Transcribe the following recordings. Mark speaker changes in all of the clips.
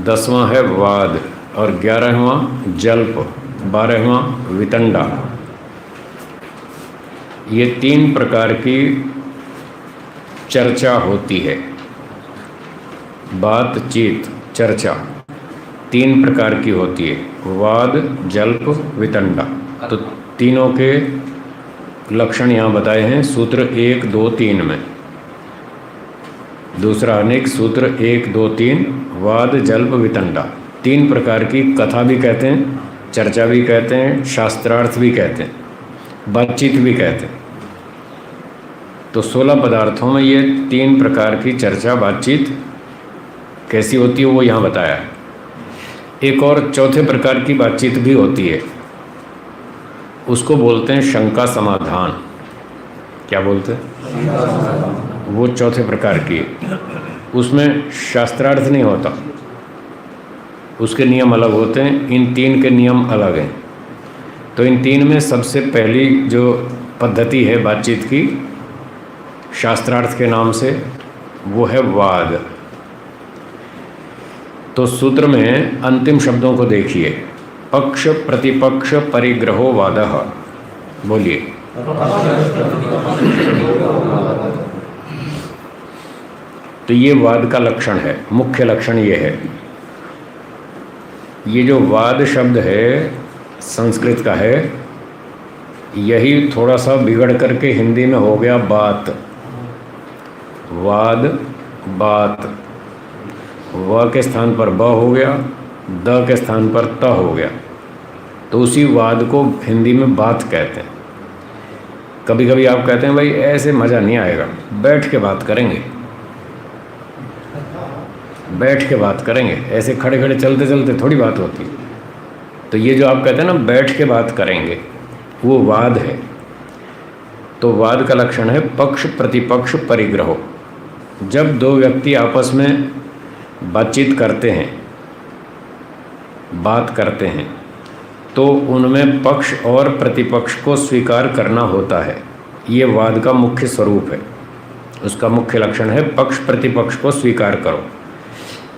Speaker 1: 10वां है वाद और 11वां जल्प, 12वां वितंडा। ये 3 प्रकार की चर्चा होती है। बातचीत, चर्चा 3 प्रकार की होती है, वाद, जल्प, वितंडा। तो तीनों के लक्षण यहाँ बताए हैं सूत्र 1, 2, 3 में। दूसरा अनेक सूत्र 1, 2, 3, वाद, जल्प, वितंडा। 3 प्रकार की कथा भी कहते हैं, चर्चा भी कहते हैं, शास्त्रार्थ भी कहते हैं, बातचीत भी कहते हैं। तो 16 पदार्थों में ये 3 प्रकार की चर्चा, बातचीत कैसी होती है वो यहाँ बताया है। एक और चौथे प्रकार की बातचीत भी होती है, उसको बोलते हैं शंका समाधान। क्या बोलते हैं? वो चौथे प्रकार की है। उसमें शास्त्रार्थ नहीं होता, उसके नियम अलग होते हैं। इन 3 के नियम अलग हैं। तो इन 3 में सबसे पहली जो पद्धति है बातचीत की, शास्त्रार्थ के नाम से, वो है वाद। तो सूत्र में अंतिम शब्दों को देखिए, पक्ष प्रतिपक्ष परिग्रहो वादः। बोलिए। तो ये वाद का लक्षण है, मुख्य लक्षण ये है। ये जो वाद शब्द है संस्कृत का है, यही थोड़ा सा बिगड़ करके हिंदी में हो गया बात। वाद, बात, व के स्थान पर ब हो गया, द के स्थान पर त हो गया। तो उसी वाद को हिंदी में बात कहते हैं। कभी कभी आप कहते हैं भाई ऐसे मज़ा नहीं आएगा, बैठ के बात करेंगे, बैठ के बात करेंगे, ऐसे खड़े खड़े चलते चलते थोड़ी बात होती। तो ये जो आप कहते हैं ना बैठ के बात करेंगे, वो वाद है। तो वाद का लक्षण है पक्ष प्रतिपक्ष परिग्रहो। जब 2 व्यक्ति आपस में बातचीत करते हैं, बात करते हैं, तो उनमें पक्ष और प्रतिपक्ष को स्वीकार करना होता है। ये वाद का मुख्य स्वरूप है, उसका मुख्य लक्षण है पक्ष प्रतिपक्ष को स्वीकार करो।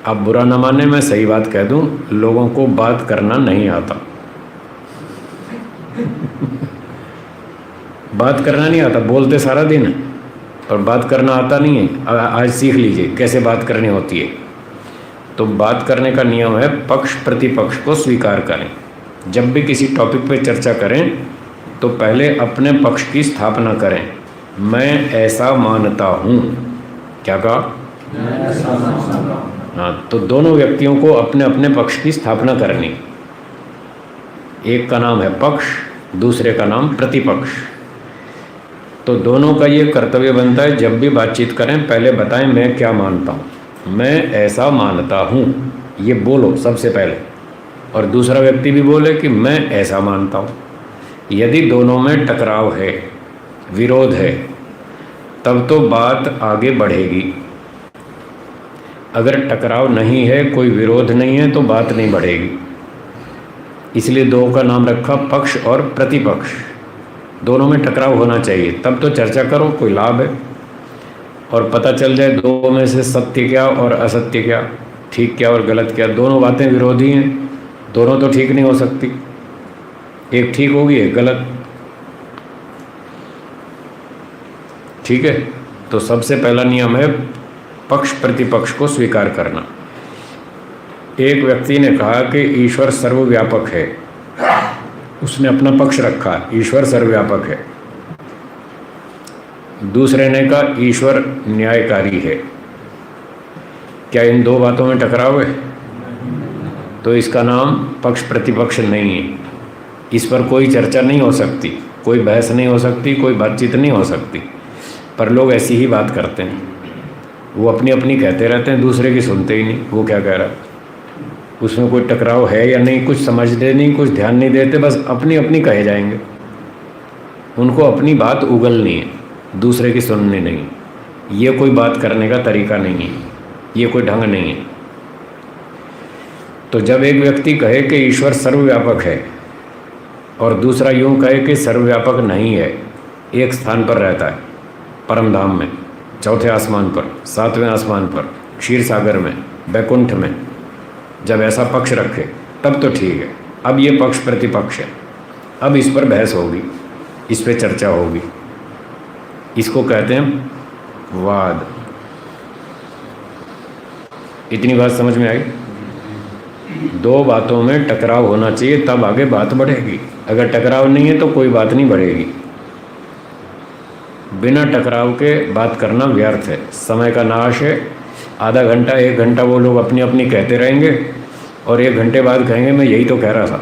Speaker 1: अब बुरा न माने, मैं सही बात कह दूं, लोगों को बात करना नहीं आता। बात करना नहीं आता, बोलते सारा दिन पर बात करना आता नहीं है। आज सीख लीजिए कैसे बात करनी होती है। तो बात करने का नियम है पक्ष प्रतिपक्ष को स्वीकार करें। जब भी किसी टॉपिक पे चर्चा करें तो पहले अपने पक्ष की स्थापना करें। मैं ऐसा मानता हूँ। क्या कहा? हाँ, तो दोनों व्यक्तियों को अपने अपने पक्ष की स्थापना करनी। एक का नाम है पक्ष, दूसरे का नाम प्रतिपक्ष। तो दोनों का ये कर्तव्य बनता है जब भी बातचीत करें पहले बताएं मैं क्या मानता हूँ। मैं ऐसा मानता हूँ, ये बोलो सबसे पहले, और दूसरा व्यक्ति भी बोले कि मैं ऐसा मानता हूँ। यदि दोनों में टकराव है, विरोध है, तब तो बात आगे बढ़ेगी। अगर टकराव नहीं है, कोई विरोध नहीं है, तो बात नहीं बढ़ेगी। इसलिए 2 का नाम रखा पक्ष और प्रतिपक्ष। दोनों में टकराव होना चाहिए, तब तो चर्चा करो, कोई लाभ है। और पता चल जाए 2 में से सत्य क्या और असत्य क्या, ठीक क्या और गलत क्या। दोनों बातें विरोधी हैं, दोनों तो ठीक नहीं हो सकती। एक ठीक होगी, एक गलत। ठीक है। तो सबसे पहला नियम है पक्ष प्रतिपक्ष को स्वीकार करना। एक व्यक्ति ने कहा कि ईश्वर सर्वव्यापक है, उसने अपना पक्ष रखा, ईश्वर सर्वव्यापक है। दूसरे ने कहा ईश्वर न्यायकारी है। क्या इन 2 बातों में टकराव है? तो इसका नाम पक्ष प्रतिपक्ष नहीं है। इस पर कोई चर्चा नहीं हो सकती, कोई बहस नहीं हो सकती, कोई बातचीत नहीं हो सकती। पर लोग ऐसी ही बात करते हैं, वो अपनी अपनी कहते रहते हैं, दूसरे की सुनते ही नहीं। वो क्या कह रहा है, उसमें कोई टकराव है या नहीं, कुछ समझते नहीं, कुछ ध्यान नहीं देते, बस अपनी अपनी कहे जाएंगे। उनको अपनी बात उगलनी है, दूसरे की सुननी नहीं। ये कोई बात करने का तरीका नहीं है, ये कोई ढंग नहीं है। तो जब एक व्यक्ति कहे कि ईश्वर सर्वव्यापक है और दूसरा यूं कहे कि सर्वव्यापक नहीं है, एक स्थान पर रहता है, परम धाम में, चौथे आसमान पर, 7वें आसमान पर, क्षीर सागर में, बैकुंठ में, जब ऐसा पक्ष रखे तब तो ठीक है। अब ये पक्ष प्रतिपक्ष है, अब इस पर बहस होगी, इस पर चर्चा होगी, इसको कहते हैं वाद। इतनी बात समझ में आई? दो बातों में टकराव होना चाहिए तब आगे बात बढ़ेगी। अगर टकराव नहीं है तो कोई बात नहीं बढ़ेगी। बिना टकराव के बात करना व्यर्थ है, समय का नाश है। आधा घंटा 1 घंटा वो लोग अपनी अपनी कहते रहेंगे और 1 घंटे बाद कहेंगे मैं यही तो कह रहा था।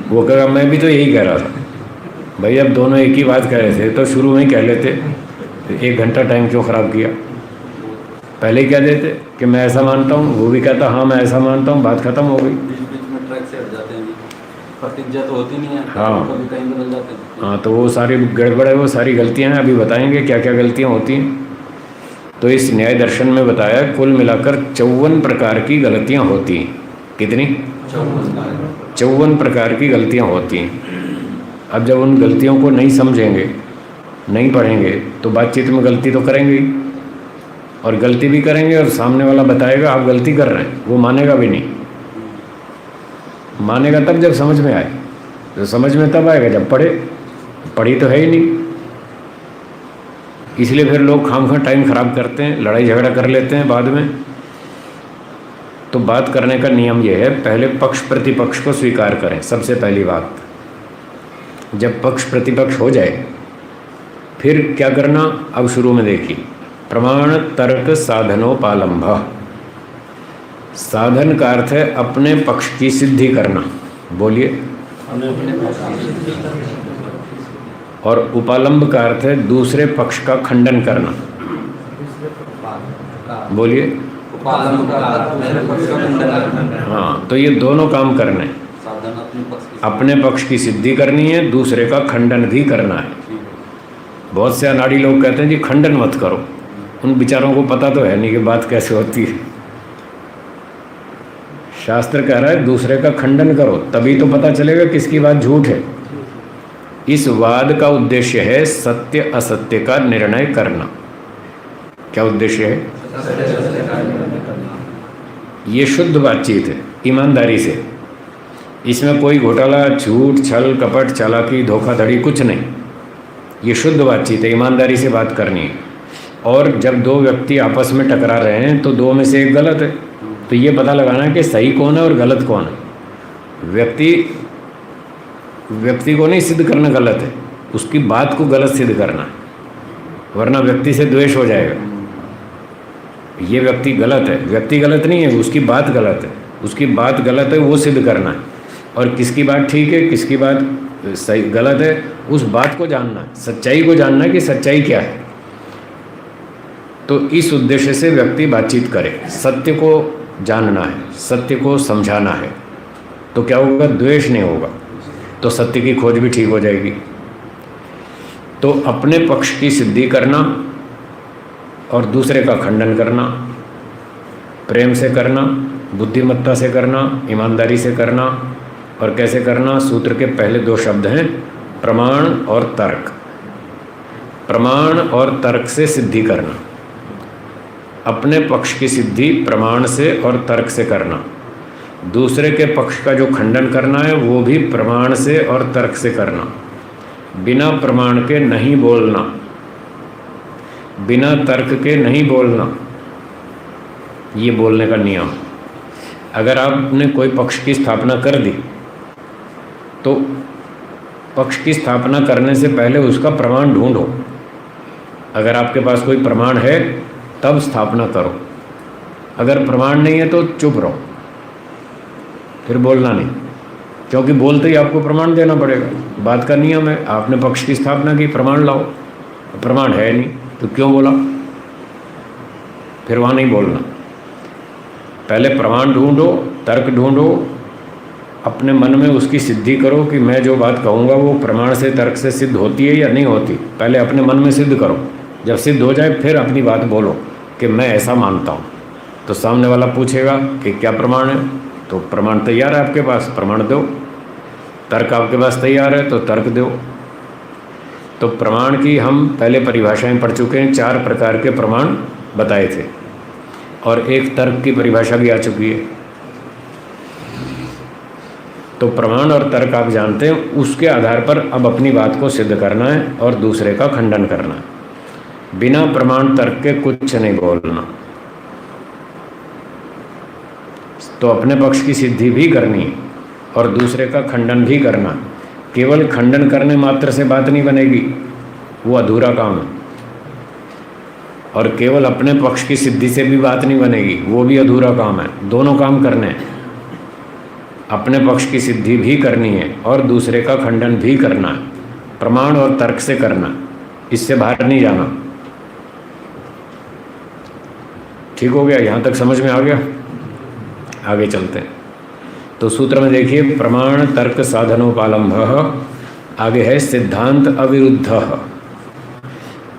Speaker 1: वो कहेगा मैं भी तो यही कह रहा था। भाई अब दोनों एक ही बात कह रहे थे तो शुरू में ही कह लेते, 1 घंटा टाइम क्यों ख़राब किया? पहले ही कह देते कि मैं ऐसा मानता हूँ, वो भी कहता हाँ मैं ऐसा मानता हूँ, बात खत्म हो गई।
Speaker 2: बीच में ट्रैक से हट जाते हैं, प्रतिज्ञा तो होती नहीं है।
Speaker 1: हाँ
Speaker 2: कभी कहीं बदल जाते हैं।
Speaker 1: हाँ, तो वो सारी गड़बड़ है, वो सारी गलतियाँ हैं। अभी बताएंगे क्या क्या गलतियाँ होती हैं। तो इस न्याय दर्शन में बताया कुल मिलाकर 54 प्रकार की गलतियाँ होती हैं। कितनी? 54 प्रकार की गलतियाँ होती हैं। अब जब उन गलतियों को नहीं समझेंगे, नहीं पढ़ेंगे, तो बातचीत में गलती तो करेंगे ही, और गलती भी करेंगे और सामने वाला बताएगा आप गलती कर रहे हैं, वो मानेगा भी नहीं। मानेगा तब जब समझ में आए। तो समझ में तब आएगा जब पढ़ी तो है ही नहीं। इसलिए फिर लोग खामखा टाइम खराब करते हैं, लड़ाई झगड़ा कर लेते हैं बाद में। तो बात करने का नियम यह है, पहले पक्ष प्रतिपक्ष को स्वीकार करें। सबसे पहली बात, जब पक्ष प्रतिपक्ष हो जाए फिर क्या करना? अब शुरू में देखिए, प्रमाण तर्क साधनोपालंभ। साधन का अर्थ है अपने पक्ष की सिद्धि करना। बोलिए। और उपालंब का अर्थ है दूसरे पक्ष का खंडन करना। बोलिए। हाँ, तो ये दोनों काम करने, अपने पक्ष की सिद्धि करनी है, दूसरे का खंडन भी करना है। बहुत से अनाड़ी लोग कहते हैं जी खंडन मत करो, उन बेचारों को पता तो है नहीं कि बात कैसे होती है। शास्त्र कह रहा है दूसरे का खंडन करो, तभी तो पता चलेगा किसकी बात झूठ है। इस वाद का उद्देश्य है सत्य असत्य का निर्णय करना। क्या उद्देश्य है? ये शुद्ध बातचीत है, ईमानदारी से। इसमें कोई घोटाला, झूठ, छल, कपट, चालाकी, धोखाधड़ी कुछ नहीं। ये शुद्ध बातचीत है, ईमानदारी से बात करनी है। और जब दो व्यक्ति आपस में टकरा रहे हैं तो दो में से एक गलत है, तो ये पता लगाना है कि सही कौन है और गलत कौन है। व्यक्ति को नहीं सिद्ध करना गलत है, उसकी बात को गलत सिद्ध करना है, वरना व्यक्ति से द्वेष हो जाएगा। ये व्यक्ति गलत है, व्यक्ति गलत नहीं है, उसकी बात गलत है। उसकी बात गलत है वो सिद्ध करना है, और किसकी बात ठीक है किसकी बात सही गलत है उस बात को जानना है, सच्चाई को जानना है कि सच्चाई क्या है। तो इस उद्देश्य से व्यक्ति बातचीत करे, सत्य को जानना है, सत्य को समझाना है, तो क्या होगा? द्वेष नहीं होगा, तो सत्य की खोज भी ठीक हो जाएगी। तो अपने पक्ष की सिद्धि करना और दूसरे का खंडन करना, प्रेम से करना, बुद्धिमत्ता से करना, ईमानदारी से करना। और कैसे करना? सूत्र के पहले 2 शब्द हैं प्रमाण और तर्क। प्रमाण और तर्क से सिद्धि करना, अपने पक्ष की सिद्धि प्रमाण से और तर्क से करना, दूसरे के पक्ष का जो खंडन करना है वो भी प्रमाण से और तर्क से करना। बिना प्रमाण के नहीं बोलना, बिना तर्क के नहीं बोलना, ये बोलने का नियम। अगर आपने कोई पक्ष की स्थापना कर दी तो पक्ष की स्थापना करने से पहले उसका प्रमाण ढूंढो। अगर आपके पास कोई प्रमाण है तब स्थापना करो, अगर प्रमाण नहीं है तो चुप रहो, फिर बोलना नहीं, क्योंकि बोलते ही आपको प्रमाण देना पड़ेगा। बात का नियम है, आपने पक्ष की स्थापना की, प्रमाण लाओ। प्रमाण है नहीं तो क्यों बोला? फिर वहाँ नहीं बोलना। पहले प्रमाण ढूंढो, तर्क ढूंढो, अपने मन में उसकी सिद्धि करो कि मैं जो बात कहूँगा वो प्रमाण से तर्क से सिद्ध होती है या नहीं होती। पहले अपने मन में सिद्ध करो, जब सिद्ध हो जाए फिर अपनी बात बोलो कि मैं ऐसा मानता हूँ। तो सामने वाला पूछेगा कि क्या प्रमाण है, तो प्रमाण तैयार है आपके पास, प्रमाण दो। तर्क आपके पास तैयार है तो तर्क दो। तो प्रमाण की हम पहले परिभाषाएं पढ़ चुके हैं, 4 प्रकार के प्रमाण बताए थे। और एक तर्क की परिभाषा भी आ चुकी है। तो प्रमाण और तर्क आप जानते हैं, उसके आधार पर अब अपनी बात को सिद्ध करना है और दूसरे का खंडन करना है। बिना प्रमाण तर्क के कुछ नहीं बोलना। तो अपने पक्ष की सिद्धि भी करनी है और दूसरे का खंडन भी करना। केवल खंडन करने मात्र से बात नहीं बनेगी, वो अधूरा काम है। और केवल अपने पक्ष की सिद्धि से भी बात नहीं बनेगी, वो भी अधूरा काम है। दोनों काम करने हैं, अपने पक्ष की सिद्धि भी करनी है और दूसरे का खंडन भी करना है, प्रमाण और तर्क से करना, इससे बाहर नहीं जाना। ठीक हो गया? यहाँ तक समझ में आ गया? आगे चलते हैं। तो सूत्र में देखिए, प्रमाण तर्क साधनोपालंभ, आगे है सिद्धांत अविरुद्ध।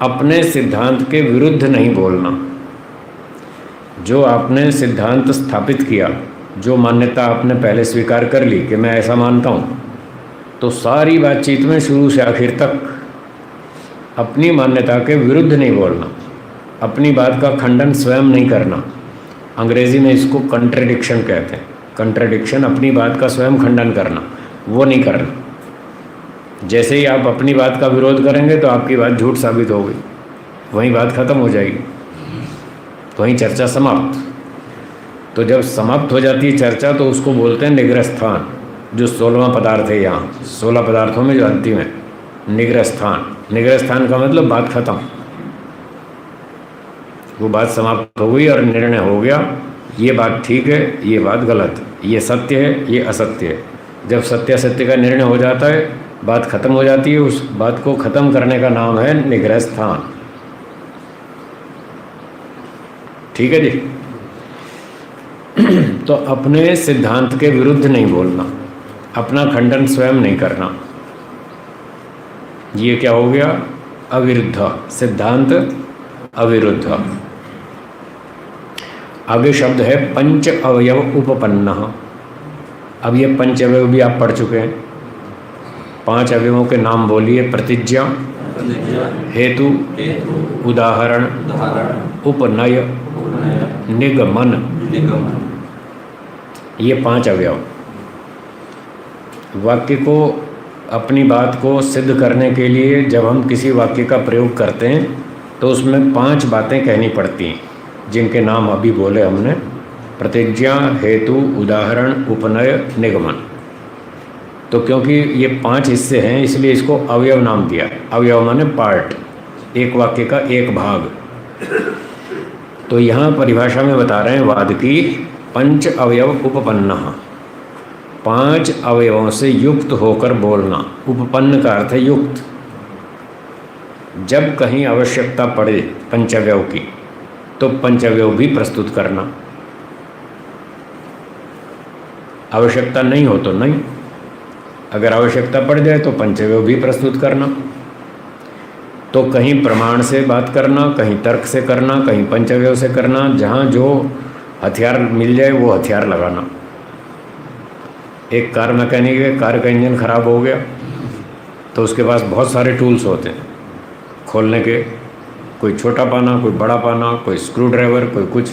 Speaker 1: अपने सिद्धांत के विरुद्ध नहीं बोलना। जो आपने सिद्धांत स्थापित किया, जो मान्यता आपने पहले स्वीकार कर ली कि मैं ऐसा मानता हूँ, तो सारी बातचीत में शुरू से आखिर तक अपनी मान्यता के विरुद्ध नहीं बोलना, अपनी बात का खंडन स्वयं नहीं करना। अंग्रेजी में इसको कंट्रडिक्शन कहते हैं। कंट्रडिक्शन, अपनी बात का स्वयं खंडन करना, वो नहीं करना। जैसे ही आप अपनी बात का विरोध करेंगे तो आपकी बात झूठ साबित हो गई, वहीं बात खत्म हो जाएगी, वहीं चर्चा समाप्त। तो जब समाप्त हो जाती है चर्चा तो उसको बोलते हैं निग्रहस्थान। जो 16वां पदार्थ है, यहाँ 16 पदार्थों में जो अंतिम है, निग्रहस्थान। निग्रहस्थान का मतलब बात खत्म, वो बात समाप्त हो गई और निर्णय हो गया, ये बात ठीक है, ये बात गलत है, ये सत्य है, ये असत्य है। जब सत्य असत्य का निर्णय हो जाता है, बात खत्म हो जाती है, उस बात को खत्म करने का नाम है निग्रहस्थान। ठीक है जी? तो अपने सिद्धांत के विरुद्ध नहीं बोलना, अपना खंडन स्वयं नहीं करना। ये क्या हो गया? अविरुद्ध, सिद्धांत अविरुद्ध। आगे शब्द है पंच अवयव उपपन्न। अब ये पंच अवयव भी आप पढ़ चुके हैं। 5 अवयवों के नाम बोलिए। प्रतिज्ञा, हेतु, उदाहरण, उपनय, निगमन। ये 5 अवयव। वाक्य को, अपनी बात को सिद्ध करने के लिए जब हम किसी वाक्य का प्रयोग करते हैं तो उसमें 5 बातें कहनी पड़ती हैं, जिनके नाम अभी बोले हमने। प्रतिज्ञा, हेतु, उदाहरण, उपनय, निगमन। तो क्योंकि ये 5 हिस्से हैं इसलिए इसको अवयव नाम दिया। अवयव माने पार्ट, एक वाक्य का एक भाग। तो यहाँ परिभाषा में बता रहे हैं वाद की, पंच अवयव उपपन्न, 5 अवयवों से युक्त होकर बोलना। उपपन्न का अर्थ है युक्त। जब कहीं आवश्यकता पड़े पंचअवयव की तो पंचअवयव भी प्रस्तुत करना। आवश्यकता नहीं हो तो नहीं, अगर आवश्यकता पड़ जाए तो पंचअवयव भी प्रस्तुत करना। तो कहीं प्रमाण से बात करना, कहीं तर्क से करना, कहीं पंचअवयव से करना। जहाँ जो हथियार मिल जाए वो हथियार लगाना। एक कार मैकेनिक है, कार का इंजन खराब हो गया तो उसके पास बहुत सारे टूल्स होते हैं खोलने के। कोई छोटा पाना, कोई बड़ा पाना, कोई स्क्रू ड्राइवर, कोई कुछ।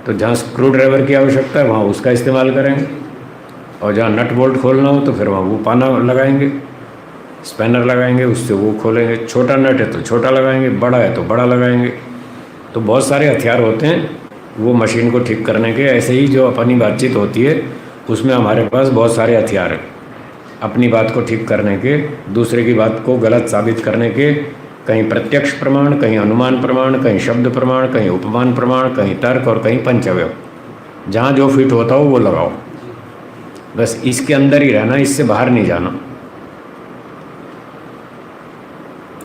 Speaker 1: तो जहाँ स्क्रू ड्राइवर की आवश्यकता है वहाँ उसका इस्तेमाल करेंगे, और जहाँ नट बोल्ट खोलना हो तो फिर वहाँ वो पाना लगाएंगे, स्पैनर लगाएंगे, उससे वो खोलेंगे। छोटा नट है तो छोटा लगाएंगे, बड़ा है तो बड़ा लगाएंगे। तो बहुत सारे हथियार होते हैं वो मशीन को ठीक करने के। ऐसे ही जो अपनी बातचीत होती है उसमें हमारे पास बहुत सारे हथियार हैं अपनी बात को ठीक करने के, दूसरे की बात को गलत साबित करने के। कहीं प्रत्यक्ष प्रमाण, कहीं अनुमान प्रमाण, कहीं शब्द प्रमाण, कहीं उपमान प्रमाण, कहीं तर्क और कहीं पंचअवयव। जहाँ जो फिट होता हो वो लगाओ, बस इसके अंदर ही रहना, इससे बाहर नहीं जाना।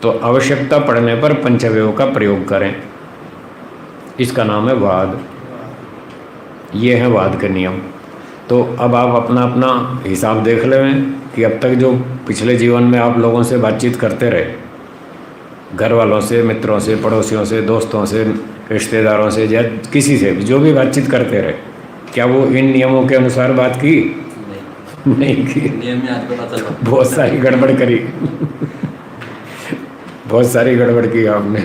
Speaker 1: तो आवश्यकता पड़ने पर पंचअवयव का प्रयोग करें, इसका नाम है वाद। ये है वाद के नियम। तो अब आप अपना अपना हिसाब देख लें कि अब तक जो पिछले जीवन में आप लोगों से बातचीत करते रहे, घर वालों से, मित्रों से, पड़ोसियों से, दोस्तों से, रिश्तेदारों से, या किसी से भी जो भी बातचीत करते रहे, क्या वो इन नियमों के अनुसार बात की? नहीं की।
Speaker 2: नियम में आज पता चला
Speaker 1: बहुत सारी गड़बड़ करी बहुत सारी गड़बड़ की आपने।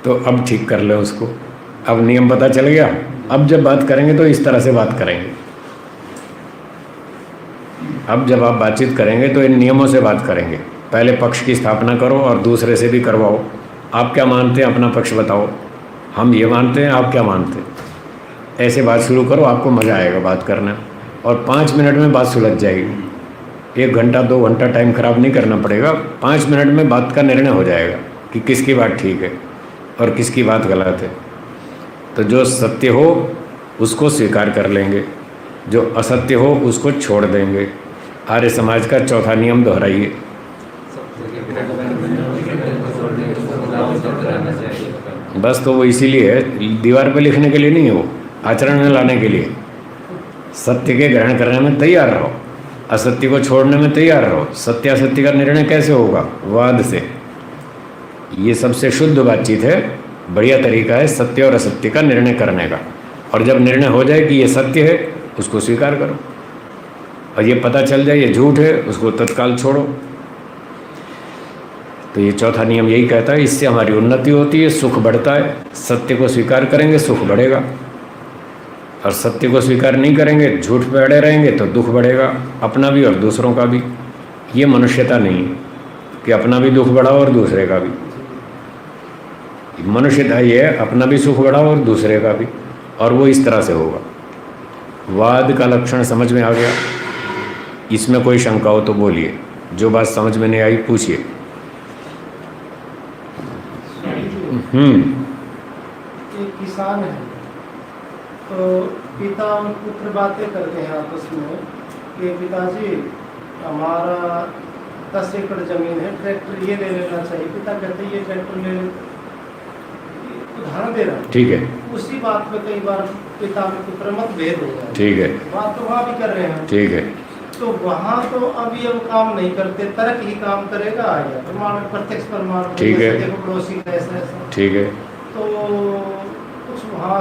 Speaker 1: तो अब ठीक कर ले उसको, अब नियम पता चल गया। अब जब बात करेंगे तो इस तरह से बात करेंगे। अब जब आप बातचीत करेंगे तो इन नियमों से बात करेंगे। पहले पक्ष की स्थापना करो और दूसरे से भी करवाओ। आप क्या मानते हैं, अपना पक्ष बताओ। हम ये मानते हैं, आप क्या मानते हैं। ऐसे बात शुरू करो, आपको मज़ा आएगा बात करना। और 5 मिनट में बात सुलझ जाएगी। 1 घंटा 2 घंटा टाइम खराब नहीं करना पड़ेगा। 5 मिनट में बात का निर्णय हो जाएगा कि किसकी बात ठीक है और किसकी बात गलत है। तो जो सत्य हो उसको स्वीकार कर लेंगे, जो असत्य हो उसको छोड़ देंगे। आर्य समाज का चौथा नियम दोहराइए। बस तो वो इसीलिए है, दीवार पर लिखने के लिए नहीं है, वो आचरण में लाने के लिए। सत्य के ग्रहण करने में तैयार रहो, असत्य को छोड़ने में तैयार रहो। सत्य असत्य का निर्णय कैसे होगा? वाद से। ये सबसे शुद्ध बातचीत है, बढ़िया तरीका है सत्य और असत्य का निर्णय करने का। और जब निर्णय हो जाए कि ये सत्य है, उसको स्वीकार करो, और ये पता चल जाए ये झूठ है, उसको तत्काल छोड़ो। तो ये चौथा नियम यही कहता है, इससे हमारी उन्नति होती है, सुख बढ़ता है। सत्य को स्वीकार करेंगे, सुख बढ़ेगा। और सत्य को स्वीकार नहीं करेंगे, झूठ पे अड़े रहेंगे तो दुख बढ़ेगा, अपना भी और दूसरों का भी। ये मनुष्यता नहीं है कि अपना भी दुख बढ़ाओ और दूसरे का भी। मनुष्यता ये है, अपना भी सुख बढ़ाओ और दूसरे का भी, और वो इस तरह से होगा। वाद का लक्षण समझ में आ गया? इसमें कोई शंका हो तो बोलिए, जो बात समझ में नहीं आई पूछिए।
Speaker 3: एक किसान है, तो पिता और पुत्र बातें करते हैं आपस में कि पिताजी हमारा 10 एकड़ जमीन है, ट्रैक्टर ये ले लेना चाहिए। पिता कहते हैं ये ट्रैक्टर ले, उदाहरण दे रहा है।
Speaker 1: ठीक है।
Speaker 3: उसी बात में कई बार पिता में पुत्र मतभेद हो जाए।
Speaker 1: ठीक है।
Speaker 3: बात तो वहाँ भी कर रहे हैं।
Speaker 1: ठीक है।
Speaker 3: तो वहाँ तो अब ये वो काम नहीं करते, तर्क ही काम करेगा, या प्रमाण प्रत्यक्ष प्रमाण।
Speaker 1: ठीक है।
Speaker 3: देखो पड़ोसी का ऐसा ऐसा।
Speaker 1: ठीक है।
Speaker 3: तो कुछ वहाँ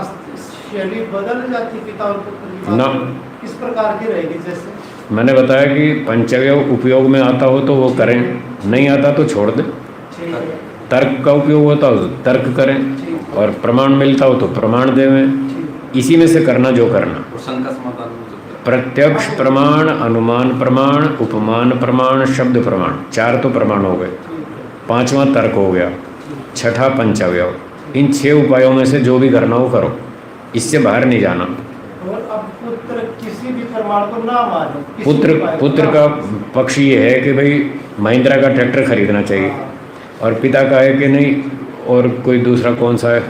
Speaker 3: शैली बदल जाती पिता और पुत्र की
Speaker 1: ना।
Speaker 3: बात किस प्रकार की रहेगी? जैसे
Speaker 1: मैंने बताया कि पंचअवयव उपयोग में आता हो तो वो करें, नहीं आता तो छोड़ दें।
Speaker 3: ठीक है।
Speaker 1: तर्क का उपयोग होता हो तो तर्क करें,
Speaker 3: ठीक।
Speaker 1: और प्रमाण मिलता हो तो प्रमाण देवें।
Speaker 3: ठीक।
Speaker 1: इसी में से करना जो करना।
Speaker 2: और शंका समाधान हो सकता है।
Speaker 1: प्रत्यक्ष प्रमाण, अनुमान प्रमाण, उपमान प्रमाण, शब्द प्रमाण, 4 तो प्रमाण हो गए।
Speaker 3: ठीक है।
Speaker 1: 5वां तर्क हो गया। 6ठा पंचअवयव। इन 6 उपायों में से जो भी करना हो करो, इससे बाहर नहीं जाना।
Speaker 3: और अब पुत्र किसी भी प्रमाण को ना माने, किसी
Speaker 1: पुत्र
Speaker 3: उपाय को
Speaker 1: पुत्र
Speaker 3: ना
Speaker 1: का
Speaker 3: माने।
Speaker 1: पक्ष ये है कि भाई महिंद्रा का ट्रैक्टर खरीदना चाहिए, और पिता का है कि नहीं, और कोई दूसरा कौन सा है,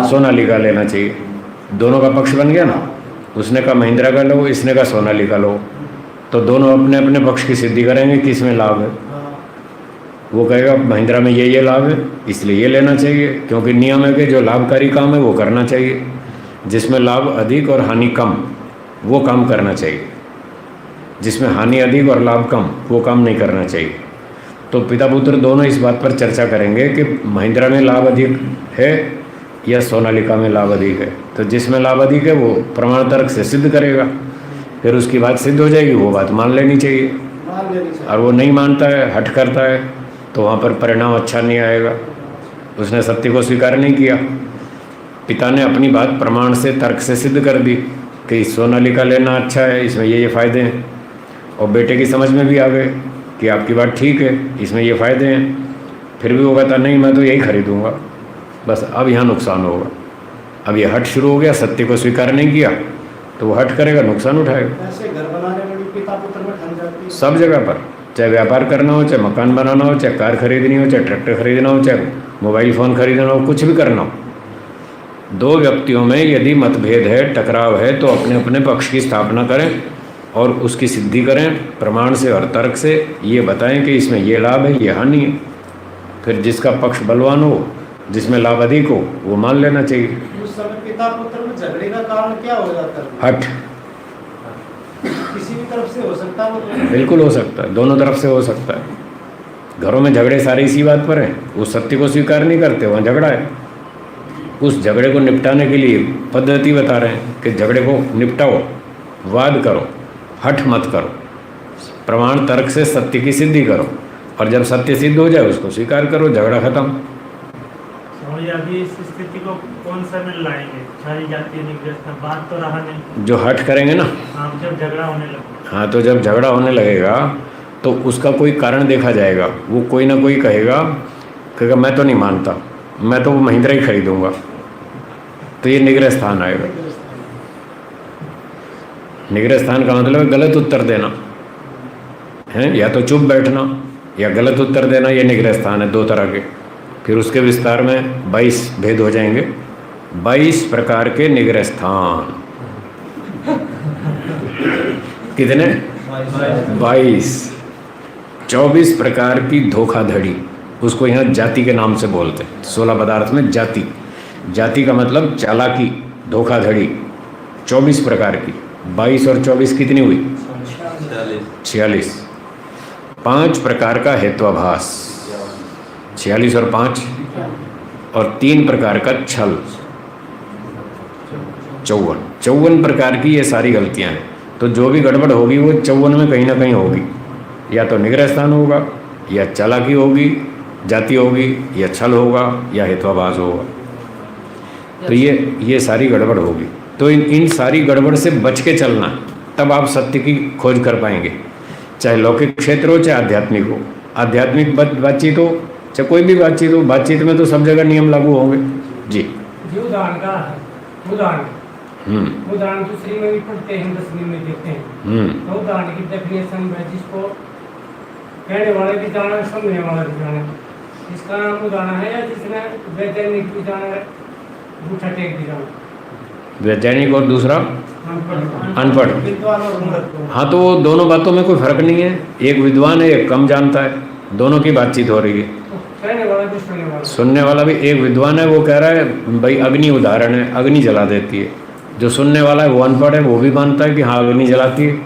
Speaker 1: सोनालिका लेना चाहिए। दोनों का पक्ष बन गया ना। उसने कहा महिंद्रा का लो, इसने कहा सोनालिका लो, तो दोनों अपने अपने पक्ष की सिद्धि करेंगे कि इसमें लाभ है। वो कहेगा महिंद्रा में ये लाभ है, इसलिए ये लेना चाहिए, क्योंकि नियम है कि जो लाभकारी काम है वो करना चाहिए, जिसमें लाभ अधिक और हानि कम वो काम करना चाहिए, जिसमें हानि अधिक और लाभ कम वो काम नहीं करना चाहिए। तो पिता पुत्र दोनों इस बात पर चर्चा करेंगे कि महिंद्रा में लाभ अधिक है या सोनालिका में लाभ अधिक है। तो जिसमें लाभ अधिक है वो प्रमाण तर्क से सिद्ध करेगा, फिर उसकी बात सिद्ध हो जाएगी, वो बात मान लेनी चाहिए।
Speaker 3: मान लेनी चाहिए।
Speaker 1: और वो नहीं मानता है, हट करता है, तो वहाँ पर परिणाम अच्छा नहीं आएगा। उसने सत्य को स्वीकार नहीं किया। पिता ने अपनी बात प्रमाण से तर्क से सिद्ध कर दी कि सोनालिका लेना अच्छा है, इसमें ये फ़ायदे हैं, और बेटे की समझ में भी आ गए कि आपकी बात ठीक है, इसमें ये फ़ायदे हैं। फिर भी वो कहता नहीं मैं तो यही खरीदूँगा। बस अब यहाँ नुकसान होगा। अब ये हट शुरू हो गया, सत्य को स्वीकार नहीं किया तो वो हट करेगा, नुकसान उठाएगा।
Speaker 3: ऐसे घर बनाने में भी पिता पुत्र में ठन जाती है।
Speaker 1: सब जगह पर, चाहे व्यापार करना हो, चाहे मकान बनाना हो, चाहे कार खरीदनी हो, चाहे ट्रैक्टर खरीदना हो, चाहे मोबाइल फ़ोन खरीदना हो, कुछ भी करना हो, 2 व्यक्तियों में यदि मतभेद है, टकराव है, तो अपने अपने पक्ष की स्थापना करें और उसकी सिद्धि करें प्रमाण से और तर्क से। ये बताएं कि इसमें ये लाभ है, ये हानि है। फिर जिसका पक्ष बलवान हो, जिसमें लाभ अधिक हो, वो मान लेना चाहिए।
Speaker 3: उस समय पिता पुत्र में झगड़े का कारण क्या हो जाता है?
Speaker 1: हट।
Speaker 3: किसी भी तरफ से हो सकता है वो तो।
Speaker 1: बिल्कुल हो सकता है, दोनों तरफ से हो सकता है। घरों में झगड़े सारे इसी बात पर हैं, वो सत्य को स्वीकार नहीं करते, वहाँ झगड़ा है। उस झगड़े को निपटाने के लिए पद्धति बता रहे हैं कि झगड़े को निपटाओ, वाद करो, हठ मत करो, प्रमाण तर्क से सत्य की सिद्धि करो, और जब सत्य सिद्ध हो जाए उसको स्वीकार करो, झगड़ा खत्म।
Speaker 4: अभी अभी इस स्थिति को कौन सा में लाएंगे? छल जाति निग्रह स्थान, बात तो रहा नहीं।
Speaker 1: जो हट करेंगे ना,
Speaker 4: आप जब झगड़ा होने लगे,
Speaker 1: हाँ, तो जब झगड़ा होने लगेगा तो उसका कोई कारण देखा जाएगा। वो कोई ना कोई कहेगा मैं तो नहीं मानता, मैं तो वो महिंद्रा ही खरीदूंगा, तो ये निग्रह स्थान आएगा। निग्रह स्थान का मतलब है गलत उत्तर देना है, या तो चुप बैठना या गलत उत्तर देना। ये निग्रह स्थान है, दो तरह के। फिर उसके विस्तार में 22 भेद हो जाएंगे। 22 प्रकार के निग्रह स्थान। कितने? 22। 24 प्रकार की धोखाधड़ी, उसको यहाँ जाति के नाम से बोलते हैं। 16 पदार्थ में जाति, जाति का मतलब चालाकी, धोखाधड़ी। 24 प्रकार की। 22 और 24 कितनी हुई? 46। 5 प्रकार का हेत्वाभास, 46 और 5, और 3 प्रकार का छल, 54 प्रकार की ये सारी गलतियां हैं। तो जो भी गड़बड़ होगी वो 54 में कहीं ना कहीं होगी। या तो निग्रह स्थान होगा, या चालाकी होगी, जाति होगी, या छल होगा, या हेत्वाभास होगा। तो ये सारी गड़बड़ होगी। तो इन सारी गड़बड़ से बच के चलना, तब आप सत्य की खोज कर पाएंगे। चाहे लौकिक क्षेत्र हो, चाहे आध्यात्मिक हो। आध्यात्मिक बातचीत हो, चाहे कोई भी बातचीत हो, बातचीत में तो सब जगह नियम लागू होंगे। जी,
Speaker 5: उदाहरण का है, उदाहरण दूसरी में भी पढ़ते हैं, 10वीं में देखते हैं। तो उदाहरण की डेफिनेशन है जिसको कहने वाले भी जाना, समझने वाला भी जाना। इसका नाम उदाहरण है, या जिसमें वैज्ञानिक भी जाना, झूठा टेक भी जाना।
Speaker 1: वैज्ञानिक और दूसरा अनपढ़। हाँ, तो वो दोनों बातों में कोई फर्क नहीं है। एक विद्वान है, एक कम जानता है, दोनों की बातचीत हो रही है।
Speaker 5: कहने वाला भी
Speaker 1: सुनने वाला भी। एक विद्वान है, वो कह रहा है भाई अग्नि उदाहरण है, अग्नि जला देती है। जो सुनने वाला है वो अनपढ़ है, वो भी मानता है कि हाँ अग्नि जलाती है।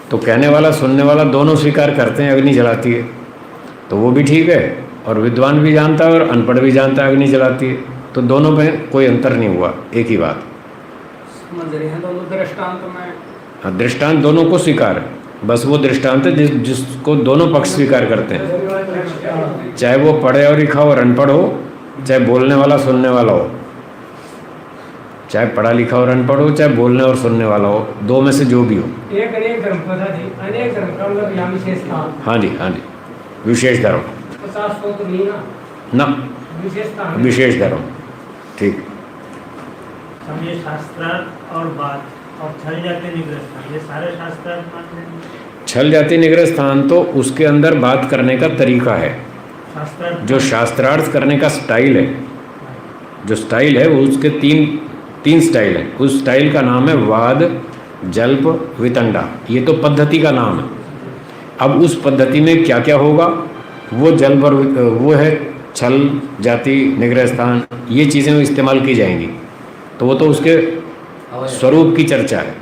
Speaker 1: तो कहने वाला सुनने वाला दोनों स्वीकार करते हैं अग्नि जलाती है, तो वो भी ठीक है। और विद्वान भी जानता है और अनपढ़ भी जानता है अग्नि जलाती है। तो दोनों में कोई अंतर नहीं हुआ, एक ही बात।
Speaker 5: समझ रहे हैं दोनों दृष्टांत में।
Speaker 1: हाँ, दृष्टांत दोनों को स्वीकार है। बस वो दृष्टांत है जिसको दोनों पक्ष स्वीकार करते हैं। चाहे वो पढ़े और लिखा और अनपढ़ हो, चाहे बोलने वाला सुनने वाला हो। चाहे पढ़ा लिखा और अनपढ़ हो, चाहे बोलने और सुनने वाला हो, दो में से जो भी हो।
Speaker 5: एक अनेक धर्म पता जी, अनेक धर्म का मतलब यहाँ विशेषता।
Speaker 1: हाँ जी, हाँ जी, विशेष धर्म।
Speaker 5: 50 तो नहीं
Speaker 1: ना,
Speaker 5: विशेषता,
Speaker 1: विशेष धर्म। ठीक।
Speaker 4: हम ये शास्त्रार्थ और बात और छल जाति निग्रह स्थान, ये सारे शास्त्रार्थ मानते हैं।
Speaker 1: छल जाति निग्रह स्थान तो उसके अंदर बात करने का तरीका है।
Speaker 4: शास्त्रार्थ
Speaker 1: जो शास्त्रार्थ करने का स्टाइल है, जो स्टाइल है वो उसके तीन स्टाइल है। उस स्टाइल का नाम है वाद, जल्प, वितंडा। ये तो पद्धति का नाम है। अब उस पद्धति में क्या क्या होगा, वो जल्प और वो है छल जाति निग्रह स्थान, ये चीज़ें इस्तेमाल की जाएंगी। तो वो तो उसके स्वरूप की चर्चा है।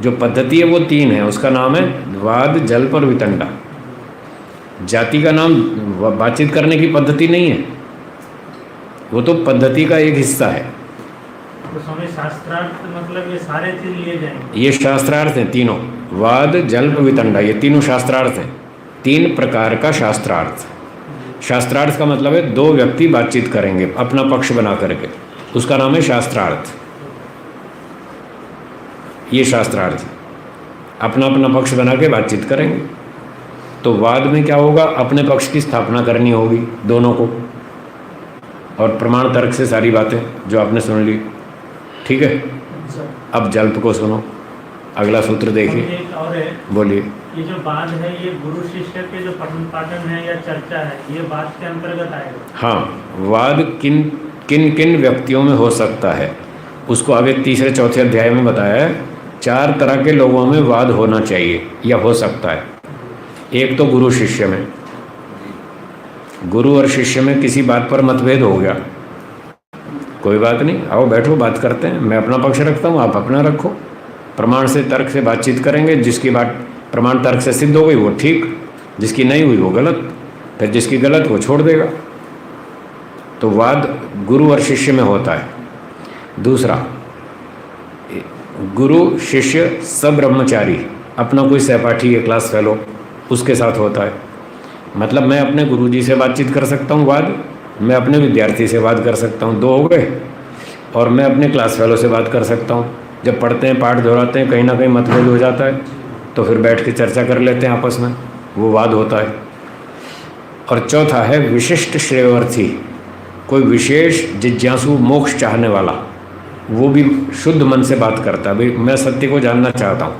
Speaker 1: जो पद्धति है वो 3 है। उसका नाम है वाद, जल्प और वितंडा। जाति का नाम बातचीत करने की पद्धति नहीं है, वो तो पद्धति का एक हिस्सा है।
Speaker 4: तो स्वामी शास्त्रार्थ मतलब ये सारे चीज लिए जाएंगे।
Speaker 1: ये शास्त्रार्थ हैं तीनों, वाद, जल्प, वितंडा, ये तीनों शास्त्रार्थ हैं। 3 प्रकार का शास्त्रार्थ। शास्त्रार्थ का मतलब है 2 व्यक्ति बातचीत करेंगे अपना पक्ष बना करके, उसका नाम है शास्त्रार्थ। ये शास्त्रार्थ अपना अपना पक्ष बना के बातचीत करेंगे। तो वाद में क्या होगा, अपने पक्ष की स्थापना करनी होगी दोनों को, और प्रमाण तर्क से सारी बातें जो आपने सुन ली। ठीक है। अब जल्प को सुनो, अगला सूत्र देखिए।
Speaker 4: एक और है,
Speaker 1: बोलिए।
Speaker 4: ये जो बात है ये गुरु शिष्य के जो पठन पाठन है या चर्चा है, ये बात के अंतर्गत आएगा।
Speaker 1: हाँ, वाद किन किन व्यक्तियों में हो सकता है, उसको आगे 3 4 अध्याय में बताया है। 4 तरह के लोगों में वाद होना चाहिए या हो सकता है। एक तो गुरु शिष्य में, गुरु और शिष्य में किसी बात पर मतभेद हो गया, कोई बात नहीं, आओ बैठो बात करते हैं, मैं अपना पक्ष रखता हूँ, आप अपना रखो, प्रमाण से तर्क से बातचीत करेंगे। जिसकी बात प्रमाण तर्क से सिद्ध हो गई वो ठीक, जिसकी नहीं हुई वो गलत, फिर जिसकी गलत वो छोड़ देगा। तो वाद गुरु और शिष्य में होता है। दूसरा, गुरु शिष्य सब्रह्मचारी, अपना कोई सहपाठी है, क्लास फेलो, उसके साथ होता है। मतलब मैं अपने गुरुजी से बातचीत कर सकता हूँ वाद, मैं अपने विद्यार्थी से बात कर सकता हूँ, 2 हो गए, और मैं अपने क्लास फेलो से बात कर सकता हूँ। जब पढ़ते हैं, पाठ दोहराते हैं, कहीं ना कहीं मतभेद हो जाता है तो फिर बैठ के चर्चा कर लेते हैं आपस में, वो वाद होता है। और चौथा है विशिष्ट श्रेयर्थी, कोई विशेष जिज्ञासु मोक्ष चाहने वाला, वो भी शुद्ध मन से बात करता है। भाई मैं सत्य को जानना चाहता हूँ,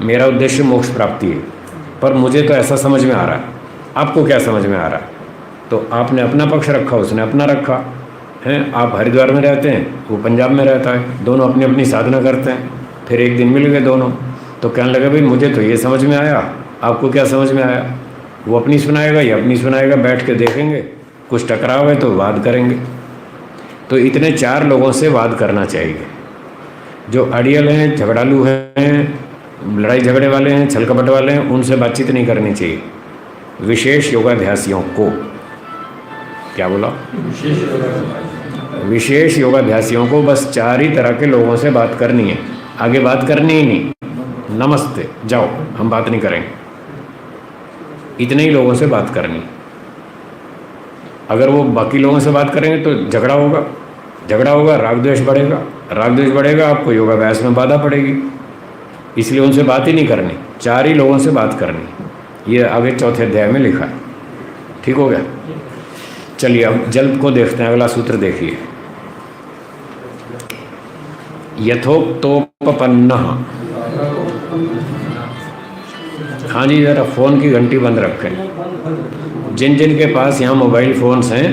Speaker 1: मेरा उद्देश्य मोक्ष प्राप्ति है, पर मुझे तो ऐसा समझ में आ रहा है, आपको क्या समझ में आ रहा है? तो आपने अपना पक्ष रखा, उसने अपना रखा है। आप हरिद्वार में रहते हैं, वो पंजाब में रहता है, दोनों अपनी अपनी साधना करते हैं। फिर एक दिन मिल गए दोनों, तो कहने लगे भाई मुझे तो ये समझ में आया, आपको क्या समझ में आया? वो अपनी सुनाएगा, ये अपनी सुनाएगा, बैठ के देखेंगे, कुछ टकराव है तो वाद करेंगे। तो इतने 4 लोगों से वाद करना चाहिए। जो अड़ियल हैं, झगड़ालू हैं, लड़ाई झगड़े वाले हैं, छल कपट वाले हैं, उनसे बातचीत नहीं करनी चाहिए। विशेष योगाभ्यासियों को, क्या बोला? विशेष योगाभ्यासियों को बस 4 ही तरह के लोगों से बात करनी है, आगे बात करनी ही नहीं। नमस्ते, जाओ, हम बात नहीं करेंगे। इतने ही लोगों से बात करनी। अगर वो बाकी लोगों से बात करेंगे तो झगड़ा होगा, झगड़ा होगा, राग द्वेष बढ़ेगा, राग द्वेष बढ़ेगा, आपको योगाभ्यास में बाधा पड़ेगी। इसलिए उनसे बात ही नहीं करनी, 4 ही लोगों से बात करनी। ये आगे 4थे अध्याय में लिखा है। ठीक हो गया? चलिए अब जल्प को देखते हैं। अगला सूत्र देखिए, यथोक्तोपपन्नः। हाँ जी, ज़रा फ़ोन की घंटी बंद रखें। जिन जिन के पास यहाँ मोबाइल फ़ोन्स हैं,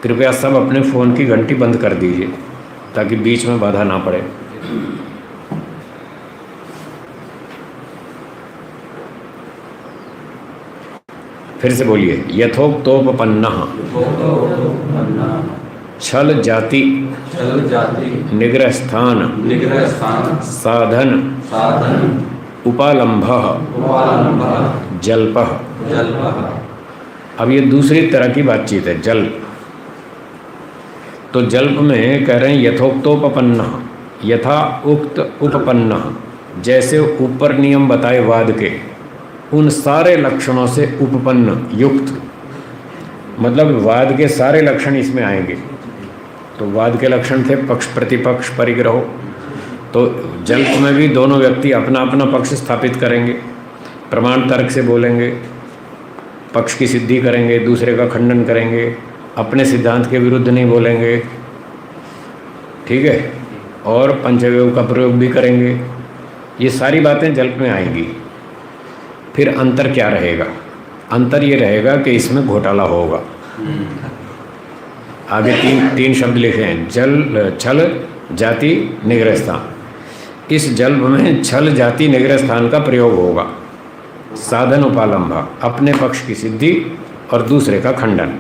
Speaker 1: कृपया सब अपने फ़ोन की घंटी बंद कर दीजिए ताकि बीच में बाधा ना पड़े। फिर से बोलिए, यथोक्तोपपन्नः छल जाति निग्रह स्थान साधन उपालंभः जल्पः। अब ये दूसरी तरह की बातचीत है, जल्प। तो जल्प में कह रहे हैं यथोक्तोपपन्नः, यथा उक्त उपपन्नः, जैसे ऊपर नियम बताए वाद के, उन सारे लक्षणों से उपपन्न युक्त, मतलब वाद के सारे लक्षण इसमें आएंगे। तो वाद के लक्षण थे पक्ष प्रतिपक्ष परिग्रह। तो जल्प में भी दोनों व्यक्ति अपना अपना पक्ष स्थापित करेंगे, प्रमाण तर्क से बोलेंगे, पक्ष की सिद्धि करेंगे, दूसरे का खंडन करेंगे, अपने सिद्धांत के विरुद्ध नहीं बोलेंगे। ठीक है? और पंचव्यूह का प्रयोग भी करेंगे। ये सारी बातें जल्प में आएंगी। फिर अंतर क्या रहेगा? अंतर ये रहेगा कि इसमें घोटाला होगा। आगे तीन शब्द लिखे हैं, जल छल जाति निग्रह स्थान। इस जल्प में छल जाति निग्रह स्थान का प्रयोग होगा। साधन उपालंभा, अपने पक्ष की सिद्धि और दूसरे का खंडन।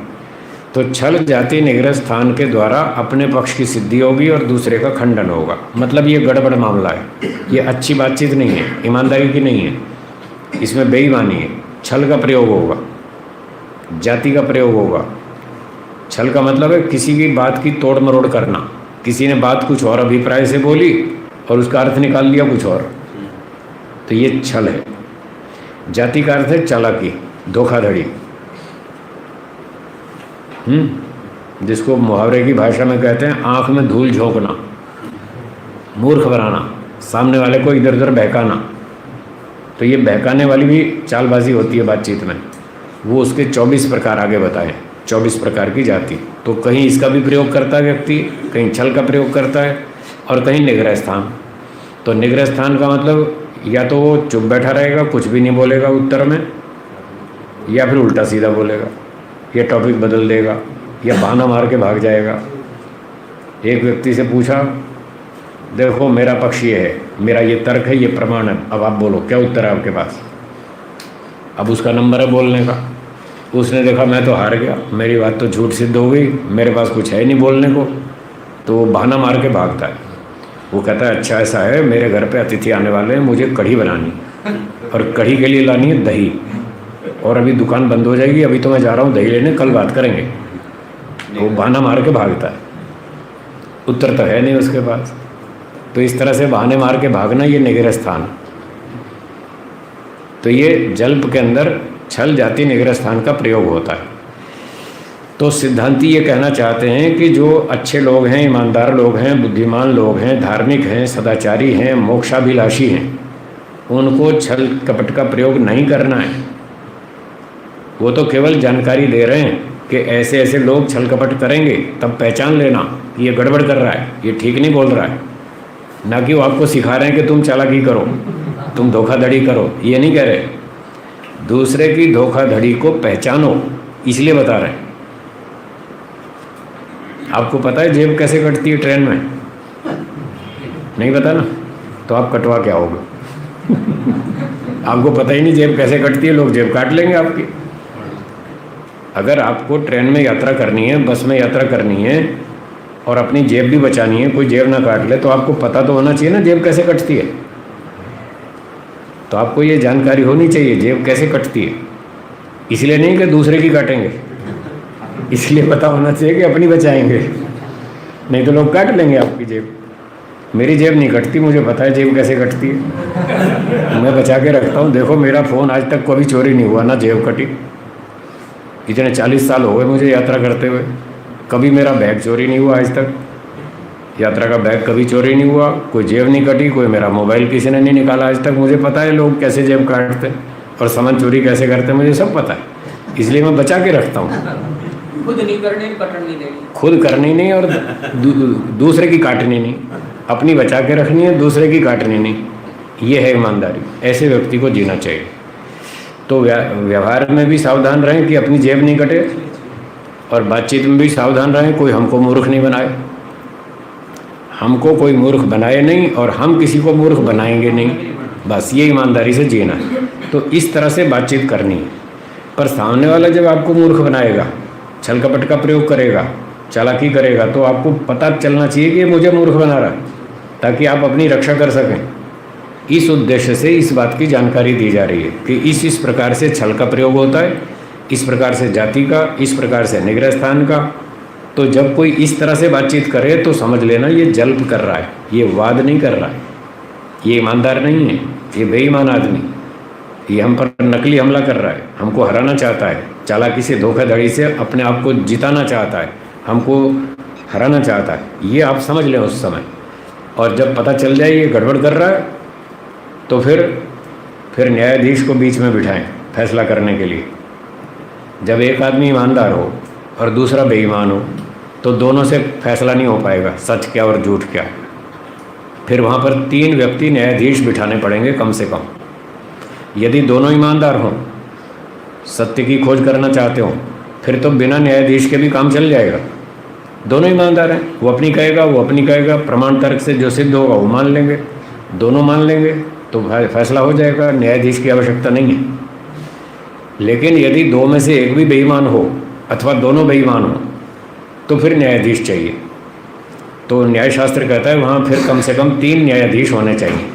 Speaker 1: तो छल जाति निग्रह स्थान के द्वारा अपने पक्ष की सिद्धि होगी और दूसरे का खंडन होगा। मतलब ये गड़बड़ मामला है, ये अच्छी बातचीत नहीं है, ईमानदारी की नहीं है, इसमें बेईमानी है। छल का प्रयोग होगा, जाति का प्रयोग होगा। छल का मतलब है किसी की बात की तोड़ मरोड़ करना। किसी ने बात कुछ और अभिप्राय से बोली और उसका अर्थ निकाल लिया कुछ और, तो ये छल है। जाति का अर्थ है चालाकी, धोखाधड़ी। जिसको मुहावरे की भाषा में कहते हैं आंख में धूल झोंकना, मूर्ख बनाना, सामने वाले को इधर उधर बहकाना। तो ये बहकाने वाली भी चालबाजी होती है बातचीत में। वो उसके 24 प्रकार आगे बताए, 24 प्रकार की जाति। तो कहीं इसका भी प्रयोग करता है व्यक्ति, कहीं छल का प्रयोग करता है और कहीं निग्रह स्थान। तो निग्रह स्थान का मतलब या तो वो चुप बैठा रहेगा, कुछ भी नहीं बोलेगा उत्तर में, या फिर उल्टा सीधा बोलेगा, या टॉपिक बदल देगा, या बहाना मार के भाग जाएगा। एक व्यक्ति से पूछा, देखो मेरा पक्ष ये है, मेरा ये तर्क है, ये प्रमाण है, अब आप बोलो क्या उत्तर है आपके पास। अब उसका नंबर है बोलने का। उसने देखा मैं तो हार गया, मेरी बात तो झूठ सिद्ध हो गई, मेरे पास कुछ है नहीं बोलने को, तो वो बहाना मार के भागता है। वो कहता है अच्छा ऐसा है, मेरे घर पे अतिथि आने वाले हैं, मुझे कढ़ी बनानी, और कढ़ी के लिए लानी है दही, और अभी दुकान बंद हो जाएगी, अभी तो मैं जा रहा हूँ दही लेने, कल बात करेंगे। तो वो बहाना मार के भागता है, उत्तर तो है नहीं उसके पास। तो इस तरह से बहाने मार के भागना, ये निग्रह स्थान। तो ये जल्प के अंदर छल जाति निग्रह स्थान का प्रयोग होता है। तो सिद्धांती ये कहना चाहते हैं कि जो अच्छे लोग हैं, ईमानदार लोग हैं, बुद्धिमान लोग हैं, धार्मिक हैं, सदाचारी हैं, मोक्षाभिलाषी हैं, उनको छल कपट का प्रयोग नहीं करना है। वो तो केवल जानकारी दे रहे हैं कि ऐसे ऐसे लोग छल कपट करेंगे, तब पहचान लेना कि ये गड़बड़ कर रहा है, ये ठीक नहीं बोल रहा है। ना कि वो आपको सिखा रहे हैं कि तुम चालाकी करो, तुम धोखाधड़ी करो, ये नहीं कह रहे। दूसरे की धोखाधड़ी को पहचानो, इसलिए बता रहे हैं। आपको पता है जेब कैसे कटती है ट्रेन में? नहीं पता ना, तो आप कटवा क्या होगे? आपको पता ही नहीं जेब कैसे कटती है, लोग जेब काट लेंगे आपकी। अगर आपको ट्रेन में यात्रा करनी है, बस में यात्रा करनी है और अपनी जेब भी बचानी है, कोई जेब ना काट ले, तो आपको पता तो होना चाहिए ना जेब कैसे कटती है। तो आपको ये जानकारी होनी चाहिए जेब कैसे कटती है। इसलिए नहीं कि दूसरे की काटेंगे, इसलिए पता होना चाहिए कि अपनी बचाएंगे, नहीं तो लोग काट लेंगे आपकी जेब। मेरी जेब नहीं कटती, मुझे पता है जेब कैसे कटती है, मैं बचा के रखता हूँ। देखो मेरा फ़ोन आज तक कभी चोरी नहीं हुआ, ना जेब कटी। इतने 40 साल हो गए मुझे यात्रा करते हुए, कभी मेरा बैग चोरी नहीं हुआ आज तक। यात्रा का बैग कभी चोरी नहीं हुआ, कोई जेब नहीं कटी, कोई मेरा मोबाइल किसी ने नहीं निकाला आज तक। मुझे पता है लोग कैसे जेब काटते और सामान चोरी कैसे करते, मुझे सब पता है, इसलिए मैं बचा के रखता हूँ।
Speaker 6: खुद नहीं करनी, कटनी नहीं,
Speaker 1: खुद करनी नहीं और दूसरे की काटनी नहीं, अपनी बचा के रखनी है, दूसरे की काटनी नहीं। ये है ईमानदारी, ऐसे व्यक्ति को जीना चाहिए। तो व्यवहार में भी सावधान रहें कि अपनी जेब नहीं कटे, और बातचीत में भी सावधान रहें कोई हमको मूर्ख नहीं बनाए, हमको कोई मूर्ख बनाए नहीं और हम किसी को मूर्ख बनाएंगे नहीं। बस ये ईमानदारी से जीना है। तो इस तरह से बातचीत करनी है। पर सामने वाला जब आपको मूर्ख बनाएगा, छल कपट का प्रयोग करेगा, चालाकी करेगा, तो आपको पता चलना चाहिए कि ये मुझे मूर्ख बना रहा है, ताकि आप अपनी रक्षा कर सकें। इस उद्देश्य से इस बात की जानकारी दी जा रही है कि इस प्रकार से छल का प्रयोग होता है, इस प्रकार से जाति का, इस प्रकार से निग्रह स्थान का। तो जब कोई इस तरह से बातचीत करे तो समझ लेना ये जल्प कर रहा है, ये वाद नहीं कर रहा है, ये ईमानदार नहीं है, ये बेईमान आदमी, ये हम पर नकली हमला कर रहा है, हमको हराना चाहता है, चालाकी से धोखाधड़ी से अपने आप को जिताना चाहता है, हमको हराना चाहता है। ये आप समझ लें उस समय। और जब पता चल जाए ये गड़बड़ कर रहा है, तो फिर न्यायाधीश को बीच में बिठाएं फैसला करने के लिए। जब एक आदमी ईमानदार हो और दूसरा बेईमान हो, तो दोनों से फैसला नहीं हो पाएगा, सच क्या और झूठ क्या। फिर वहाँ पर 3 व्यक्ति न्यायाधीश बिठाने पड़ेंगे कम से कम। यदि दोनों ईमानदार हों, सत्य की खोज करना चाहते हो, फिर तो बिना न्यायाधीश के भी काम चल जाएगा। दोनों ईमानदार हैं, वो अपनी कहेगा, वो अपनी कहेगा, प्रमाण तर्क से जो सिद्ध होगा वो मान लेंगे, दोनों मान लेंगे, तो फैसला हो जाएगा, न्यायाधीश की आवश्यकता नहीं है। लेकिन यदि 2 में से एक भी बेईमान हो अथवा दोनों बेईमान हो, तो फिर न्यायाधीश चाहिए। तो न्यायशास्त्र कहता है वहाँ फिर कम से कम 3 न्यायाधीश होने चाहिए।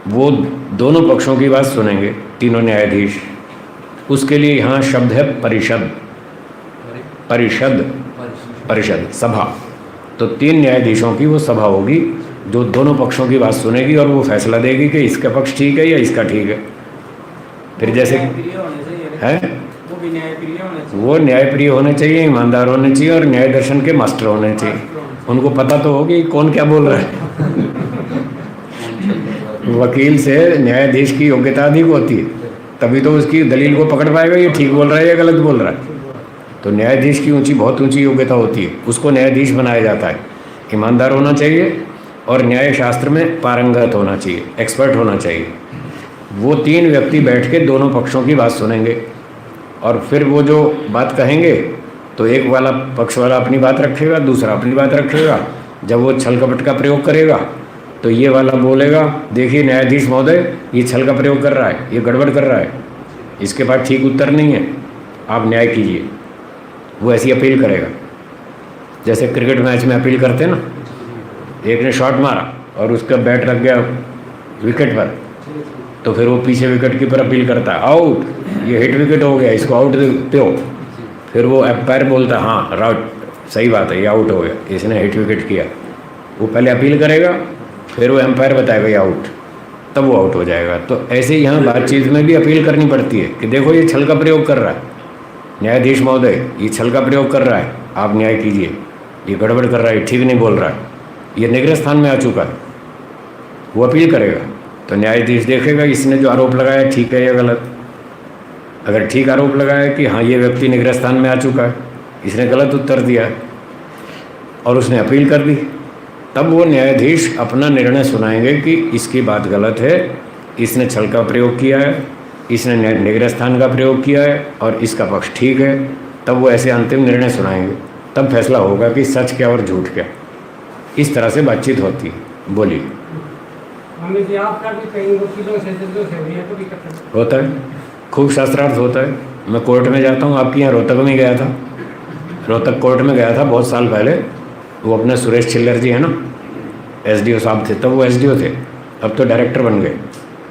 Speaker 1: वो दोनों पक्षों की बात सुनेंगे, तीनों न्यायाधीश। उसके लिए यहाँ शब्द है परिषद, परिषद सभा। तो 3 न्यायाधीशों की वो सभा होगी जो दोनों पक्षों की बात सुनेगी और वो फैसला देगी कि इसका पक्ष ठीक है या इसका ठीक है। फिर जैसे है वो न्यायप्रिय होने चाहिए, ईमानदार होने चाहिए और न्याय दर्शन के मास्टर होने चाहिए। उनको पता तो होगी कौन क्या बोल रहा है। वकील से न्यायाधीश की योग्यता अधिक होती है, तभी तो उसकी दलील को पकड़ पाएगा ये ठीक बोल रहा है या गलत बोल रहा है। तो न्यायाधीश की बहुत ऊंची योग्यता होती है, उसको न्यायाधीश बनाया जाता है। ईमानदार होना चाहिए और न्याय शास्त्र में पारंगत होना चाहिए, एक्सपर्ट होना चाहिए। वो 3 व्यक्ति बैठ के दोनों पक्षों की बात सुनेंगे और फिर वो जो बात कहेंगे तो एक वाला पक्ष वाला अपनी बात रखेगा, दूसरा अपनी बात रखेगा। जब वो छल कपट का प्रयोग करेगा तो ये वाला बोलेगा, देखिए न्यायाधीश महोदय ये छल का प्रयोग कर रहा है, ये गड़बड़ कर रहा है, इसके पास ठीक उत्तर नहीं है, आप न्याय कीजिए। वो ऐसी अपील करेगा जैसे क्रिकेट मैच में अपील करते हैं ना, एक ने शॉट मारा और उसका बैट लग गया विकेट पर, तो फिर वो पीछे विकेट कीपर अपील करता है, आउट, ये हिट विकेट हो गया, इसको आउट दो। फिर वो एम्पायर बोलता है हाँ राउट, सही बात है, ये आउट हो गया, इसने हिट विकेट किया। वो पहले अपील करेगा, फिर वो एम्पायर बताएगा ये आउट। तब वो आउट हो जाएगा। तो ऐसे ही यहाँ बातचीत में भी अपील करनी पड़ती है कि देखो ये छल का प्रयोग कर रहा है, न्यायाधीश महोदय ये छल का प्रयोग कर रहा है, आप न्याय कीजिए, ये गड़बड़ कर रहा है, ठीक नहीं बोल रहा है, ये निग्रह स्थान में आ चुका है। वो अपील करेगा तो न्यायाधीश देखेगा इसने जो आरोप लगाया ठीक है या गलत। अगर ठीक आरोप लगाया कि हाँ ये व्यक्ति निग्रह स्थान में आ चुका है, इसने गलत उत्तर दिया और उसने अपील कर दी, तब वो न्यायाधीश अपना निर्णय सुनाएंगे कि इसकी बात गलत है, इसने छल का प्रयोग किया है, इसने निग्रह स्थान का प्रयोग किया है और इसका पक्ष ठीक है। तब वो ऐसे अंतिम निर्णय सुनाएंगे, तब फैसला होगा कि सच क्या और झूठ क्या। इस तरह से बातचीत होती है। बोलिए।
Speaker 5: हमें जी आपका भी कहीं वकीलों से जजों से भी कभी करते
Speaker 1: होता है, खूब शास्त्रार्थ होता है। मैं कोर्ट में जाता हूँ, आपके यहाँ रोहतक में गया था, रोहतक कोर्ट में गया था बहुत साल पहले। वो अपने सुरेश चिल्लर जी है ना, एसडीओ साहब थे, तब वो एसडीओ थे, अब तो डायरेक्टर बन गए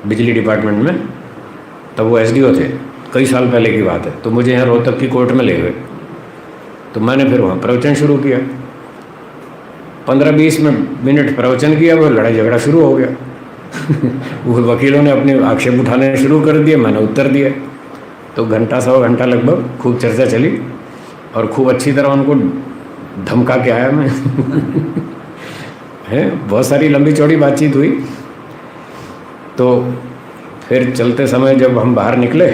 Speaker 1: बिजली डिपार्टमेंट में, तब वो एसडीओ थे, कई साल पहले की बात है। तो मुझे यहाँ रोहतक की कोर्ट में ले गए, तो मैंने फिर वहाँ प्रवचन शुरू किया। 15-20 मिनट प्रवचन किया, वो लड़ाई झगड़ा शुरू हो गया। वो वकीलों ने अपने आक्षेप उठाने शुरू कर दिए, मैंने उत्तर दिया। तो घंटा सवा घंटा लगभग खूब चर्चा चली और खूब अच्छी तरह उनको धमका के आया मैं। है, बहुत सारी लंबी चौड़ी बातचीत हुई। तो फिर चलते समय जब हम बाहर निकले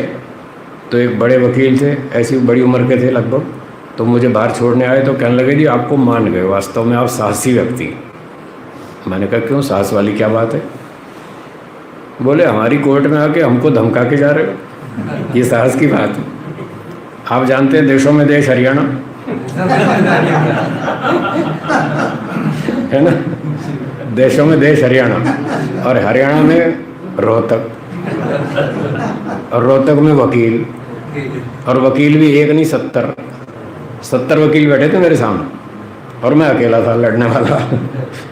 Speaker 1: तो एक बड़े वकील थे, ऐसी बड़ी उम्र के थे लगभग, तो मुझे बाहर छोड़ने आए तो कहने लगे जी आपको मान गए, वास्तव में आप साहसी व्यक्ति हैं। मैंने कहा क्यों, साहस वाली क्या बात है? बोले हमारी कोर्ट में आके हमको धमका के जा रहे हो, ये साहस की बात है। आप जानते हैं देशों में देश हरियाणा है ना, देशों में देश हरियाणा, और हरियाणा में रोहतक, और रोहतक में वकील, और वकील भी एक नहीं 70 वकील बैठे थे मेरे सामने और मैं अकेला था लड़ने वाला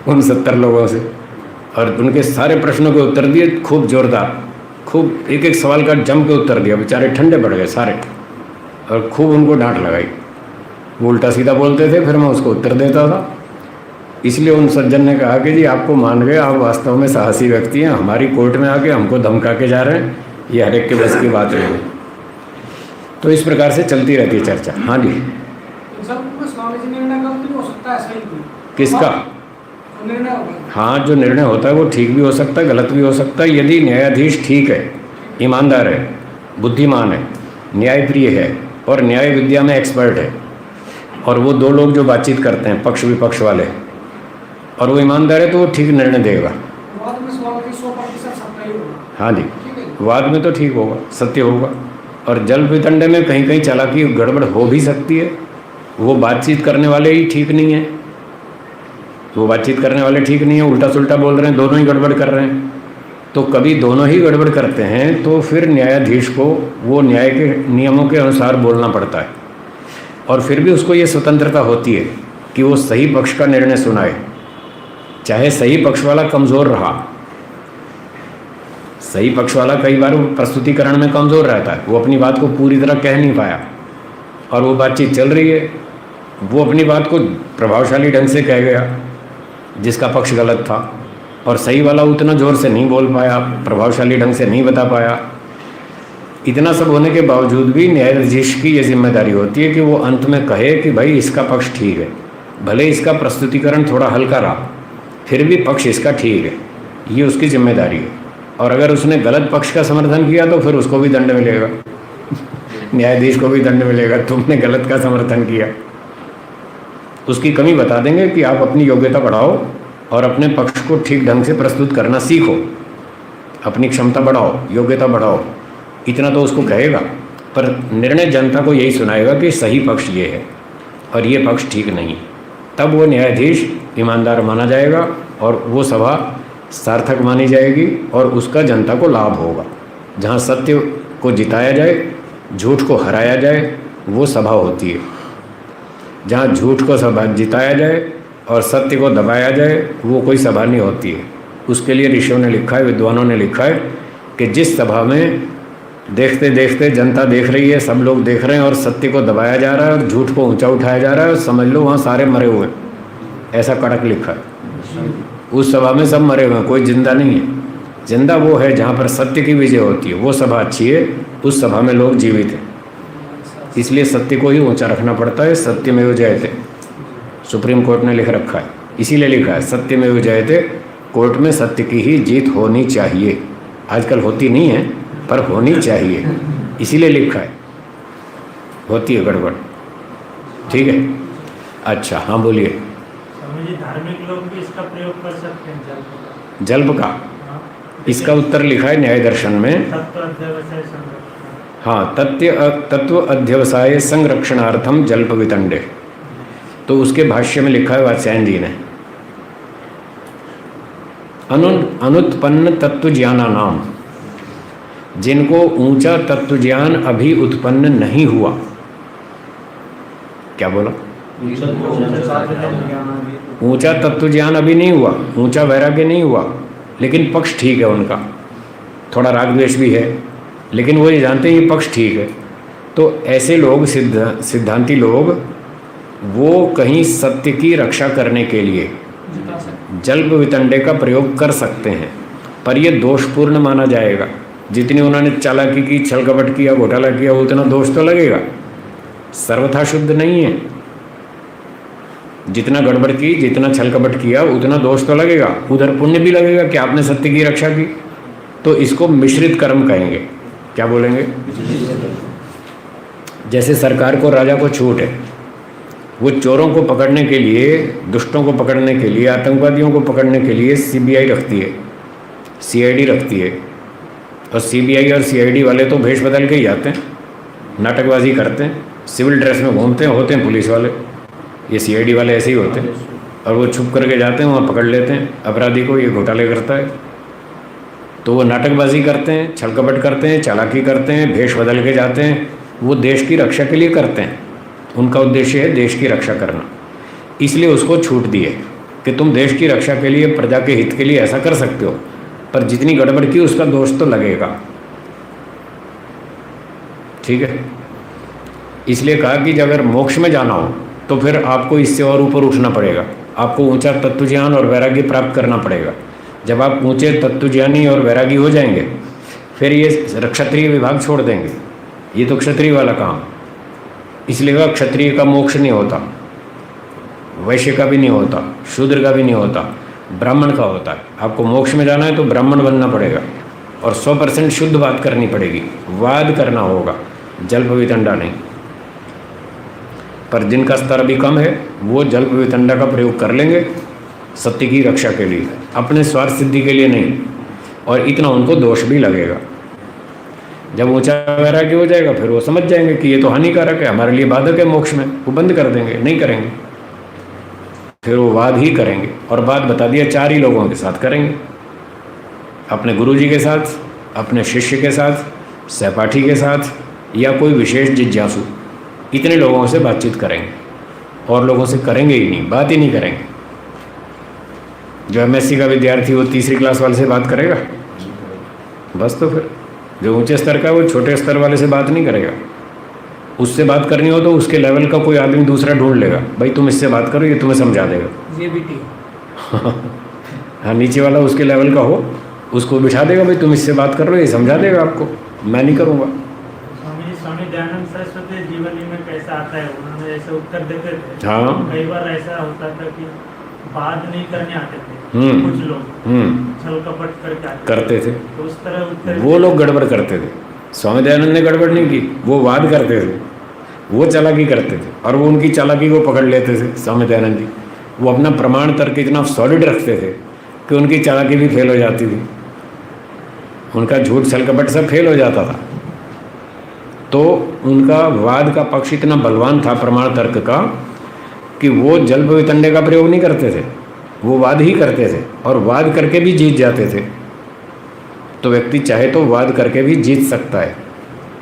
Speaker 1: उन 70 लोगों से। और उनके सारे प्रश्नों के उत्तर दिए खूब जोरदार, खूब एक एक सवाल का जम के उत्तर दिया, बेचारे ठंडे पड़ गए सारे, और खूब उनको डांट लगाई। वो उल्टा सीधा बोलते थे, फिर मैं उसको उत्तर देता था। इसलिए उन सज्जन ने कहा कि जी आपको मान गए, आप वास्तव में साहसी व्यक्ति हैं, हमारी कोर्ट में आके हमको धमका के जा रहे हैं, ये हर एक के बस की बात है। तो इस प्रकार से चलती रहती है चर्चा। हाँ जी, किसका हाँ, जो निर्णय होता है वो ठीक भी हो सकता है, गलत भी हो सकता है। यदि न्यायाधीश ठीक है, ईमानदार है, बुद्धिमान है, न्यायप्रिय है और न्याय विद्या में एक्सपर्ट है, और वो दो लोग जो बातचीत करते हैं पक्ष विपक्ष वाले, और वो ईमानदार है, तो वो ठीक निर्णय देगा। हाँ जी, वाद में तो ठीक होगा, सत्य होगा। और जल वितंडे में कहीं कहीं चालाकी गड़बड़ हो भी सकती है। वो बातचीत करने वाले ही ठीक नहीं है, वो बातचीत करने वाले ठीक नहीं है, उल्टा सुल्टा बोल रहे हैं, दोनों ही गड़बड़ कर रहे हैं। तो कभी दोनों ही गड़बड़ करते हैं तो फिर न्यायाधीश को वो न्याय के नियमों के अनुसार बोलना पड़ता है, और फिर भी उसको ये स्वतंत्रता होती है कि वो सही पक्ष का निर्णय सुनाए, चाहे सही पक्ष वाला कमज़ोर रहा। सही पक्ष वाला कई बार प्रस्तुतिकरण में कमज़ोर रहता है, वो अपनी बात को पूरी तरह कह नहीं पाया, और वो बातचीत चल रही है, वो अपनी बात को प्रभावशाली ढंग से कह गया जिसका पक्ष गलत था, और सही वाला उतना ज़ोर से नहीं बोल पाया, प्रभावशाली ढंग से नहीं बता पाया। इतना सब होने के बावजूद भी न्यायाधीश की ये जिम्मेदारी होती है कि वो अंत में कहे कि भाई इसका पक्ष ठीक है, भले इसका प्रस्तुतिकरण थोड़ा हल्का रहा, फिर भी पक्ष इसका ठीक है, ये उसकी जिम्मेदारी है। और अगर उसने गलत पक्ष का समर्थन किया तो फिर उसको भी दंड मिलेगा न्यायाधीश को भी दंड मिलेगा, तुमने गलत का समर्थन किया। उसकी कमी बता देंगे कि आप अपनी योग्यता बढ़ाओ और अपने पक्ष को ठीक ढंग से प्रस्तुत करना सीखो, अपनी क्षमता बढ़ाओ, योग्यता बढ़ाओ, इतना तो उसको कहेगा। पर निर्णय जनता को यही सुनाएगा कि सही पक्ष ये है और ये पक्ष ठीक नहीं है। तब वो न्यायाधीश ईमानदार माना जाएगा और वो सभा सार्थक मानी जाएगी और उसका जनता को लाभ होगा। जहाँ सत्य को जिताया जाए, झूठ को हराया जाए, वो सभा होती है। जहाँ झूठ को सभा जिताया जाए और सत्य को दबाया जाए, वो कोई सभा नहीं होती है। उसके लिए ऋषियों ने लिखा है, विद्वानों ने लिखा है कि जिस सभा में देखते देखते जनता देख रही है, सब लोग देख रहे हैं और सत्य को दबाया जा रहा है और झूठ को ऊंचा उठाया जा रहा है, और समझ लो वहाँ सारे मरे हुए हैं, ऐसा कड़क लिखा है। उस सभा में सब मरे हुए हैं, कोई जिंदा नहीं है। जिंदा वो है जहाँ पर सत्य की विजय होती है, वो सभा अच्छी है, उस सभा में लोग जीवित हैं। इसलिए सत्य को ही ऊंचा रखना पड़ता है। सत्यमेव जयते, सुप्रीम कोर्ट ने लिख रखा है, इसीलिए लिखा है सत्यमेव जयते। कोर्ट में सत्य की ही जीत होनी चाहिए। आजकल होती नहीं है पर होनी चाहिए, इसीलिए लिखा है। होती है गड़बड़, ठीक है। अच्छा हाँ बोलिए।
Speaker 4: स्वामी जी, धार्मिक लोग भी इसका प्रयोग कर सकते हैं जल्प का?
Speaker 1: जल्प का
Speaker 4: हाँ।
Speaker 1: इसका उत्तर लिखा है न्याय दर्शन में।
Speaker 4: तत्व अध्यवसाय संरक्षण।
Speaker 1: हाँ, तत्व अध्यवसाय संरक्षणार्थम जल्प वितंडे, तो उसके भाष्य में लिखा है वात्स्यायन जी ने, अनुत्पन्न तत्व ज्ञाना नाम, जिनको ऊंचा तत्व ज्ञान अभी उत्पन्न नहीं हुआ। क्या बोला? ऊंचा तत्व ज्ञान अभी नहीं हुआ, ऊंचा वैराग्य नहीं हुआ, लेकिन पक्ष ठीक है उनका, थोड़ा राग द्वेष भी है, लेकिन वो ये जानते हैं ये पक्ष ठीक है। तो ऐसे लोग सिद्धांती लोग, वो कहीं सत्य की रक्षा करने के लिए जल्प वितंडे का प्रयोग कर सकते हैं, पर ये दोषपूर्ण माना जाएगा। जितनी उन्होंने चालाकी की, छल कपट किया, घोटाला किया, उतना दोष तो लगेगा। सर्वथा शुद्ध नहीं है। जितना गड़बड़ की, जितना छल कपट किया, उतना दोष तो लगेगा, उधर पुण्य भी लगेगा कि आपने सत्य की रक्षा की। तो इसको मिश्रित कर्म कहेंगे। क्या बोलेंगे? जैसे सरकार को, राजा को छूट है, वो चोरों को पकड़ने के लिए, दुष्टों को पकड़ने के लिए, आतंकवादियों को पकड़ने के लिए CBI रखती है, CID रखती है। और CBI और CID वाले तो भेष बदल के ही आते हैं, नाटकबाजी करते हैं, सिविल ड्रेस में घूमते हैं, होते हैं पुलिस वाले। ये CID वाले ऐसे ही होते हैं, और वो छुप करके जाते हैं, वहाँ पकड़ लेते हैं अपराधी को, ये घोटाले करता है। तो वो नाटकबाजी करते हैं, छल कपट करते हैं, चालाकी करते हैं, भेष बदल के जाते हैं। वो देश की रक्षा के लिए करते हैं, उनका उद्देश्य है देश की रक्षा करना। इसलिए उसको छूट दी है कि तुम देश की रक्षा के लिए, प्रजा के हित के लिए ऐसा कर सकते हो, पर जितनी गड़बड़ की उसका दोष तो लगेगा। ठीक है। इसलिए कहा कि अगर मोक्ष में जाना हो तो फिर आपको इससे और ऊपर उठना पड़ेगा, आपको ऊंचा तत्वज्ञान और वैराग्य प्राप्त करना पड़ेगा। जब आप ऊंचे तत्वज्ञानी और वैरागी हो जाएंगे, फिर ये क्षत्रिय विभाग छोड़ देंगे। ये तो क्षत्रिय वाला काम, इसलिए वह क्षत्रिय का मोक्ष नहीं होता, वैश्य का भी नहीं होता, शूद्र का भी नहीं होता, ब्राह्मण का होता है। आपको मोक्ष में जाना है तो ब्राह्मण बनना पड़ेगा और 100% शुद्ध बात करनी पड़ेगी, वाद करना होगा, जल्प वितंडा नहीं। पर जिनका स्तर अभी कम है वो जल्प वितंडा का प्रयोग कर लेंगे सत्य की रक्षा के लिए, अपने स्वार्थ सिद्धि के लिए नहीं, और इतना उनको दोष भी लगेगा। जब ऊंचा वैराग्य हो जाएगा फिर वो समझ जाएंगे कि ये तो हानिकारक है, हमारे लिए बाधक है मोक्ष में, वो बंद कर देंगे, नहीं करेंगे। फिर वो वाद ही करेंगे, और बात बता दिया 4 ही लोगों के साथ करेंगे, अपने गुरुजी के साथ, अपने शिष्य के साथ, सहपाठी के साथ, या कोई विशेष जिज्ञासु। इतने लोगों से बातचीत करेंगे, और लोगों से करेंगे ही नहीं, बात ही नहीं करेंगे। जो MSc का विद्यार्थी वो 3री क्लास वाले से बात करेगा बस, तो फिर जो ऊंचे स्तर का वो छोटे स्तर वाले से बात नहीं करेगा। उससे बात करनी हो तो उसके लेवल का कोई आदमी दूसरा ढूंढ लेगा, भाई तुम इससे बात करो, ये तुम्हें समझा देगा।
Speaker 6: ये भी ठीक।
Speaker 1: हाँ, नीचे वाला उसके लेवल का हो, उसको बिठा देगा, भाई तुम इससे बात कर रहे हो, ये समझा देगा आपको, मैं नहीं करूँगा।
Speaker 4: स्वामी दयानंद सरस्वती जीवनी में कैसा आता है, उन्होंने ऐसे उत्तर देते थे।
Speaker 1: हाँ।
Speaker 4: कई बार ऐसा होता था कि बात नहीं करने आते थे कुछ लोग, छल कपट करते थे, तो उस तरह उत्तर
Speaker 1: वो लोग गड़बड़ करते थे। स्वामी दयानंद ने गड़बड़ नहीं की, वो वाद करते थे, वो चालाकी करते थे, और वो उनकी चालाकी को पकड़ लेते थे। स्वामी दयानंद जी वो अपना प्रमाण तर्क इतना सॉलिड रखते थे कि उनकी चालाकी भी फेल हो जाती थी, उनका झूठ छल कपट सब फेल हो जाता था। तो उनका वाद का पक्ष इतना बलवान था प्रमाण तर्क का कि वो जल्प वितंडे का प्रयोग नहीं करते थे, वो वाद ही करते थे, और वाद करके भी जीत जाते थे। तो व्यक्ति चाहे तो वाद करके भी जीत सकता है,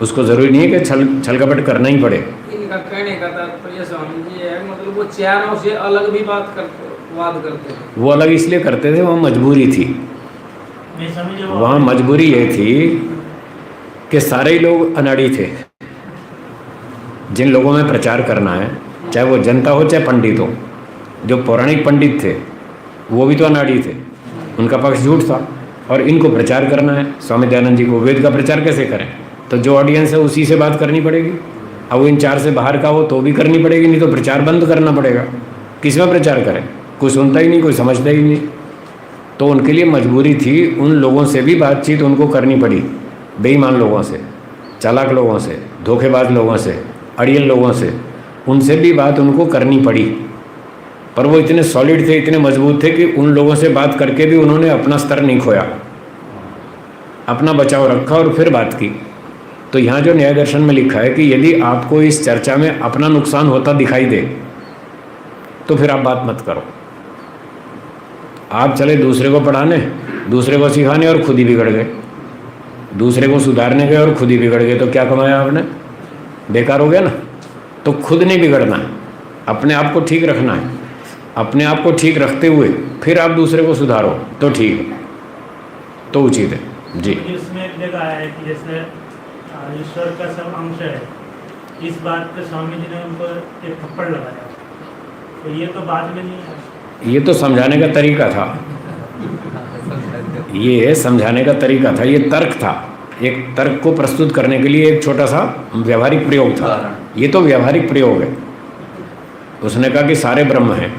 Speaker 1: उसको ज़रूरी नहीं है कि छल कपट करना ही पड़े।
Speaker 6: इनका कहने का तात्पर्य स्वामी जी है, मतलब वो चारों से अलग भी वाद करते थे।
Speaker 1: वो अलग इसलिए करते थे, वहाँ मजबूरी थी। वहाँ मजबूरी ये थी कि सारे ही लोग अनाड़ी थे। जिन लोगों में प्रचार करना है, चाहे वो जनता हो चाहे पंडित हो, जो पौराणिक पंडित थे वो भी तो अनाड़ी थे, उनका पक्ष झूठ था, और इनको प्रचार करना है स्वामी दयानंद जी को, वेद का प्रचार कैसे करें? तो जो ऑडियंस है उसी से बात करनी पड़ेगी। अब वो इन 4 से बाहर का हो तो भी करनी पड़ेगी, नहीं तो प्रचार बंद करना पड़ेगा। किस में प्रचार करें? कोई सुनता ही नहीं, कोई समझता ही नहीं। तो उनके लिए मजबूरी थी, उन लोगों से भी बातचीत उनको करनी पड़ी, बेईमान लोगों से, चालाक लोगों से, धोखेबाज लोगों से, अड़ियल लोगों से, उनसे भी बात उनको करनी पड़ी। पर वो इतने सॉलिड थे, इतने मजबूत थे कि उन लोगों से बात करके भी उन्होंने अपना स्तर नहीं खोया, अपना बचाव रखा और फिर बात की। तो यहाँ जो न्याय दर्शन में लिखा है कि यदि आपको इस चर्चा में अपना नुकसान होता दिखाई दे तो फिर आप बात मत करो। आप चले दूसरे को पढ़ाने, दूसरे को सिखाने और खुद ही बिगड़ गए, दूसरे को सुधारने गए और खुद ही बिगड़ गए, तो क्या कमाया आपने? बेकार हो गया ना। तो खुद नहीं बिगड़ना है, अपने आप को ठीक रखना है। अपने आप को ठीक रखते हुए फिर आप दूसरे को सुधारो तो ठीक है, तो उचित है जी।
Speaker 4: इसमें एक जगह है कि जैसे ईश्वर का सब अंश है, इस बात पे स्वामी जी ने उनको एक थप्पड़ लगाया, तो ये तो बाद में नहीं है।
Speaker 1: ये तो समझाने का तरीका था, ये समझाने का तरीका था, ये तर्क था, एक तर्क को प्रस्तुत करने के लिए एक छोटा सा व्यावहारिक प्रयोग था। ये तो व्यावहारिक प्रयोग है। उसने कहा कि सारे ब्रह्म हैं,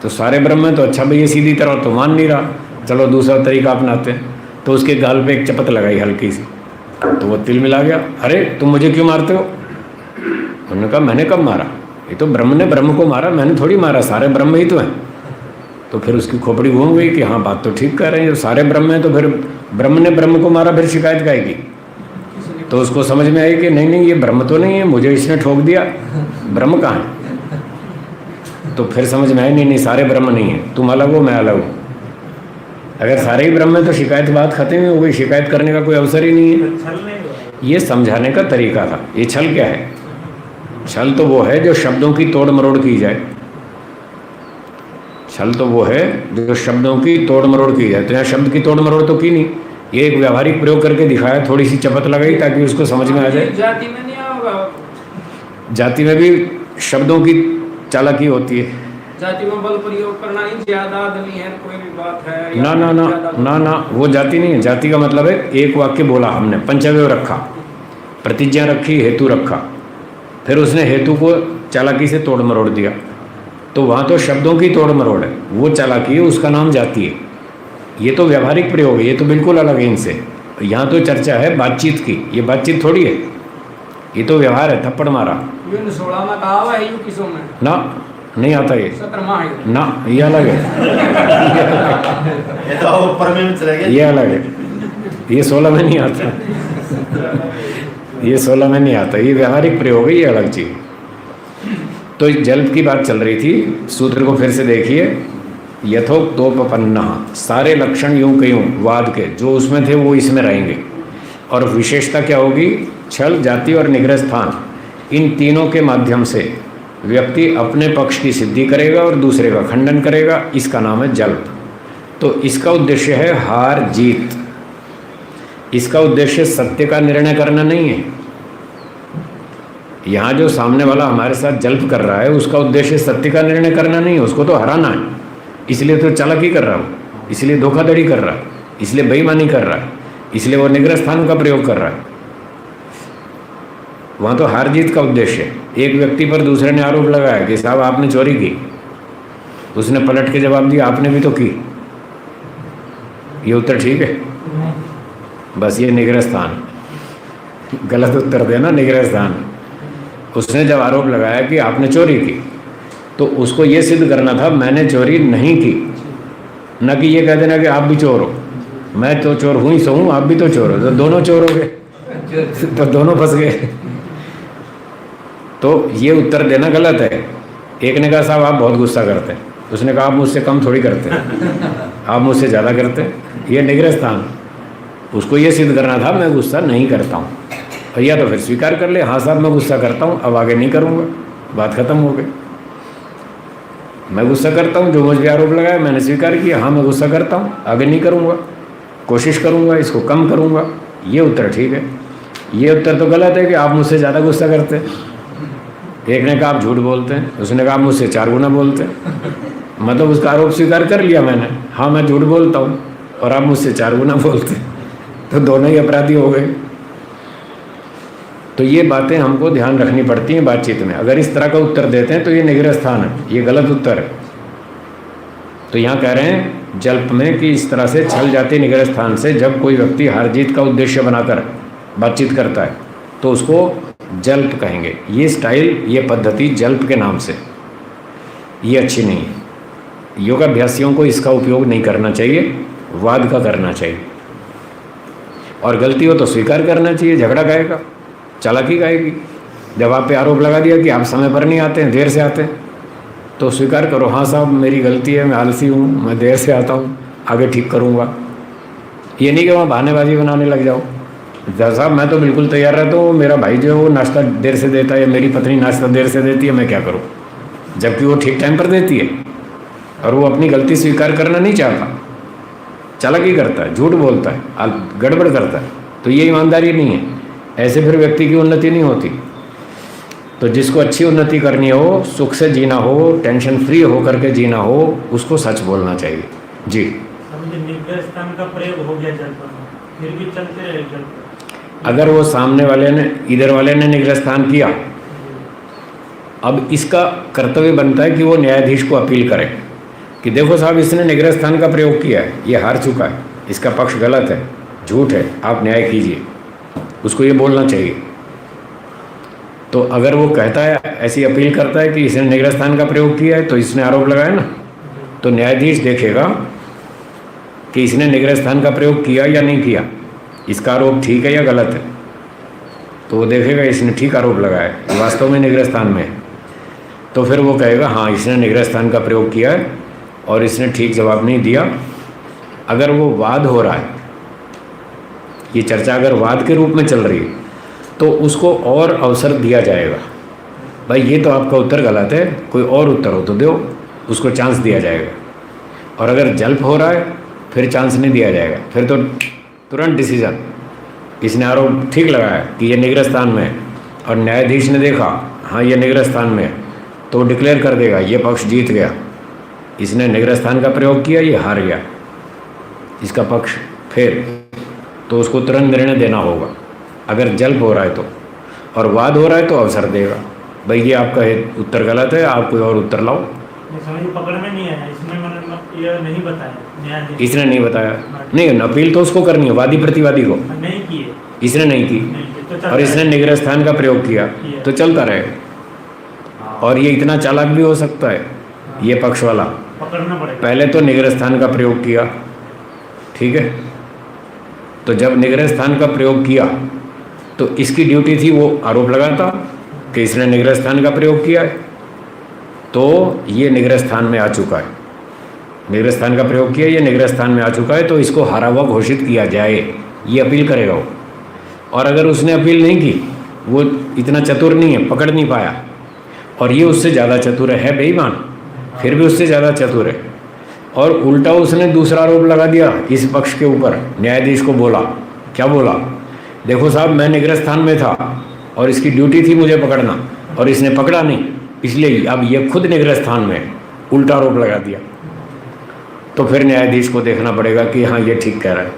Speaker 1: तो सारे ब्रह्म हैं तो अच्छा भाई ये सीधी तरह तो मान नहीं रहा, चलो दूसरा तरीका अपनाते हैं। तो उसके गाल पे एक चपत लगाई हल्की सी, तो वो तिल मिला गया। अरे तुम मुझे क्यों मारते हो? उन्होंने कहा मैंने कब मारा, ये तो ब्रह्म ने ब्रह्म को मारा, मैंने थोड़ी मारा, सारे ब्रह्म ही तो हैं। तो फिर उसकी खोपड़ी घूम गई कि हाँ बात तो ठीक कह रहे हैं, जब सारे ब्रह्म हैं तो फिर ब्रह्म ने ब्रह्म को मारा, फिर शिकायत क्या आएगी? तो उसको समझ में आई कि नहीं नहीं ये ब्रह्म तो नहीं है, मुझे इसने ठोक दिया, ब्रह्म कहाँ है? तो फिर समझ में आई नहीं नहीं सारे ब्रह्म नहीं है, तुम अलग हो मैं अलग हूँ। अगर सारे ही ब्रह्म है तो शिकायत बात खत्म ही हो गई, शिकायत करने का कोई अवसर ही नहीं है।
Speaker 4: छल नहीं हुआ।
Speaker 1: ये समझाने का तरीका था। ये छल क्या है? छल तो वो है जो शब्दों की तोड़ मरोड़ की जाए, छल तो वो है जो शब्दों की तोड़ मरोड़ की जाए। तो यहाँ शब्द की तोड़ मरोड़ तो की नहीं, ये एक व्यावहारिक प्रयोग करके दिखाया, थोड़ी सी चपत लगाई ताकि उसको समझ में आ जाए।
Speaker 6: जाति में नहीं होगा,
Speaker 1: जाति में भी शब्दों की चालाकी होती है।
Speaker 6: जाति में बल प्रयोग करना नहीं, ज्यादा दली है कोई भी बात है
Speaker 1: ना ना ना ना ना, वो जाति नहीं है। जाति का मतलब है एक वाक्य बोला हमने, पंचव्यय रखा, प्रतिज्ञा रखी, हेतु रखा, फिर उसने हेतु को चालाकी से तोड़ मरोड़ दिया, तो वहाँ तो शब्दों की तोड़ मरोड़ है, वो चालाकी है, उसका नाम जाति है। ये तो व्यावहारिक प्रयोग है, ये तो बिल्कुल अलग है इनसे। यहाँ तो चर्चा है बातचीत की, ये बातचीत थोड़ी है, ये तो व्यवहार है। थप्पड़ मारा
Speaker 6: 16 में कहा हुआ है यू किसों में
Speaker 1: ना, नहीं आता ये
Speaker 6: 17 है
Speaker 1: ना, ये अलग है,
Speaker 2: ये तो ऊपर में चले गए।
Speaker 1: ये अलग है, ये 16 में नहीं आता, ये 16 में नहीं आता, ये व्यावहारिक प्रयोग है, ये अलग चीज़। तो जल की बात चल रही थी, सूत्र को फिर से देखिए। यथोक्तोपपन्ना, सारे लक्षण यूं के यूं वाद के जो उसमें थे वो इसमें रहेंगे। और विशेषता क्या होगी? छल, जाति और निग्रह स्थान, इन तीनों के माध्यम से व्यक्ति अपने पक्ष की सिद्धि करेगा और दूसरे का खंडन करेगा, इसका नाम है जल्प। तो इसका उद्देश्य है हार जीत, इसका उद्देश्य सत्य का निर्णय करना नहीं है। यहाँ जो सामने वाला हमारे साथ जल्प कर रहा है उसका उद्देश्य सत्य का निर्णय करना नहीं है, उसको तो हराना है, इसलिए तो चालाकी कर रहा हूँ, इसलिए धोखाधड़ी कर रहा है, इसलिए बेईमानी कर रहा है, इसलिए वो निग्रह स्थान का प्रयोग कर रहा है। वहाँ तो हार जीत का उद्देश्य है। एक व्यक्ति पर दूसरे ने आरोप लगाया कि साहब आपने चोरी की, उसने पलट के जवाब दिया आपने भी तो की, ये उत्तर ठीक है? बस ये निग्रह स्थान, गलत उत्तर देना, निग्रह स्थान। उसने जब आरोप लगाया कि आपने चोरी की, तो उसको ये सिद्ध करना था मैंने चोरी नहीं की, न कि ये कह देना कि आप भी चोर हो। मैं तो चोर हूँ ही सो हूँ, आप भी तो चोर हो, तो दोनों चोर हो गए, तो दोनों फंस गए। तो ये उत्तर देना गलत है। एक ने कहा साहब आप बहुत गुस्सा करते हैं, उसने कहा आप मुझसे कम थोड़ी करते हैं, आप मुझसे ज़्यादा करते हैं, ये निग्रह स्थान। उसको ये सिद्ध करना था मैं गुस्सा नहीं करता हूँ, भैया तो फिर स्वीकार कर ले, हाँ साहब मैं गुस्सा करता हूँ, अब आगे नहीं करूँगा, बात खत्म हो गई। मैं गुस्सा करता हूँ, जो मुझ पर आरोप लगाया मैंने स्वीकार किया, हाँ मैं गुस्सा करता हूँ, आगे नहीं करूँगा, कोशिश करूँगा, इसको कम करूँगा, ये उत्तर ठीक है। ये उत्तर तो गलत है कि आप मुझसे ज़्यादा गुस्सा करते हैं। एक ने कहा आप झूठ बोलते हैं, उसने कहा आप मुझसे 4 गुना बोलते हैं, मतलब उसका आरोप स्वीकार कर लिया मैंने, हाँ मैं झूठ बोलता हूँ, और आप मुझसे 4 गुना बोलते, तो दोनों ही अपराधी हो गए। तो ये बातें हमको ध्यान रखनी पड़ती हैं बातचीत में। अगर इस तरह का उत्तर देते हैं तो ये निग्रह स्थान है, ये गलत उत्तर है। तो यहाँ कह रहे हैं जल्प में कि इस तरह से छल जाती निग्रह स्थान से जब कोई व्यक्ति हार जीत का उद्देश्य बनाकर बातचीत करता है तो उसको जल्प कहेंगे। ये स्टाइल, ये पद्धति जल्प के नाम से, ये अच्छी नहीं है। योगाभ्यासियों को इसका उपयोग नहीं करना चाहिए, वाद का करना चाहिए। और गलती हो तो स्वीकार करना चाहिए। झगड़ा गाएगा, चालाकी गाएगी। जब आप पे आरोप लगा दिया कि आप समय पर नहीं आते हैं, देर से आते हैं, तो स्वीकार करो, हाँ साहब मेरी गलती है, मैं आलसी हूँ, मैं देर से आता हूँ, आगे ठीक करूँगा। ये नहीं कि वहाँ बहानेबाजी बनाने लग जाओ। साहब मैं तो बिल्कुल तैयार रहता हूँ, मेरा भाई जो है वो नाश्ता देर से देता है, या मेरी पत्नी नाश्ता देर से देती है, मैं क्या करूँ, जबकि वो ठीक टाइम पर देती है और वो अपनी गलती स्वीकार करना नहीं चाहता, चालाकी करता है, झूठ बोलता है, गड़बड़ करता है। तो ये ईमानदारी नहीं है। ऐसे फिर व्यक्ति की उन्नति नहीं होती। तो जिसको अच्छी उन्नति करनी हो, सुख से जीना हो, टेंशन फ्री होकर के जीना हो, उसको सच बोलना चाहिए। जी,
Speaker 4: निग्रह स्थान का प्रयोग हो गया जल्प में, फिर भी चलते रहे जल्प।
Speaker 1: अगर वो सामने वाले ने, इधर वाले ने निग्रह स्थान किया, अब इसका कर्तव्य बनता है कि वो न्यायाधीश को अपील करे कि देखो साहब इसने निग्रह स्थान का प्रयोग किया है, ये हार चुका है, इसका पक्ष गलत है, झूठ है, आप न्याय कीजिए। उसको ये बोलना चाहिए। तो अगर वो कहता है, ऐसी अपील करता है कि इसने निग्रह स्थान का प्रयोग किया है, तो इसने आरोप लगाया ना, तो न्यायाधीश देखेगा कि इसने निग्रह स्थान का प्रयोग किया या नहीं किया, इसका आरोप ठीक है या गलत है। तो वो देखेगा इसने ठीक आरोप लगाया है, वास्तव में निग्रह स्थान में है, तो फिर वो कहेगा हाँ इसने निग्रह स्थान का प्रयोग किया है और इसने ठीक जवाब नहीं दिया। अगर वो वाद हो रहा है, ये चर्चा अगर वाद के रूप में चल रही है, तो उसको और अवसर दिया जाएगा। भाई ये तो आपका उत्तर गलत है, कोई और उत्तर हो तो दो, उसको चांस दिया जाएगा। और अगर जल्प हो रहा है फिर चांस नहीं दिया जाएगा, फिर तो तुरंत डिसीजन, इसने आरोप ठीक लगाया कि ये निग्रह स्थान में है और न्यायाधीश ने देखा हाँ ये निग्रह स्थान में है, तो वो डिक्लेयर कर देगा ये पक्ष जीत गया, इसने निग्रह स्थान का प्रयोग किया, ये हार गया, इसका पक्ष फिर, तो उसको तुरंत निर्णय देना होगा। अगर जल्प हो रहा है तो, और वाद हो रहा है तो अवसर देगा, भाई ये आपका उत्तर गलत है, आप कोई और उत्तर लाओ।
Speaker 4: समझ पकड़ में नहीं आया, इसमें मतलब ये नहीं बताया न्यायाधीश,
Speaker 1: इसने नहीं बताया, नहीं अपील तो उसको करनी है, वादी प्रतिवादी को,
Speaker 4: नहीं किए,
Speaker 1: इसने नहीं की,
Speaker 4: तो
Speaker 1: और इसने निग्रह स्थान का प्रयोग किया तो चलता रहेगा। और ये इतना चालाक भी हो सकता है ये पक्ष वाला,
Speaker 4: पकड़ना पड़ेगा।
Speaker 1: पहले तो निग्रह स्थान का प्रयोग किया, ठीक है, तो जब निग्रह स्थान का प्रयोग किया तो इसकी ड्यूटी थी वो आरोप लगाता कि इसने निग्रह स्थान का प्रयोग किया है, तो ये निग्रह स्थान में आ चुका है, निग्रह स्थान का प्रयोग किया, ये निग्रह स्थान में आ चुका है, तो इसको हारा हुआ घोषित किया जाए, ये अपील करेगा वो। और अगर उसने अपील नहीं की, वो इतना चतुर नहीं है, पकड़ नहीं पाया, और ये उससे ज़्यादा चतुर है, बेईमान, फिर भी उससे ज़्यादा चतुर है, और उल्टा उसने दूसरा आरोप लगा दिया इस पक्ष के ऊपर, न्यायाधीश को बोला, क्या बोला, देखो साहब मैं निग्रह स्थान में था और इसकी ड्यूटी थी मुझे पकड़ना, और इसने पकड़ा नहीं, इसलिए अब ये खुद निग्रह स्थान में, उल्टा आरोप लगा दिया। तो फिर न्यायाधीश को देखना पड़ेगा कि हाँ ये ठीक कह रहा है,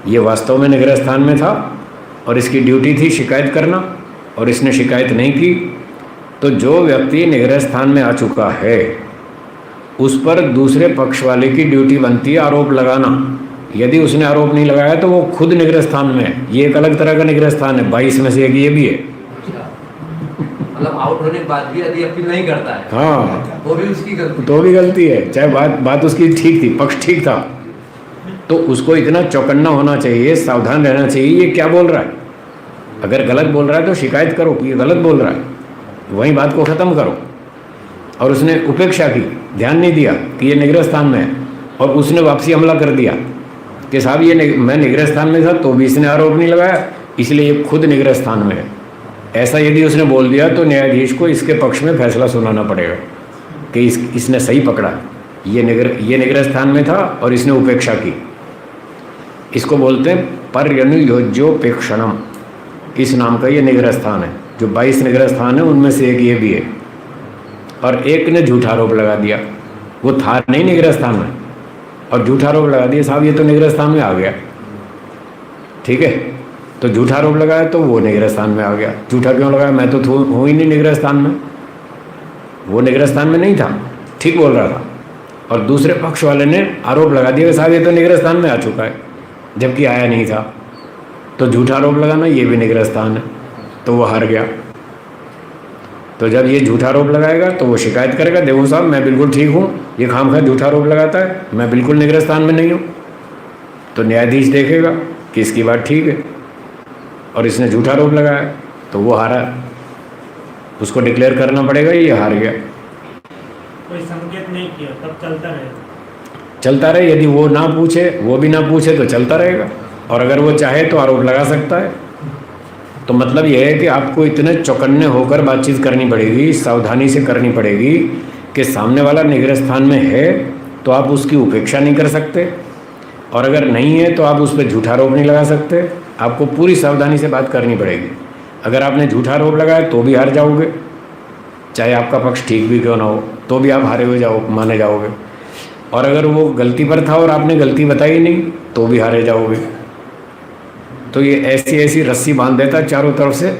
Speaker 1: ये वास्तव में निग्रह स्थान में था और इसकी ड्यूटी थी शिकायत करना, और इसने शिकायत नहीं की। तो जो व्यक्ति निग्रह स्थान में आ चुका है उस पर दूसरे पक्ष वाले की ड्यूटी बनती है आरोप लगाना। यदि उसने आरोप नहीं लगाया तो वो खुद निग्रह स्थान में है, ये एक अलग तरह का निग्रह स्थान है, 22 में से एक ये भी है।
Speaker 2: मतलब आउट होने के बाद भी यदि अपील नहीं करता है,
Speaker 1: हाँ,
Speaker 2: वो भी उसकी गलती,
Speaker 1: तो भी गलती है, चाहे बात उसकी ठीक थी, पक्ष ठीक था, तो उसको इतना चौकन्ना होना चाहिए, सावधान रहना चाहिए ये क्या बोल रहा है। अगर गलत बोल रहा है तो शिकायत करो कि ये गलत बोल रहा है, वहीं बात को ख़त्म करो। और उसने उपेक्षा की, ध्यान नहीं दिया कि ये निग्रह स्थान में है, और उसने वापसी हमला कर दिया कि साहब ये मैं निग्रह स्थान में था तो भी इसने आरोप नहीं लगाया, इसलिए ये खुद निग्रह स्थान में है। ऐसा यदि उसने बोल दिया तो न्यायाधीश को इसके पक्ष में फैसला सुनाना पड़ेगा कि इसने सही पकड़ा, ये निग्रह स्थान में था और इसने उपेक्षा की। इसको बोलते हैं पर्यनुयोज्योपेक्षणम, इस नाम का ये निग्रह स्थान है। जो 22 निग्रह स्थान है उनमें से एक ये भी है। और एक ने झूठा आरोप लगा दिया, वो था नहीं निग्रह स्थान में, और झूठा आरोप लगा दिया साहब ये तो निग्रहस्थान में आ गया, ठीक है, तो झूठा आरोप लगाया तो वो निग्रहस्थान में आ गया। झूठा क्यों लगाया? मैं तो हूँ ही नहीं निग्रहस्थान में, वो निग्रहस्थान में नहीं था, ठीक बोल रहा था। और दूसरे पक्ष वाले ने आरोप लगा दिया कि साहब ये तो निग्रहस्थान में आ चुका है, जबकि आया नहीं था। तो झूठा आरोप लगाना ये भी निग्रहस्थान है, तो वो हार गया। तो जब ये झूठा आरोप लगाएगा तो वो शिकायत करेगा, देखो साहब मैं बिल्कुल ठीक हूँ, ये खामखा झूठा आरोप लगाता है, मैं बिल्कुल निग्रहस्थान में नहीं हूँ। तो न्यायाधीश देखेगा कि इसकी बात ठीक है और इसने झूठा आरोप लगाया, तो वो हारा, उसको डिक्लेयर करना पड़ेगा ये हार गया।
Speaker 4: कोई संकेत नहीं किया तब चलता रहे,
Speaker 1: चलता रहे, यदि वो ना पूछे, वो भी ना पूछे तो चलता रहेगा, और अगर वो चाहे तो आरोप लगा सकता है। तो मतलब यह है कि आपको इतने चौकन्ने होकर बातचीत करनी पड़ेगी, सावधानी से करनी पड़ेगी कि सामने वाला निग्रह स्थान में है तो आप उसकी उपेक्षा नहीं कर सकते, और अगर नहीं है तो आप उस पर झूठा आरोप नहीं लगा सकते। आपको पूरी सावधानी से बात करनी पड़ेगी। अगर आपने झूठा आरोप लगाया तो भी हार जाओगे, चाहे आपका पक्ष ठीक भी क्यों ना हो, तो भी आप हारे हुए माने जाओगे। और अगर वो गलती पर था और आपने गलती बताई नहीं तो भी हारे जाओगे। तो ये ऐसी ऐसी रस्सी बांध देता है चारों तरफ से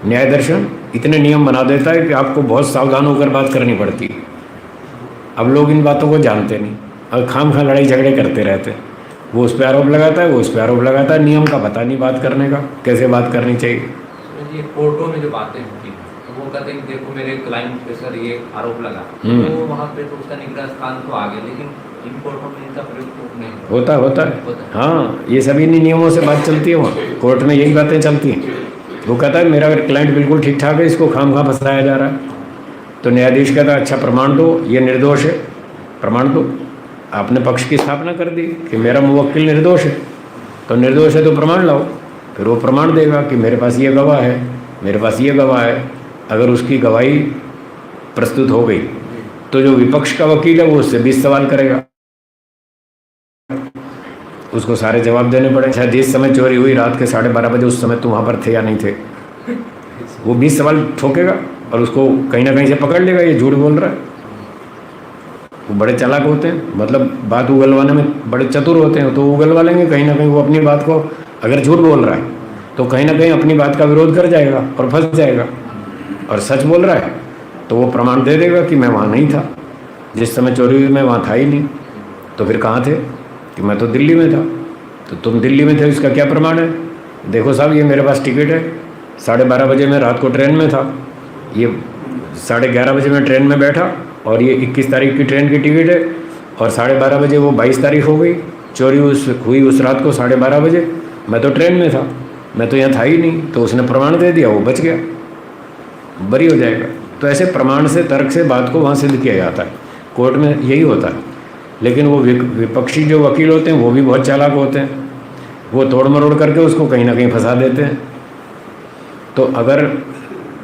Speaker 1: न्याय दर्शन, इतने नियम बना देता है कि आपको बहुत सावधान होकर बात करनी पड़ती है। अब लोग इन बातों को जानते नहीं और खाम लड़ाई झगड़े करते रहते हैं। वो उस पर आरोप लगाता है, वो उस पर आरोप लगाता है, नियम का पता नहीं बात करने का, कैसे बात करनी चाहिए।
Speaker 7: ये कोर्टों में जो बातें होती हैं तो वो कहते हैं कि देखो मेरे क्लाइंट पे सर ये आरोप लगा, तो वहाँ पे तो उसका निग्रह स्थान तो आ गया, लेकिन इन कोर्टों में इनका प्रयोग तो नहीं
Speaker 1: होता है। हाँ, ये सभी नियमों से बात चलती है, वहाँ कोर्ट में यही बातें चलती हैं। वो कहता है मेरा क्लाइंट बिल्कुल ठीक ठाक है, इसको खाम फंसाया जा रहा है। तो न्यायाधीश कहता है अच्छा प्रमाण दो, ये निर्दोष है, प्रमाण दो। आपने पक्ष की स्थापना कर दी कि मेरा मुवक्किल निर्दोष है, तो निर्दोष है तो प्रमाण लाओ। फिर वो प्रमाण देगा कि मेरे पास ये गवाह है, मेरे पास ये गवाह है। अगर उसकी गवाही प्रस्तुत हो गई तो जो विपक्ष का वकील है वो उससे 20 सवाल करेगा, उसको सारे जवाब देने पड़े। अच्छा जिस समय चोरी हुई रात के 12:30 बजे, उस समय तुम वहाँ पर थे या नहीं थे, वो 20 सवाल ठोकेगा और उसको कहीं ना कहीं से पकड़ लेगा ये झूठ बोल रहा है। वो बड़े चालाक होते हैं, मतलब बात उगलवाने में बड़े चतुर होते हैं, तो उगलवा लेंगे कहीं ना कहीं। वो अपनी बात को अगर झूठ बोल रहा है तो कहीं ना कहीं अपनी बात का विरोध कर जाएगा और फंस जाएगा, और सच बोल रहा है तो वो प्रमाण दे देगा कि मैं वहाँ नहीं था, जिस समय चोरी हुई मैं वहाँ था ही नहीं। तो फिर कहाँ थे? कि मैं तो दिल्ली में था। तो तुम दिल्ली में थे, इसका क्या प्रमाण है? देखो साहब ये मेरे पास टिकट है, 12:30 बजे मैं रात को ट्रेन में था, ये 11:30 बजे मैं ट्रेन में बैठा, और ये 21 तारीख की ट्रेन की टिकट है, और 12:30 बजे वो 22 तारीख हो गई, चोरी हुई उस रात को 12:30 बजे, मैं तो ट्रेन में था, मैं तो यहाँ था ही नहीं। तो उसने प्रमाण दे दिया, वो बच गया, बरी हो जाएगा। तो ऐसे प्रमाण से, तर्क से बात को वहाँ सिद्ध किया जाता है। कोर्ट में यही होता है। लेकिन वो विपक्षी जो वकील होते हैं वो भी बहुत चालाक होते हैं, वो तोड़ मरोड़ करके उसको कहीं ना कहीं फंसा देते हैं। तो अगर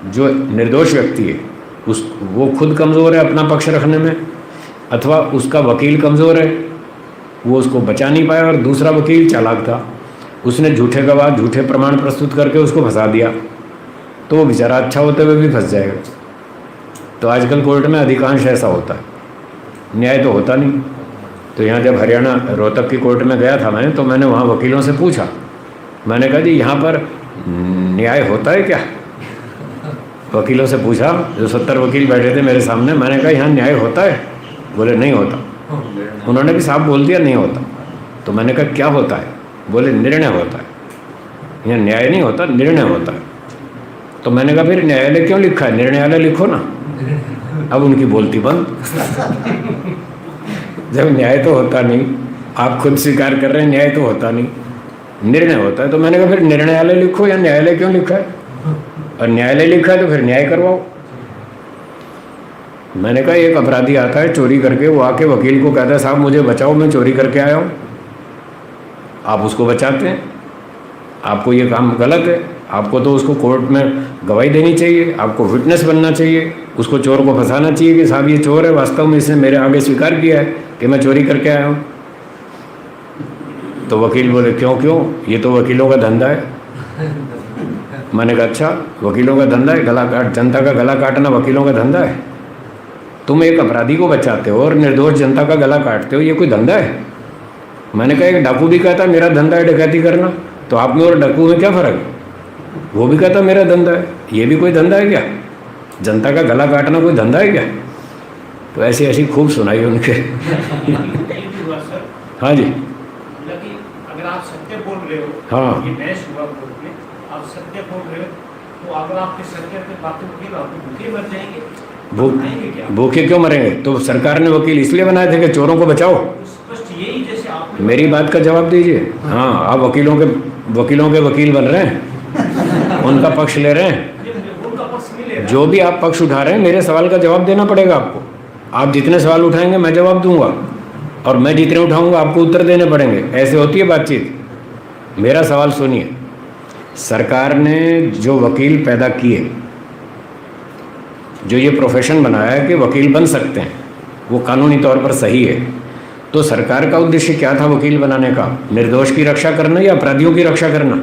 Speaker 1: जो निर्दोष व्यक्ति है वो खुद कमज़ोर है अपना पक्ष रखने में, अथवा उसका वकील कमज़ोर है, वो उसको बचा नहीं पाया, और दूसरा वकील चालाक था, उसने झूठे गवाह, झूठे प्रमाण प्रस्तुत करके उसको फंसा दिया, तो वो बेचारा अच्छा होते हुए भी फंस जाएगा। तो आजकल कोर्ट में अधिकांश ऐसा होता है, न्याय तो होता नहीं। तो यहाँ जब हरियाणा रोहतक की कोर्ट में गया था मैं, तो मैंने वहाँ वकीलों से पूछा, मैंने कहा जी यहाँ पर न्याय होता है क्या? वकीलों से पूछा, जो 70 वकील बैठे थे मेरे सामने, मैंने कहा यहाँ न्याय होता है? बोले नहीं होता। उन्होंने भी साफ बोल दिया नहीं होता। तो मैंने कहा क्या होता है? बोले निर्णय होता है, यहाँ न्याय नहीं होता, निर्णय होता है। तो मैंने कहा फिर न्यायालय क्यों लिखा है? निर्णयालय लिखो ना। अब उनकी बोलती बंद। जब न्याय तो होता नहीं, आप खुद स्वीकार कर रहे हैं न्याय तो होता नहीं, निर्णय होता है, तो मैंने कहा फिर निर्णयालय लिखो, या न्यायालय क्यों लिखा है? और न्यायालय लिखा है तो फिर न्याय करवाओ। मैंने कहा एक अपराधी आता है चोरी करके, वो आके वकील को कहता है साहब मुझे बचाओ, मैं चोरी करके आया हूँ। आप उसको बचाते हैं, आपको ये काम गलत है, आपको तो उसको कोर्ट में गवाही देनी चाहिए, आपको विटनेस बनना चाहिए, उसको चोर को फंसाना चाहिए कि साहब ये चोर है, वास्तव में इसने मेरे आगे स्वीकार किया है कि मैं चोरी करके आया हूँ। तो वकील बोले क्यों, ये तो वकीलों का धंधा है। मैंने कहा अच्छा वकीलों का धंधा है, गला काट, जनता का गला काटना वकीलों का धंधा है? तुम एक अपराधी को बचाते हो और निर्दोष जनता का गला काटते हो, ये कोई धंधा है? मैंने कहा एक डाकू भी कहता मेरा धंधा है डकैती करना, तो आप में और डाकू में क्या फ़र्क है? वो भी कहता मेरा धंधा है, ये भी कोई धंधा है क्या? जनता का गला काटना कोई धंधा है क्या? तो ऐसी ऐसी खूब सुनाई उनके। हाँ जी,
Speaker 5: अगर आप सत्य बोल रहे हो,
Speaker 1: हाँ,
Speaker 5: ये बहस हुआ कोर्ट में, आप सत्य बोल रहे हो, तो अगर आपके सत्य पे बातें होगी आप भूखे मर जाएंगे।
Speaker 1: भूखे क्यों मरेंगे? तो सरकार ने वकील इसलिए बनाए थे कि चोरों को बचाओ।
Speaker 5: स्पष्ट यही जैसे आपने
Speaker 1: मेरी बात का जवाब दीजिए। हाँ, आप वकीलों के वकील बन रहे हैं, उनका पक्ष ले रहे हैं।
Speaker 5: उनका पक्ष नहीं ले रहा।
Speaker 1: जो भी आप पक्ष उठा रहे हैं, मेरे सवाल का जवाब देना पड़ेगा आपको। आप जितने सवाल उठाएंगे मैं जवाब दूंगा, और मैं जितने उठाऊंगा आपको उत्तर देने पड़ेंगे। ऐसे होती है बातचीत। मेरा सवाल सुनिए। सरकार ने जो वकील पैदा किए, जो ये प्रोफेशन बनाया है कि वकील बन सकते हैं, वो कानूनी तौर पर सही है। तो सरकार का उद्देश्य क्या था वकील बनाने का? निर्दोष की रक्षा करना या अपराधियों की रक्षा करना?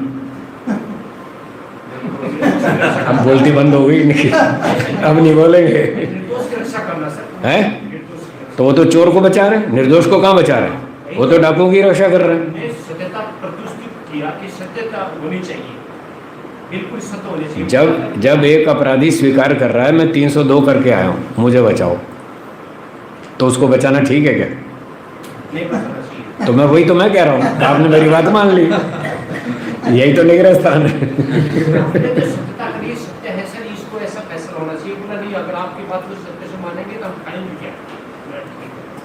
Speaker 1: अब बोलती बंद हो गई नहीं, अब नहीं बोलेंगे।
Speaker 5: निर्दोष की रक्षा करना सर
Speaker 1: है तो वो तो चोर को बचा रहे हैं, निर्दोष को कहाँ बचा रहे हैं? वो तो डाकुओं की रक्षा कर रहे हैं।
Speaker 5: ने सत्यता प्रस्तुत किया कि सत्यता होनी चाहिए, बिल्कुल सत्य होनी चाहिए।
Speaker 1: जब एक अपराधी स्वीकार कर रहा है मैं 302 करके आया हूँ, मुझे बचाओ, तो उसको बचाना ठीक है क्या?
Speaker 5: नहीं बचाना चाहिए।
Speaker 1: तो मैं वही तो मैं कह रहा हूँ, आपने मेरी बात मान ली। यही तो निगरान है।
Speaker 5: आपने जो सत्यता करी, सत्य है सर, इसको ऐसा फैसला होना चाहिए। बोला नहीं, अगर आपकी बात को सत्य से मानेंगे तो हम खाएंगे क्या?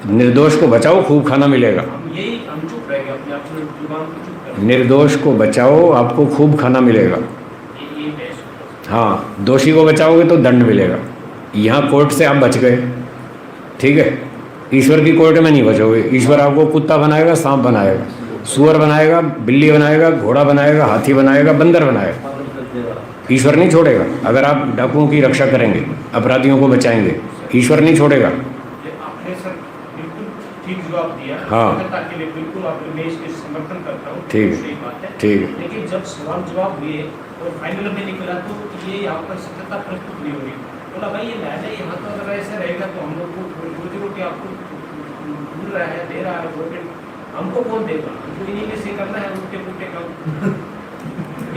Speaker 1: निर्दोष को बचाओ, खूब खाना मिलेगा।
Speaker 5: हम चुप रहेंगे, अपने आप जुबान को चुप करेंगे।
Speaker 1: निर्दोष को बचाओ, आपको खूब खाना मिलेगा।
Speaker 5: ये बहस।
Speaker 1: हाँ, दोषी को बचाओगे तो दंड मिलेगा। यहाँ कोर्ट से आप बच गए, ठीक है। ईश्वर की कोर्ट में नहीं बचोगे। ईश्वर आपको कुत्ता बनाएगा, सांप बनाएगा, सुअर बनाएगा, बिल्ली बनाएगा, घोड़ा बनाएगा, हाथी बनाएगा, बंदर बनाएगा। ईश्वर नहीं छोड़ेगा। अगर आप डाकुओं की रक्षा करेंगे, अपराधियों को बचाएंगे, ईश्वर नहीं छोड़ेगा।
Speaker 5: आपने सर बिल्कुल ठीक जवाब दिया।
Speaker 1: हाँ।
Speaker 5: सत्यता के लिए बिल्कुल आपने, मैं इसके समर्थन करता हूँ।
Speaker 1: ठीक है,
Speaker 5: सही बात है।
Speaker 1: ठीक है।
Speaker 5: लेकिन जब सवाल जवाब हुए और फाइनल में निकला तो ये यहाँ पर सत्यता प्रस्तुत नहीं होगी। बोला भाई ये न्यायालय यहाँ तो अगर ऐसा रहेगा तो हम लोग को रोजी रोटी आपको मिल रहा है, दे रहा है गवर्नमेंट, हमको कौन देगा? हमको इन्हीं में से करना है उल्टे पुल्टे काम।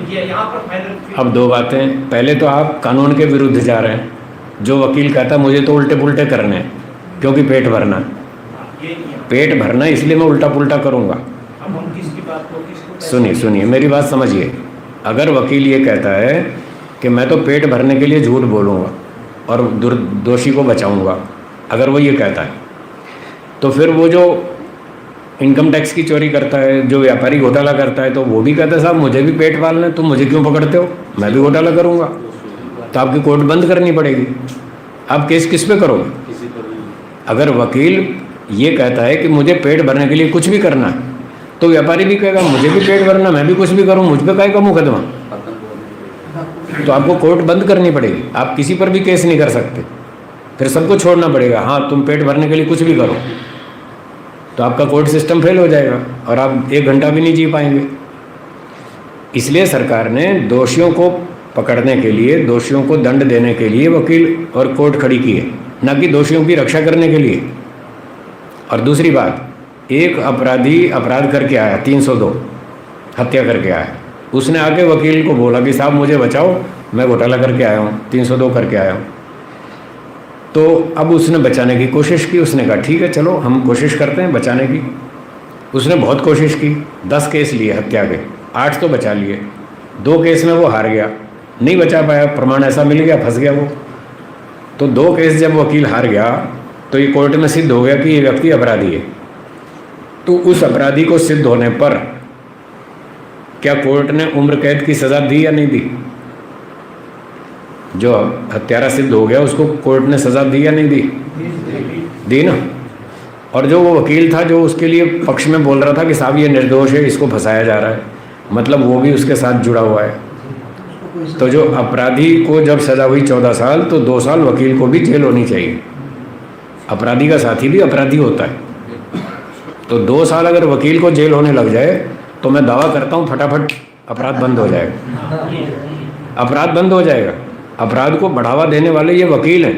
Speaker 5: ये यहाँ पर फाइनल।
Speaker 1: अब दो बातें। पहले तो आप कानून के विरुद्ध जा रहे हैं। जो वकील कहता मुझे तो उल्टे पुल्टे करने हैं क्योंकि पेट भरना है। पेट भरना इसलिए मैं उल्टा पुल्टा करूँगा।
Speaker 5: अब हम किसकी बात को किसको?
Speaker 1: सुनिए मेरी बात समझिए। अगर वकील ये कहता है कि मैं तो पेट भरने के लिए झूठ बोलूँगा और दोषी को बचाऊँगा, अगर वो ये कहता है, तो फिर वो जो इनकम टैक्स की चोरी करता है, जो व्यापारी घोटाला करता है, तो वो भी कहता है साहब मुझे भी पेट पालना है, तुम मुझे क्यों पकड़ते हो, मैं भी घोटाला करूँगा। तो आपकी कोर्ट बंद करनी पड़ेगी। आप केस किस पे करोगे?
Speaker 2: किसी पर भी
Speaker 1: अगर वकील ये कहता है कि मुझे पेट भरने के लिए कुछ भी करना है, तो व्यापारी भी कहेगा मुझे भी पेट भरना, मैं भी कुछ भी करूँ, मुझ पर काहे का मुकदमा। तो आपको कोर्ट बंद करनी पड़ेगी। आप किसी पर भी केस नहीं कर सकते, फिर सबको छोड़ना पड़ेगा। हाँ, तुम पेट भरने के लिए कुछ भी करो, तो आपका कोर्ट सिस्टम फेल हो जाएगा और आप 1 घंटा भी नहीं जी पाएंगे। इसलिए सरकार ने दोषियों को पकड़ने के लिए, दोषियों को दंड देने के लिए वकील और कोर्ट खड़ी की है, ना कि दोषियों की रक्षा करने के लिए। और दूसरी बात, एक अपराधी अपराध करके आया, 302 हत्या करके आया, उसने आके वकील को बोला कि साहब मुझे बचाओ, मैं घोटाला करके आया हूँ, 302 करके आया हूँ। तो अब उसने बचाने की कोशिश की। उसने कहा ठीक है चलो हम कोशिश करते हैं बचाने की। उसने बहुत कोशिश की, 10 केस लिए हत्या के, 8 तो बचा लिए, 2 केस में वो हार गया, नहीं बचा पाया, प्रमाण ऐसा मिल गया, फंस गया वो। तो 2 केस जब वकील हार गया तो ये कोर्ट में सिद्ध हो गया कि ये व्यक्ति अपराधी है। तो उस अपराधी को सिद्ध होने पर क्या कोर्ट ने उम्र कैद की सज़ा दी या नहीं दी? जो हत्यारा सिद्ध हो गया उसको कोर्ट ने सज़ा दी या नहीं दी? दी ना। और जो वो वकील था जो उसके लिए पक्ष में बोल रहा था कि साहब ये निर्दोष है, इसको फंसाया जा रहा है, मतलब वो भी उसके साथ जुड़ा हुआ है। तो जो अपराधी को जब सज़ा हुई 14 साल, तो 2 साल वकील को भी जेल होनी चाहिए। अपराधी का साथी भी अपराधी होता है। तो 2 साल अगर वकील को जेल होने लग जाए तो मैं दावा करता हूँ फटाफट अपराध बंद हो जाएगा। अपराध बंद हो जाएगा। अपराध को बढ़ावा देने वाले ये वकील हैं।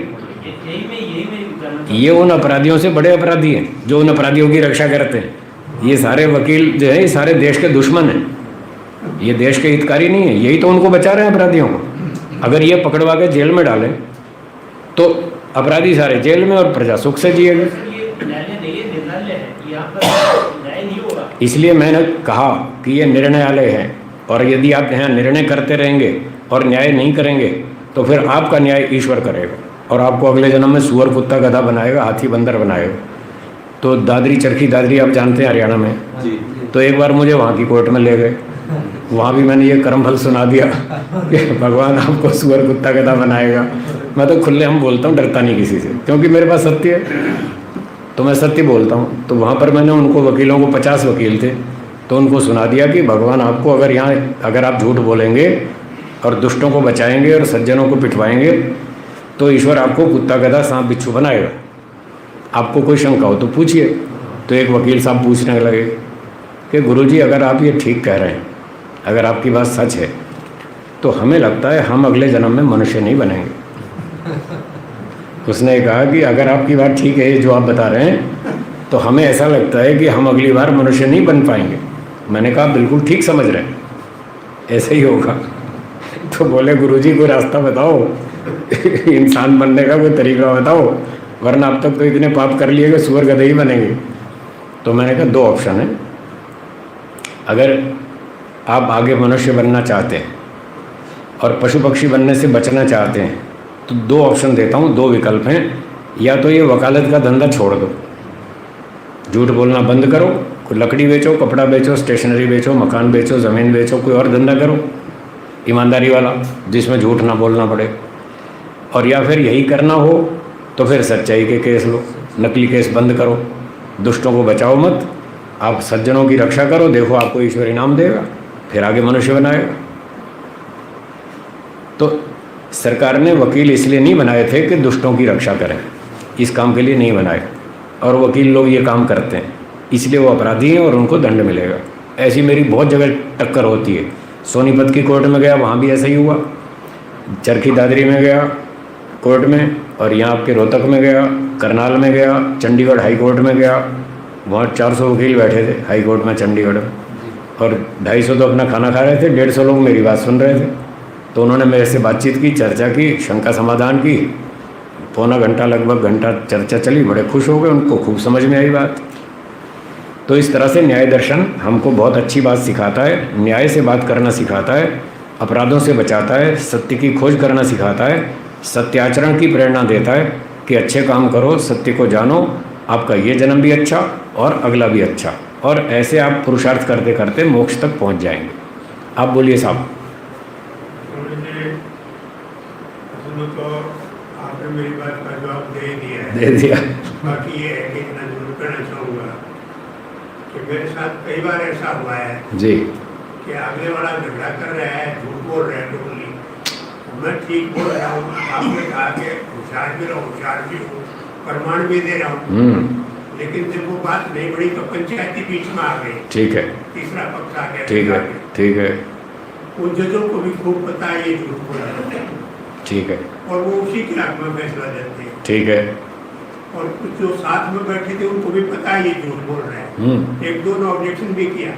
Speaker 1: ये उन अपराधियों से बड़े अपराधी हैं जो उन अपराधियों की रक्षा करते हैं। ये सारे वकील जो है ये सारे देश के दुश्मन हैं, ये देश के हितकारी नहीं है। यही तो उनको बचा रहे हैं अपराधियों को। अगर ये पकड़वा के जेल में डालें तो अपराधी सारे जेल में और प्रजा सुख से जिएगी। इसलिए मैंने कहा कि ये निर्णयालय है, और यदि आप यहाँ निर्णय करते रहेंगे और न्याय नहीं करेंगे तो फिर आपका न्याय ईश्वर करेगा और आपको अगले जन्म में सुअर कुत्ता गधा बनाएगा, हाथी बंदर बनाएगा। तो दादरी चरखी दादरी आप जानते हैं हरियाणा में, तो एक बार मुझे वहाँ की कोर्ट में ले गए, वहाँ भी मैंने ये कर्म फल सुना दिया कि भगवान आपको सुअर कुत्ता गधा बनाएगा। मैं तो खुले हम बोलता हूँ, डरता नहीं किसी से, क्योंकि मेरे पास सत्य है तो मैं सत्य बोलता हूँ। तो वहाँ पर मैंने उनको वकीलों को 50 वकील थे तो उनको सुना दिया कि भगवान आपको अगर आप झूठ बोलेंगे और दुष्टों को बचाएंगे और सज्जनों को पिटवाएंगे तो ईश्वर आपको कुत्ता गधा सांप बिच्छू बनाएगा। आपको कोई शंका हो तो पूछिए। तो एक वकील साहब पूछने लगे कि गुरुजी अगर आप ये ठीक कह रहे हैं, अगर आपकी बात सच है तो हमें लगता है हम अगले जन्म में मनुष्य नहीं बनेंगे। उसने कहा कि अगर आपकी बात ठीक है जो आप बता रहे हैं तो हमें ऐसा लगता है कि हम अगली बार मनुष्य नहीं बन पाएंगे। मैंने कहा बिल्कुल ठीक समझ रहे हैं, ऐसे ही होगा। तो बोले गुरुजी कोई रास्ता बताओ, इंसान बनने का कोई तरीका बताओ, वरना अब तक तो इतने पाप कर लिए कि सुअर गधे ही बनेंगे। तो मैंने कहा 2 ऑप्शन है, अगर आप आगे मनुष्य बनना चाहते हैं और पशु पक्षी बनने से बचना चाहते हैं तो 2 ऑप्शन देता हूँ, 2 विकल्प हैं। या तो ये वकालत का धंधा छोड़ दो, झूठ बोलना बंद करो, कोई लकड़ी बेचो, कपड़ा बेचो, स्टेशनरी बेचो, मकान बेचो, ज़मीन बेचो, कोई और धंधा करो ईमानदारी वाला जिसमें झूठ ना बोलना पड़े। और या फिर यही करना हो तो फिर सच्चाई के केस लो, नकली केस बंद करो, दुष्टों को बचाओ मत, आप सज्जनों की रक्षा करो, देखो आपको ईश्वर इनाम देगा, फिर आगे मनुष्य बनाएगा। तो सरकार ने वकील इसलिए नहीं बनाए थे कि दुष्टों की रक्षा करें, इस काम के लिए नहीं बनाए। और वकील लोग ये काम करते हैं इसलिए वो अपराधी हैं और उनको दंड मिलेगा। ऐसी मेरी बहुत जगह टक्कर होती है। सोनीपत की कोर्ट में गया, वहाँ भी ऐसा ही हुआ। चरखी दादरी में गया कोर्ट में, और यहाँ आपके रोहतक में गया, करनाल में गया, चंडीगढ़ हाई कोर्ट में गया, वहाँ 400 वकील बैठे थे हाई कोर्ट में चंडीगढ़ में, और 250 तो अपना खाना खा रहे थे, 150 लोग मेरी बात सुन रहे थे। तो उन्होंने मेरे से बातचीत की, चर्चा की, शंका समाधान की, पौना घंटा लगभग घंटा चर्चा चली। बड़े खुश हो गए, उनको खूब समझ में आई बात। तो इस तरह से न्याय दर्शन हमको बहुत अच्छी बात सिखाता है, न्याय से बात करना सिखाता है, अपराधों से बचाता है, सत्य की खोज करना सिखाता है, सत्याचरण की प्रेरणा देता है कि अच्छे काम करो, सत्य को जानो, आपका ये जन्म भी अच्छा और अगला भी अच्छा, और ऐसे आप पुरुषार्थ करते करते मोक्ष तक पहुंच जाएंगे। आप बोलिए साहब।
Speaker 8: तो आपने मेरी बात का जवाब दे दिया है।
Speaker 1: दे दिया।
Speaker 8: बाकी ये है कि इतना जरूर करना चाहूँगा कि मेरे साथ कई बार ऐसा हुआ है
Speaker 1: जी
Speaker 8: कि आगे वाला झगड़ा कर रहा है, झूठ बोल रहा है, टोटली मैं ठीक बोल रहा हूँ। आपने कहा कि होशियार भी रहो, होशियार भी हूँ, प्रमाण भी दे रहा हूँ, लेकिन जब वो बात नहीं बढ़ी तो पंचायती बीच में आ गई।
Speaker 1: ठीक है,
Speaker 8: तीसरा पक्ष आ गया।
Speaker 1: ठीक है, ठीक है,
Speaker 8: उन जजों को भी खूब पता है ये झूठ बोल रहा है,
Speaker 1: ठीक है,
Speaker 8: और वो उसी के हक में फैसला देते हैं।
Speaker 1: ठीक है।
Speaker 8: और कुछ जो साथ में बैठे थे उनको भी पता है ये झूठ बोल रहे हैं। एक दो ने ऑब्जेक्शन भी किया,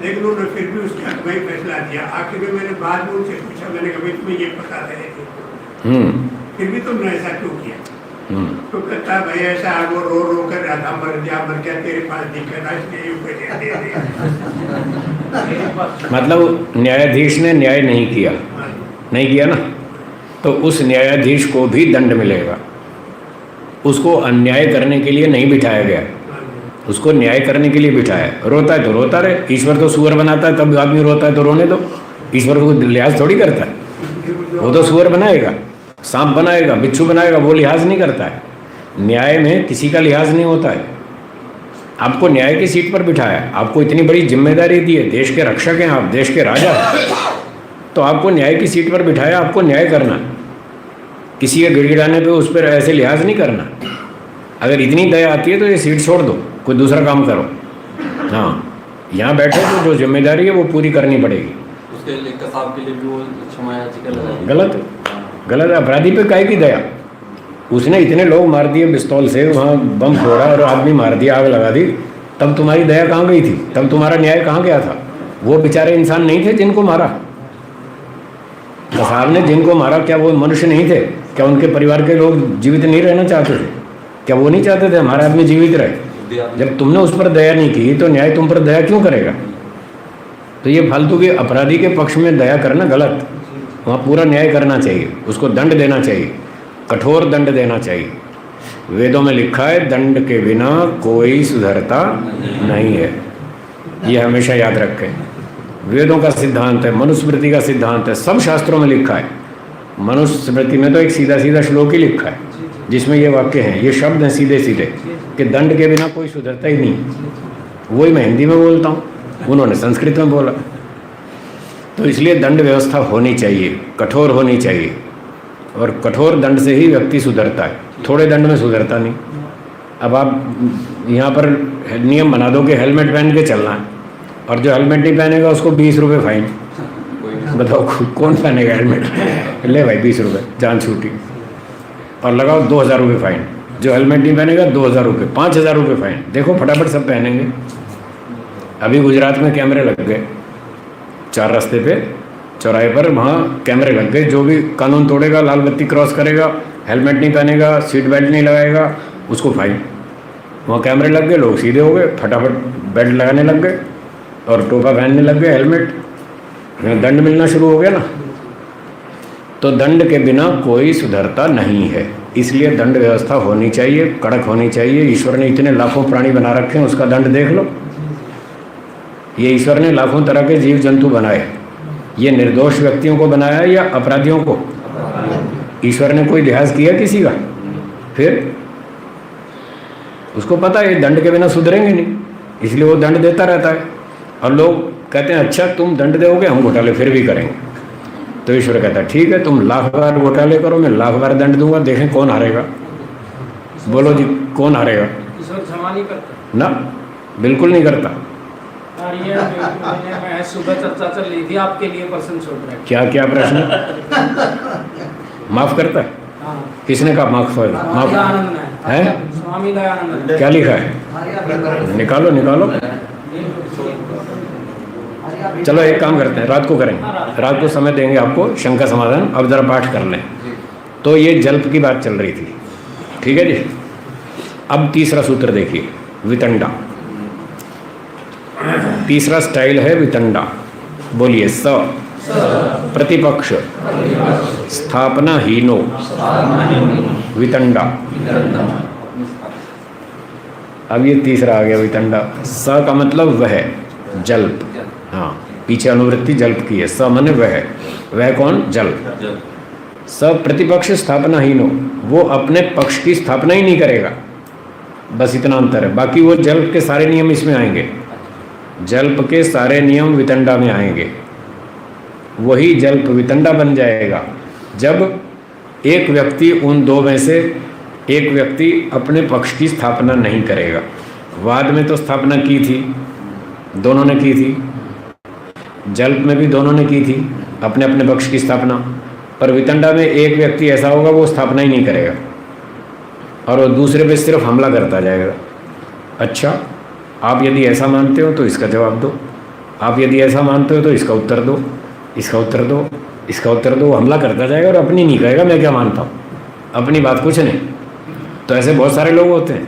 Speaker 8: लेकिन उन्होंने फिर भी उसके हक में ही फैसला दिया। आखिर में मैंने बाद में उनसे पूछा, मैंने कहा तुम्हें ये पता था ये झूठ बोल रहे हैं, फिर भी तुमने ऐसा क्यों किया? तो कहता है भाई ऐसा वो रो कर रहा था, मर गया, तेरे पास दिक्कत है इसलिए ऊपर दे दिया।
Speaker 1: मतलब न्यायाधीश ने न्याय नहीं किया, नहीं किया ना, तो उस न्यायाधीश को भी दंड मिलेगा। उसको अन्याय करने के लिए नहीं बिठाया गया, उसको न्याय करने के लिए बिठाया। रोता है तो रोता रहे, ईश्वर तो सुअर बनाता है, तब आदमी रोता है तो रोने दो। ईश्वर को लिहाज थोड़ी करता है, वो तो सुअर बनाएगा, सांप बनाएगा, बिच्छू बनाएगा, वो लिहाज नहीं करता है। न्याय में किसी का लिहाज नहीं होता है। आपको न्याय की सीट पर बिठाया, आपको इतनी बड़ी जिम्मेदारी दी है, देश के रक्षक हैं आप, देश के राजा हैं, तो आपको न्याय की सीट पर बिठाया, आपको न्याय करना। किसी के गिड़गिड़ाने पे उस पर ऐसे लिहाज नहीं करना। अगर इतनी दया आती है तो ये सीट छोड़ दो, कोई दूसरा काम करो। हाँ, यहाँ बैठे तो जो जिम्मेदारी है वो पूरी करनी पड़ेगी।
Speaker 2: उसके लिए कसाब के लिए भी वो क्षमा याचिका लगाई।
Speaker 1: गलत, गलत। अपराधी पे काहे की दया? उसने इतने लोग मार दिए पिस्तौल से, वहाँ बम फोड़ा और आदमी मार दिया, आग लगा दी, तब तुम्हारी दया कहाँ गई थी? तब तुम्हारा न्याय कहाँ गया था? वो बेचारे इंसान नहीं थे जिनको मारा? कसाब ने जिनको मारा क्या वो मनुष्य नहीं थे? क्या उनके परिवार के लोग जीवित नहीं रहना चाहते थे? क्या वो नहीं चाहते थे हमारा आदमी जीवित रहे? जब तुमने उस पर दया नहीं की तो न्याय तुम पर दया क्यों करेगा? तो ये फालतू के अपराधी के पक्ष में दया करना गलत। वहाँ पूरा न्याय करना चाहिए, उसको दंड देना चाहिए, कठोर दंड देना चाहिए। वेदों में लिखा है दंड के बिना कोई सुधरता नहीं है, ये हमेशा याद रखें। वेदों का सिद्धांत है, मनुस्मृति का सिद्धांत है, सब शास्त्रों में लिखा है। मनुस्मृति में तो एक सीधा सीधा श्लोक ही लिखा है जिसमें ये वाक्य हैं, ये शब्द हैं सीधे सीधे कि दंड के बिना कोई सुधरता ही नहीं। वही मैं हिंदी में बोलता हूँ, उन्होंने संस्कृत में बोला। तो इसलिए दंड व्यवस्था होनी चाहिए, कठोर होनी चाहिए, और कठोर दंड से ही व्यक्ति सुधरता है, थोड़े दंड में सुधरता नहीं। अब आप यहाँ पर नियम बना दो कि हेलमेट पहन के चलना है, और जो हेलमेट नहीं पहनेगा उसको 20 रुपये फाइन। बताओ कौन पहनेगा हेलमेट? ले भाई 20 रुपये, जान छूटी। और लगाओ 2000 रुपये फाइन। जो हेलमेट नहीं पहनेगा 2000 रुपये, 5000 रुपये फाइन। देखो फटाफट सब पहनेंगे। अभी गुजरात में कैमरे लग गए 4 रास्ते पे, चौराहे पर, वहाँ कैमरे लग गए। जो भी कानून तोड़ेगा, लाल बत्ती क्रॉस करेगा, हेलमेट नहीं पहनेगा, सीट बेल्ट नहीं लगाएगा, उसको फाइन। वहाँ कैमरे लग गए, लोग सीधे हो गए, फटाफट बेल्ट लगाने लग गए और टोपा पहनने लग गए, हेलमेट। दंड मिलना शुरू हो गया ना। तो दंड के बिना कोई सुधरता नहीं है, इसलिए दंड व्यवस्था होनी चाहिए, कड़क होनी चाहिए। ईश्वर ने इतने लाखों प्राणी बना रखे हैं, उसका दंड देख लो। ये ईश्वर ने लाखों तरह के जीव जंतु बनाए, ये निर्दोष व्यक्तियों को बनाया या अपराधियों को? ईश्वर ने कोई लिहाज किया किसी का? फिर उसको पता है दंड के बिना सुधरेंगे नहीं, इसलिए वो दंड देता रहता है। और लोग कहते हैं अच्छा तुम दंड दोगे, हम घोटाले फिर भी करेंगे। तो ईश्वर कहता है ठीक है, तुम 1,00,000 बार घोटाले करो, मैं 1,00,000 बार दंड दूंगा, देखें कौन हारेगा। बोलो जी, कौन हारेगा?
Speaker 6: ईश्वर क्षमा नहीं करता
Speaker 1: ना, बिल्कुल नहीं करता।
Speaker 6: और ये मैं सुबह चर्चा चल रही थी, आपके लिए प्रश्न छोड़ रहा है।
Speaker 1: क्या क्या प्रश्न? माफ करता है?
Speaker 6: हाँ,
Speaker 1: किसने कहा माफ कर? माफ
Speaker 6: दयानंद
Speaker 1: है?
Speaker 6: स्वामी दयानंद।
Speaker 1: क्या लिखा है? निकालो निकालो। चलो एक काम करते हैं, रात को करेंगे, रात को समय देंगे आपको शंका समाधान। अब जरा पाठ कर लें। तो ये जल्प की बात चल रही थी, ठीक है जी। अब तीसरा सूत्र देखिए, वितंडा। तीसरा स्टाइल है वितंडा। बोलिए, स प्रतिपक्ष स्थापना हीनो वितंडा। अब ये तीसरा आ गया वितंडा। स का मतलब वह, जल्प। हाँ, पीछे अनुवृत्ति जल्प की है। स माने वह कौन? जल्प। स प्रतिपक्ष स्थापना हीनो, वो अपने पक्ष की स्थापना ही नहीं करेगा, बस इतना अंतर है। बाकी वो जल्प के सारे नियम इसमें आएंगे, जल्प के सारे नियम वितंडा में आएंगे। वही जल्प वितंडा बन जाएगा जब एक व्यक्ति, उन दो में से एक व्यक्ति अपने पक्ष की स्थापना नहीं करेगा। वाद में तो स्थापना की थी, दोनों ने की थी। जल्प में भी दोनों ने की थी अपने अपने पक्ष की स्थापना। पर वितंडा में एक व्यक्ति ऐसा होगा वो स्थापना ही नहीं करेगा और वो दूसरे पे सिर्फ हमला करता जाएगा। अच्छा, आप यदि ऐसा मानते हो तो इसका जवाब दो, आप यदि ऐसा मानते हो तो इसका उत्तर दो, इसका उत्तर दो, इसका उत्तर दो। हमला करता जाएगा और अपनी नहीं कहेगा मैं क्या मानता हूँ, अपनी बात कुछ नहीं। तो ऐसे बहुत सारे लोग होते हैं,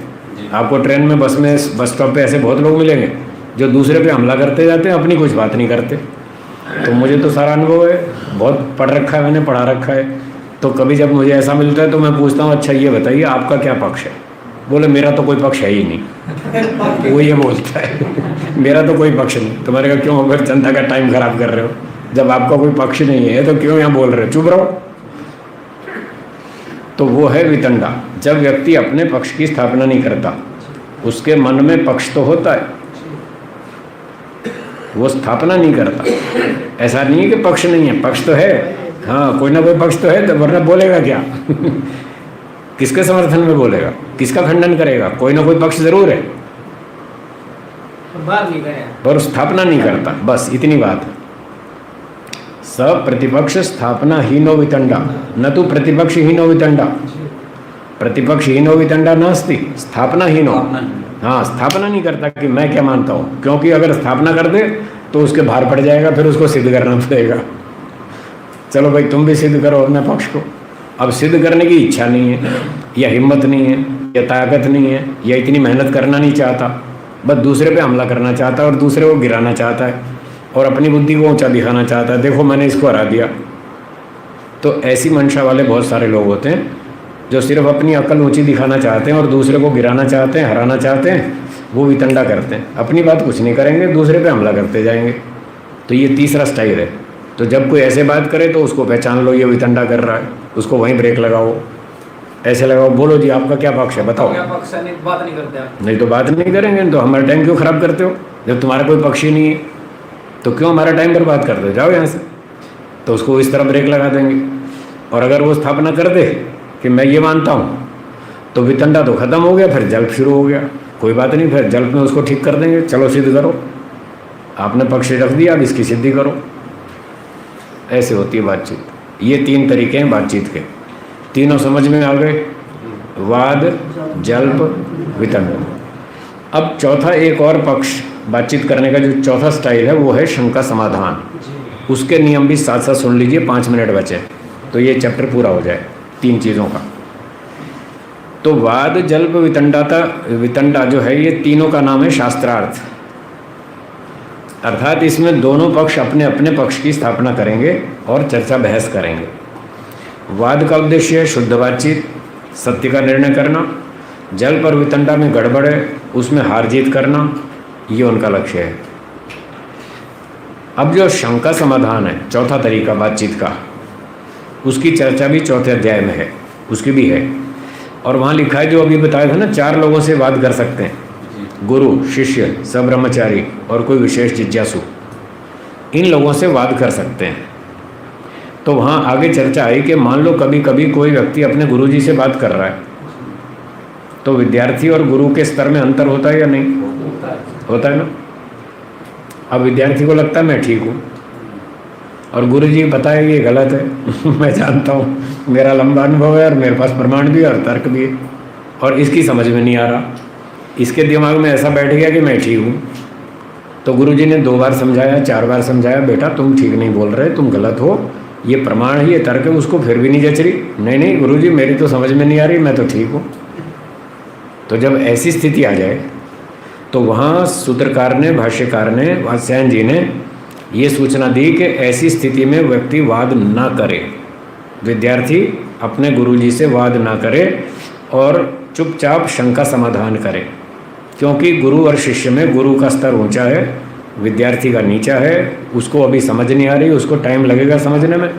Speaker 1: आपको ट्रेन में, बस में, बस स्टॉप पे ऐसे बहुत लोग मिलेंगे जो दूसरे पे हमला करते जाते हैं, अपनी कुछ बात नहीं करते। तो मुझे तो सारा अनुभव है, बहुत पढ़ रखा है, मैंने पढ़ा रखा है। तो कभी जब मुझे ऐसा मिलता है तो मैं पूछता हूँ अच्छा ये बताइए आपका क्या पक्ष है? बोले मेरा तो कोई पक्ष है ही नहीं। वो ये बोलता है मेरा तो कोई पक्ष नहीं। तुम्हारे का क्यों अगर जनता का टाइम खराब कर रहे हो? जब आपका कोई पक्ष नहीं है तो क्यों यहाँ बोल रहे हो? चुप रहो। तो वो है वितंडा, जब व्यक्ति अपने पक्ष की स्थापना नहीं करता। उसके मन में पक्ष तो होता है, वो स्थापना नहीं करता। ऐसा नहीं है कि पक्ष नहीं है, पक्ष तो है, हाँ कोई ना कोई पक्ष तो है, तो वरना बोलेगा क्या? किसके समर्थन में बोलेगा, किसका खंडन करेगा? कोई ना कोई पक्ष जरूर है,
Speaker 6: बाहर नहीं गया,
Speaker 1: पर स्थापना नहीं करता। बस इतनी बात है। स प्रतिपक्ष स्थापना हीनो वितंडा, न तो प्रतिपक्ष हीनो वितंडा। प्रतिपक्ष हीनो वितंडा नास्ति, स्थापना हीनो। हाँ, स्थापना नहीं करता कि मैं क्या मानता हूँ, क्योंकि अगर स्थापना कर दे तो उसके भार पड़ जाएगा, फिर उसको सिद्ध करना पड़ेगा। चलो भाई तुम भी सिद्ध करो अपने पक्ष को। अब सिद्ध करने की इच्छा नहीं है, या हिम्मत नहीं है, या ताकत नहीं है, या इतनी मेहनत करना नहीं चाहता, बस दूसरे पे हमला करना चाहता है और दूसरे को गिराना चाहता है और अपनी बुद्धि को ऊंचा दिखाना चाहता है, देखो मैंने इसको हरा दिया। तो ऐसी मंशा वाले बहुत सारे लोग होते हैं जो सिर्फ अपनी अकल ऊंची दिखाना चाहते हैं और दूसरे को गिराना चाहते हैं, हराना चाहते हैं, वो वितंडा करते हैं। अपनी बात कुछ नहीं करेंगे, दूसरे पे हमला करते जाएंगे। तो ये तीसरा स्टाइल है। तो जब कोई ऐसे बात करे तो उसको पहचान लो ये वितंडा कर रहा है, उसको वहीं ब्रेक लगाओ, ऐसे लगाओ, बोलो जी आपका क्या पक्ष है बताओ।
Speaker 6: क्या पक्ष है, नहीं बात नहीं करते आप।
Speaker 1: नहीं तो बात नहीं करेंगे तो हमारा टाइम क्यों ख़राब करते हो? जब तुम्हारा कोई पक्ष ही नहीं है तो क्यों हमारा टाइम बर्बाद करते हो? जाओ यहाँ से। तो उसको इस तरह ब्रेक लगा देंगे। और अगर वो स्थापना कर दे कि मैं ये मानता हूँ तो वितंडा तो ख़त्म हो गया, फिर जल्प शुरू हो गया। कोई बात नहीं, फिर जल्प में उसको ठीक कर देंगे, चलो सिद्ध करो, आपने पक्ष रख दिया, अब इसकी सिद्धि करो। ऐसे होती है बातचीत। ये 3 तरीके हैं बातचीत के। तीनों समझ में आ गए? वाद, जल्प, वितंडा। अब चौथा एक और पक्ष बातचीत करने का जो चौथा स्टाइल है वो है शंका समाधान। उसके नियम भी साथ साथ सुन लीजिए, 5 मिनट बचे तो ये चैप्टर पूरा हो जाए 3 चीज़ों का। तो वाद, जल्प, वितंडा जो है ये तीनों का नाम है शास्त्रार्थ। अर्थात इसमें दोनों पक्ष अपने अपने पक्ष की स्थापना करेंगे और चर्चा बहस करेंगे। वाद का उद्देश्य है शुद्ध बातचीत, सत्य का निर्णय करना। जल्प और वितंडा में गड़बड़ है, उसमें हार जीत करना, ये उनका लक्ष्य है। अब जो शंका समाधान है, चौथा तरीका बातचीत का, उसकी चर्चा भी चौथे अध्याय में है, उसकी भी है। और वहाँ लिखा है जो अभी बताया था ना, 4 लोगों से वाद कर सकते हैं, गुरु, शिष्य, सब्रह्मचारी और कोई विशेष जिज्ञासु। इन लोगों से वाद कर सकते हैं। तो वहाँ आगे चर्चा आई कि मान लो कभी कभी कोई व्यक्ति अपने गुरु जी से बात कर रहा है, तो विद्यार्थी और गुरु के स्तर में अंतर होता है या नहीं? होता है ना। अब विद्यार्थी को लगता है मैं ठीक हूँ और गुरु जी बताए ये गलत है मैं जानता हूँ, मेरा लंबा अनुभव है और मेरे पास प्रमाण भी है और तर्क भी है, और इसकी समझ में नहीं आ रहा, इसके दिमाग में ऐसा बैठ गया कि मैं ठीक हूँ। तो गुरु जी ने 2 बार समझाया, 4 बार समझाया, बेटा तुम ठीक नहीं बोल रहे, तुम गलत हो, ये प्रमाण है, ये तर्क है, उसको फिर भी नहीं जच रही। नहीं गुरु जी मेरी तो समझ में नहीं आ रही, मैं तो ठीक हूँ। तो जब ऐसी स्थिति आ जाए तो वहाँ सूत्रकार ने, भाष्यकार ने, वात्स्यायन जी ने ये सूचना दी कि ऐसी स्थिति में व्यक्ति वाद ना करे, विद्यार्थी अपने गुरुजी से वाद ना करे और चुपचाप शंका समाधान करे। क्योंकि गुरु और शिष्य में गुरु का स्तर ऊंचा है, विद्यार्थी का नीचा है, उसको अभी समझ नहीं आ रही, उसको टाइम लगेगा समझने में।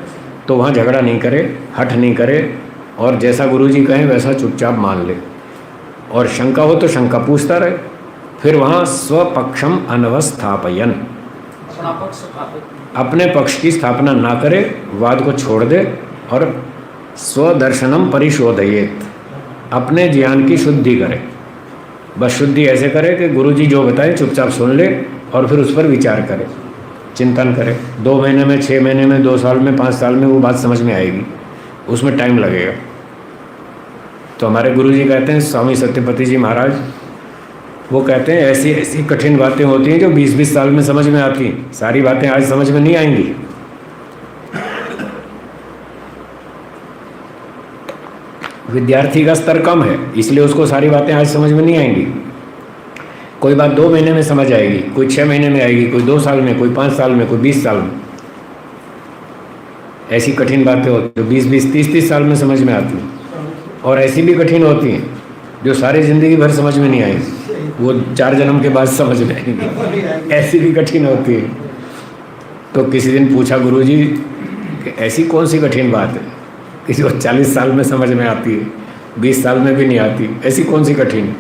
Speaker 1: तो वहाँ झगड़ा नहीं करे, हठ नहीं करे और जैसा गुरुजी कहें वैसा चुपचाप मान ले। और शंका हो तो शंका पूछता रहे। फिर वहाँ स्वपक्षम अनवस्थापयन,
Speaker 6: अपना पक्ष स्थापित,
Speaker 1: अपने पक्ष की स्थापना ना करे, वाद को छोड़ दे और स्वदर्शनम परिशोधयेत, अपने ज्ञान की शुद्धि करे। बस शुद्धि ऐसे करे कि गुरुजी जो बताए चुपचाप सुन ले और फिर उस पर विचार करे, चिंतन करे। 2 महीने में, 6 महीने में, 2 साल में, 5 साल में वो बात समझ में आएगी, उसमें टाइम लगेगा। तो हमारे गुरुजी कहते हैं, स्वामी सत्यपति जी महाराज, वो कहते हैं ऐसी ऐसी कठिन बातें होती हैं जो 20-20 साल में समझ में आती हैं, सारी बातें आज समझ में नहीं आएंगी। विद्यार्थी का स्तर कम है इसलिए उसको सारी बातें आज समझ में नहीं आएंगी। कोई बात 2 महीने में समझ आएगी, कोई 6 महीने में आएगी, कोई 2 साल में, कोई 5 साल में, कोई 20 साल में। ऐसी कठिन बातें होती हैं जो 20-20, 30-30 साल में समझ में आती हैं। और ऐसी भी कठिन होती हैं जो सारी ज़िंदगी भर समझ में नहीं आएगी, वो 4 जन्म के बाद समझ में आएंगी। ऐसी भी कठिन होती है। तो किसी दिन पूछा गुरुजी कि ऐसी कौन सी कठिन बात है किसी को 40 साल में समझ में आती है, 20 साल में भी नहीं आती, ऐसी कौन सी कठिन?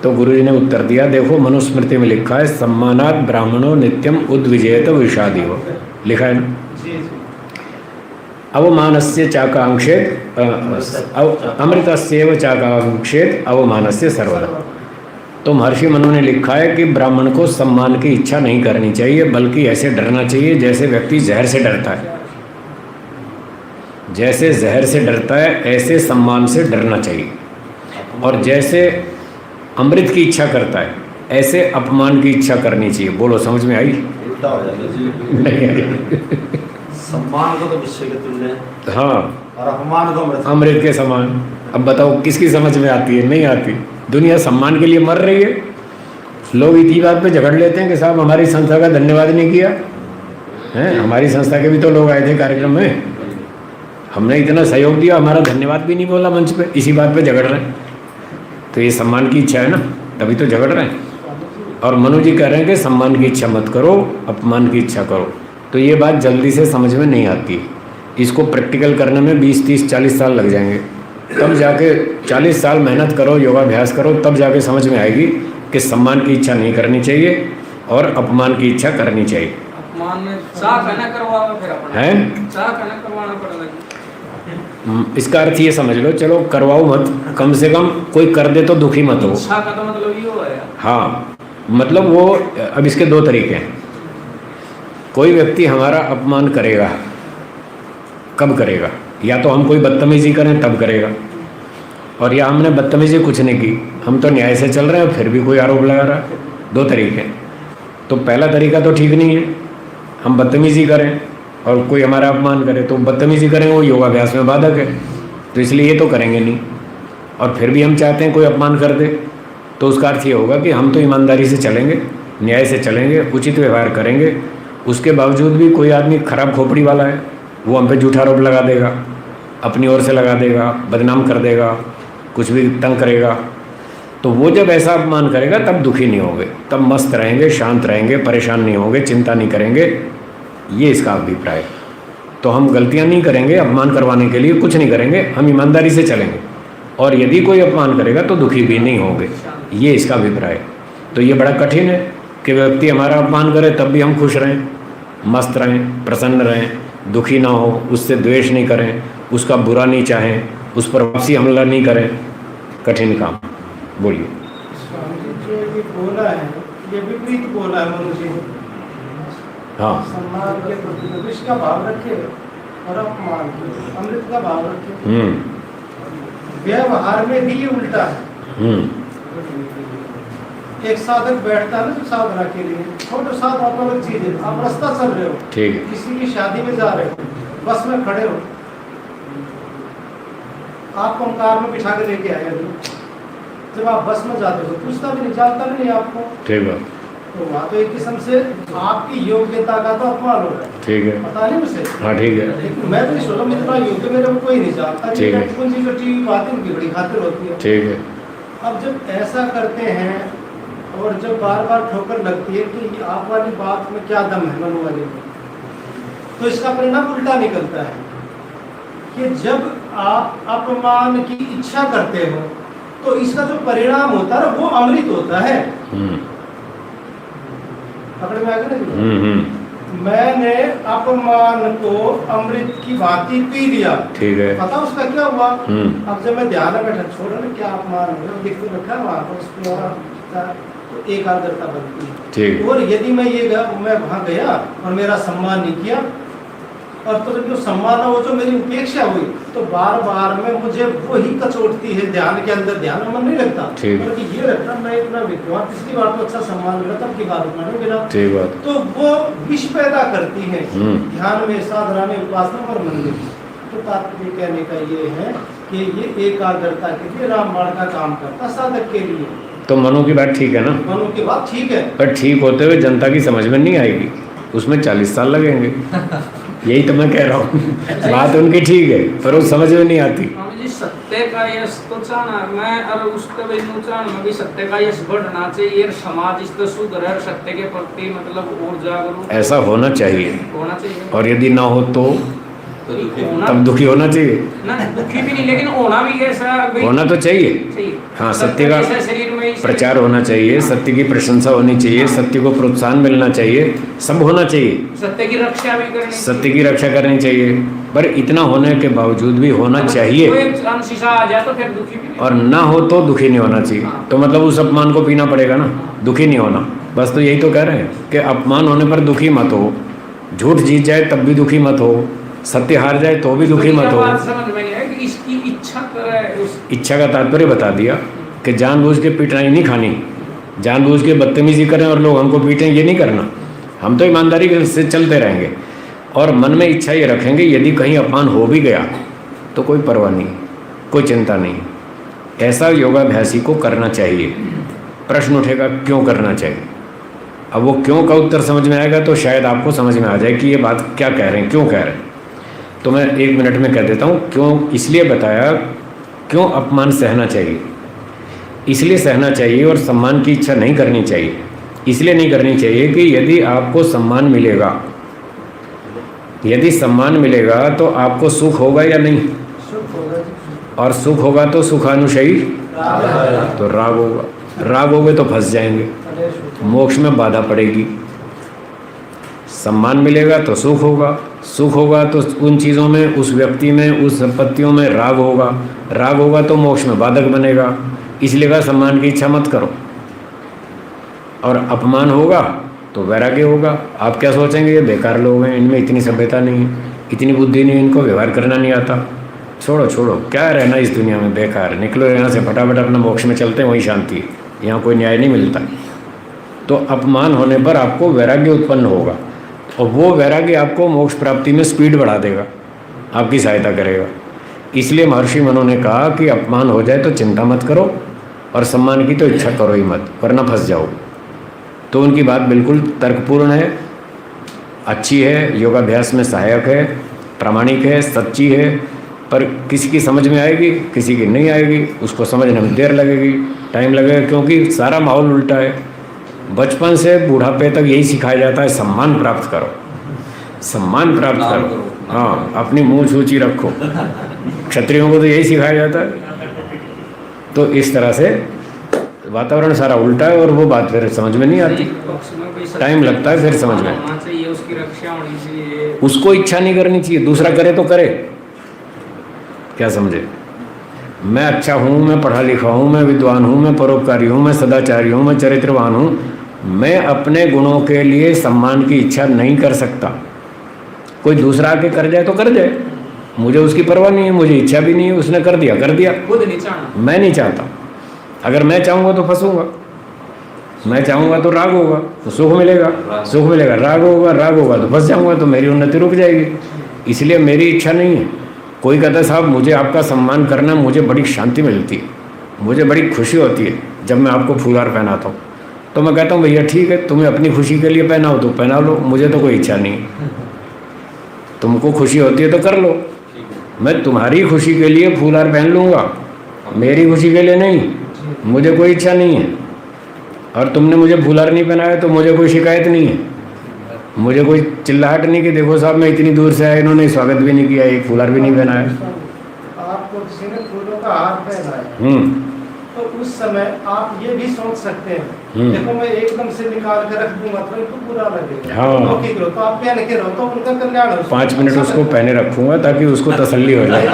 Speaker 1: तो गुरुजी ने उत्तर दिया, देखो मनुस्मृति में लिखा है, सम्मानात ब्राह्मणों नित्यम उद्विजेत विषादी हो, लिखा है ना। अवमानस्य चाकांक्षेत अमृतस्येव चाकांक्षेत अवमानस्य सर्वदा। तो महर्षि मनु ने लिखा है कि ब्राह्मण को सम्मान की इच्छा नहीं करनी चाहिए, बल्कि ऐसे डरना चाहिए जैसे व्यक्ति जहर से डरता है। जैसे जहर से डरता है ऐसे सम्मान से डरना चाहिए। और जैसे अमृत की इच्छा करता है, ऐसे अपमान की इच्छा करनी चाहिए। बोलो, समझ में आई?
Speaker 2: उल्टा हो जाता है जी।
Speaker 1: नहीं आई?
Speaker 2: सम्मान को तो विषय के तुल्य है
Speaker 1: हाँ,
Speaker 2: और अपमान को
Speaker 1: अमृत के समान। अब बताओ किसकी समझ में आती है? नहीं आती। दुनिया सम्मान के लिए मर रही है। लोग इसी बात पे झगड़ लेते हैं कि साहब हमारी संस्था का धन्यवाद नहीं किया है। हमारी संस्था के भी तो लोग आए थे कार्यक्रम में, हमने इतना सहयोग दिया, हमारा धन्यवाद भी नहीं बोला मंच पे, इसी बात पे झगड़ रहे हैं। तो ये सम्मान की इच्छा है ना, तभी तो झगड़ रहे हैं। और मनु जी कह रहे हैं कि सम्मान की इच्छा मत करो, अपमान की इच्छा करो। तो ये बात जल्दी से समझ में नहीं आती। इसको प्रैक्टिकल करने में 20, 30, 40 साल लग जाएंगे। तब जाके 40 साल मेहनत करो, योगाभ्यास करो, तब जाके समझ में आएगी कि सम्मान की इच्छा नहीं करनी चाहिए और अपमान की इच्छा करनी चाहिए।
Speaker 6: अपमान में चाह कहना करवाओ फिर अपना
Speaker 1: हैं?
Speaker 6: चाह कहना करवाना पड़ेगा।
Speaker 1: इसका अर्थ ये समझ लो, चलो करवाओ मत, कम से कम कोई कर दे तो दुखी मत हो।
Speaker 6: इच्छा का तो मतलब ये हो है।
Speaker 1: हाँ, मतलब वो, अब इसके 2 तरीके हैं। कोई व्यक्ति हमारा अपमान करेगा, कब करेगा? या तो हम कोई बदतमीजी करें तब करेगा, और या हमने बदतमीजी कुछ नहीं की, हम तो न्याय से चल रहे हैं, फिर भी कोई आरोप लगा रहा है। 2 तरीके हैं। तो पहला तरीका तो ठीक नहीं है, हम बदतमीजी करें और कोई हमारा अपमान करे, तो बदतमीजी करें वो योगाभ्यास में बाधक है, तो इसलिए ये तो करेंगे नहीं। और फिर भी हम चाहते हैं कोई अपमान कर दे, तो उसका अर्थ ये होगा कि हम तो ईमानदारी से चलेंगे, न्याय से चलेंगे, उचित व्यवहार करेंगे। उसके बावजूद भी कोई आदमी खराब खोपड़ी वाला है, वो हम पे झूठा आरोप लगा देगा, अपनी ओर से लगा देगा, बदनाम कर देगा, कुछ भी तंग करेगा, तो वो जब ऐसा अपमान करेगा तब दुखी नहीं होंगे, तब मस्त रहेंगे, शांत रहेंगे, परेशान नहीं होंगे, चिंता नहीं करेंगे। ये इसका अभिप्राय है। तो हम गलतियां नहीं करेंगे, अपमान करवाने के लिए कुछ नहीं करेंगे, हम ईमानदारी से चलेंगे, और यदि कोई अपमान करेगा तो दुखी भी नहीं होंगे। ये इसका अभिप्राय है। तो ये बड़ा कठिन है कि व्यक्ति हमारा अपमान करे तब भी हम खुश रहें, मस्त रहें, प्रसन्न रहें, दुखी ना हो, उससे द्वेष नहीं करें, उसका बुरा नहीं चाहें, उस पर वापसी हमला नहीं करें। कठिन काम। बोलिए।
Speaker 3: स्वामी जी, जो ये बोला है ये विपरीत बोला है मनु जी ने।
Speaker 1: हाँ,
Speaker 3: सम्मान के प्रति विष का भाव रखे और अपमान के अमृत का भाव रखे। व्यवहार में भी ये उल्टा है। एक साधक बैठता है ना जो साधना के लिए, छोटे साथ आप अलग चीज है। आप रास्ता चल रहे हो,
Speaker 1: ठीक है,
Speaker 3: किसी की शादी में जा रहे हो, बस में खड़े हो, आपको हम कार में बिठा के लेके आए अभी, जब आप बस में जाते हो पूछता भी नहीं, जानता भी नहीं आपको,
Speaker 1: ठीक है,
Speaker 3: तो वहाँ तो एक किस्म से आपकी योग्यता का तो अपमान हो रहा है।
Speaker 1: ठीक है,
Speaker 3: पता नहीं मुझे।
Speaker 1: हाँ ठीक है,
Speaker 3: लेकिन मैं तो नहीं सोचा मैं इतना योग्य, मेरे को कोई नहीं जानता।
Speaker 1: ठीक है।
Speaker 3: पूंजी को टीवी बातें उनकी बड़ी खातिर होती है।
Speaker 1: ठीक है,
Speaker 3: अब जब ऐसा करते हैं और जब बार बार ठोकर लगती है कि आप वाली बात में क्या दम है मनु वाली में, तो इसका परिणाम उल्टा निकलता है कि जब आप अपमान की इच्छा करते हो तो इसका जो परिणाम होता है वो अमृत होता है। पकड़ में आ गया ना? मैंने अपमान को अमृत की भांति पी लिया,
Speaker 1: ठीक है,
Speaker 3: पता उसका क्या हुआ? अब जब मैं ध्यान में बैठा, छोड़ो ना क्या अपमान हो दिख तो रखा वहाँ पर उसको, तो एकाग्रता बनती है।
Speaker 1: ठीक।
Speaker 3: और यदि मैं मैं वहाँ गया और मेरा सम्मान नहीं किया, और तो जब जो सम्मान हो जो मेरी उपेक्षा हुई, तो बार बार में मुझे वो ही कचोटती है ध्यान के अंदर। ध्यान में मन नहीं लगता, क्योंकि ये लगता मैं इतना विद्वान, पिछली बार तो अच्छा सम्मान मिला, तब की बात उतना नहीं मिला,
Speaker 1: ठीक बात।
Speaker 3: तो वो विष पैदा करती है ध्यान में, साधना में, उपासना और मन में। तो तात्पर्य कहने का ये है कि ये एकाग्रता के लिए रामबाण का काम करता साधक के लिए।
Speaker 1: तो मनु की बात ठीक है ना?
Speaker 3: मनु की बात ठीक है,
Speaker 1: पर ठीक होते हुए जनता की समझ में नहीं आएगी, उसमें 40 साल लगेंगे। यही तो मैं कह रहा हूँ। बात उनकी ठीक है पर वो समझ में नहीं आती।
Speaker 6: जी सत्य का यश तो चाहना मैं, और उसके बिनु चाहना में भी सत्य का यश बढ़ना चाहिए, समाज इस सुधर सत्य के प्रति मतलब और जागरूक
Speaker 1: ऐसा होना चाहिए, और यदि ना हो तो तब दुखी होना चाहिए
Speaker 6: ना, दुखी भी नहीं, लेकिन होना भी ऐसा
Speaker 1: होना तो चाहिए। हाँ, सत्य का
Speaker 6: शरीर में
Speaker 1: प्रचार होना चाहिए, सत्य की प्रशंसा होनी चाहिए, सत्य को प्रोत्साहन मिलना चाहिए, सब होना चाहिए,
Speaker 6: सत्य की रक्षा भी करनी,
Speaker 1: सत्य की रक्षा करनी चाहिए। पर इतना होने के बावजूद भी होना चाहिए,
Speaker 6: आ जाए तो फिर दुखी भी नहीं।
Speaker 1: और ना हो तो दुखी नहीं होना चाहिए। तो मतलब उस अपमान को पीना पड़ेगा ना, दुखी नहीं होना। बस तो यही तो कह रहे हैं कि अपमान होने पर दुखी मत हो, झूठ जीत जाए तब भी दुखी मत हो, सत्य हार जाए तो भी दुखी मत हो।
Speaker 6: समझ में नहीं है कि इसकी इच्छा करे,
Speaker 1: इच्छा का तात्पर्य बता दिया कि जानबूझ के पिटाई नहीं खानी, जानबूझ के बदतमीजी करें और लोग हमको पीटें, ये नहीं करना। हम तो ईमानदारी से चलते रहेंगे और मन में इच्छा ये रखेंगे यदि कहीं अपमान हो भी गया तो कोई परवाह नहीं, कोई चिंता नहीं। ऐसा योगाभ्यासी को करना चाहिए। प्रश्न उठेगा क्यों करना चाहिए? अब वो क्यों का उत्तर समझ में आएगा तो शायद आपको समझ में आ जाए कि ये बात क्या कह रहे हैं, क्यों कह रहे हैं। तो मैं 1 मिनट में कह देता हूँ क्यों। इसलिए बताया क्यों अपमान सहना चाहिए, इसलिए सहना चाहिए और सम्मान की इच्छा नहीं करनी चाहिए। इसलिए नहीं करनी चाहिए कि यदि आपको सम्मान मिलेगा, यदि सम्मान मिलेगा तो आपको सुख होगा या नहीं?
Speaker 3: सुख होगा जी।
Speaker 1: और सुख होगा तो सुखानुशयी तो राग होगा, राग होगे तो फंस जाएंगे, मोक्ष में बाधा पड़ेगी। सम्मान मिलेगा तो सुख होगा, सुख होगा तो उन चीज़ों में, उस व्यक्ति में, उस संपत्तियों में राग होगा, राग होगा तो मोक्ष में बाधक बनेगा। इसलिए कहा सम्मान की इच्छा मत करो। और अपमान होगा तो वैराग्य होगा। आप क्या सोचेंगे ये बेकार लोग हैं, इनमें इतनी सभ्यता नहीं है, इतनी बुद्धि नहीं, इनको व्यवहार करना नहीं आता, छोड़ो छोड़ो, क्या रहना इस दुनिया में, बेकार, निकलो यहाँ से, फटाफट अपना मोक्ष में चलते हैं, वहीं शांति है, यहाँ कोई न्याय नहीं मिलता। तो अपमान होने पर आपको वैराग्य उत्पन्न होगा और वो वैराग्य आपको मोक्ष प्राप्ति में स्पीड बढ़ा देगा, आपकी सहायता करेगा। इसलिए महर्षि मनु ने कहा कि अपमान हो जाए तो चिंता मत करो और सम्मान की तो इच्छा करो ही मत, वरना फंस जाओगे। तो उनकी बात बिल्कुल तर्कपूर्ण है, अच्छी है, योगाभ्यास में सहायक है, प्रामाणिक है, सच्ची है, पर किसी की समझ में आएगी, किसी की नहीं आएगी, उसको समझने में देर लगेगी, टाइम लगेगा, क्योंकि सारा माहौल उल्टा है। बचपन से बुढ़ापे तक यही सिखाया जाता है, सम्मान प्राप्त करो, सम्मान प्राप्त करो, हाँ, अपनी मूंछ ऊंची रखो। क्षत्रियों को तो यही सिखाया जाता है। तो इस तरह से वातावरण सारा उल्टा है और वो बात फिर समझ में नहीं आती, टाइम लगता है फिर समझ में।
Speaker 6: उसकी रक्षा होनी चाहिए,
Speaker 1: उसको इच्छा नहीं करनी चाहिए, दूसरा करे तो करे, क्या समझे? मैं अच्छा हूँ, मैं पढ़ा लिखा हूँ, मैं विद्वान हूँ, मैं परोपकारी हूँ, मैं सदाचारी हूँ, मैं चरित्रवान हूँ, मैं अपने गुणों के लिए सम्मान की इच्छा नहीं कर सकता। कोई दूसरा आके कर जाए तो कर जाए, मुझे उसकी परवाह नहीं है, मुझे इच्छा भी नहीं है, उसने कर दिया कर दिया,
Speaker 6: खुद नहीं चाहना,
Speaker 1: मैं नहीं चाहता। अगर मैं चाहूँगा तो फंसूंगा, मैं चाहूँगा तो राग होगा तो सुख मिलेगा, सुख मिलेगा, राग होगा तो फंस जाऊँगा, तो मेरी उन्नति रुक जाएगी। इसलिए मेरी इच्छा नहीं है। कोई कहता है साहब मुझे आपका सम्मान करना, मुझे बड़ी शांति मिलती है, मुझे बड़ी खुशी होती है जब मैं आपको फूलहार पहनाता हूँ, तो मैं कहता हूँ भैया ठीक है, तुम्हें अपनी खुशी के लिए पहनाओ तो पहना लो, मुझे तो कोई इच्छा नहीं है। तुमको खुशी होती है तो कर लो, मैं तुम्हारी खुशी के लिए फूलहार पहन लूँगा, मेरी खुशी के लिए नहीं, मुझे कोई इच्छा नहीं है। और तुमने मुझे फूलहार नहीं पहनाया तो मुझे कोई शिकायत नहीं है, मुझे कोई चिल्लाहट नहीं कि देखो साहब मैं इतनी दूर से आया, इन्होंने स्वागत भी नहीं किया, एक फूलहार भी नहीं पहनाया।
Speaker 3: आपको किसी ने फूलों का हार पहनाया तो उस समय आप ये भी सोच सकते हैं, देखो मैं एकदम से निकाल के रख दूंगा तो इनको बुरा लगेगा,
Speaker 1: हाँ,
Speaker 3: तो आप पहन के रहो तो उनका कल्याण हो।
Speaker 1: 5 मिनट उसको पहने रखूँगा ताकि उसको तसल्ली हो जाए,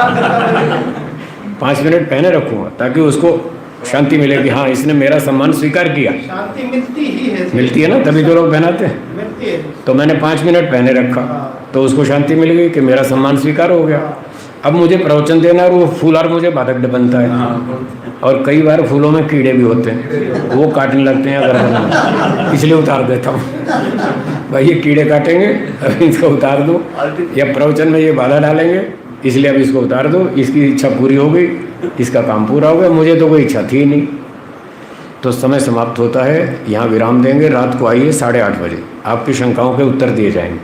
Speaker 1: 5 मिनट पहने रखूँगा ताकि उसको शांति मिले कि हाँ इसने मेरा सम्मान स्वीकार किया।
Speaker 3: शांति मिलती ही है,
Speaker 1: मिलती है ना, तभी तो लोग पहनाते हैं।
Speaker 3: मिलती है।
Speaker 1: तो मैंने 5 मिनट पहने रखा तो उसको शांति मिल गई कि मेरा सम्मान स्वीकार हो गया। अब मुझे प्रवचन देना और वो फूलहार मुझे बाधक बनता है, और कई बार फूलों में कीड़े भी होते हैं, वो काटने लगते हैं अगर, इसलिए उतार देता हूँ। भाई ये कीड़े काटेंगे, अब इसको उतार दो, या प्रवचन में ये बाधा डालेंगे, इसलिए अब इसको उतार दो, इसकी इच्छा पूरी हो गई, इसका काम पूरा हो गया, मुझे तो कोई इच्छा थी नहीं। तो समय समाप्त होता है, यहाँ विराम देंगे। रात को आइए 8:30 बजे, आपकी शंकाओं के उत्तर दिए जाएंगे।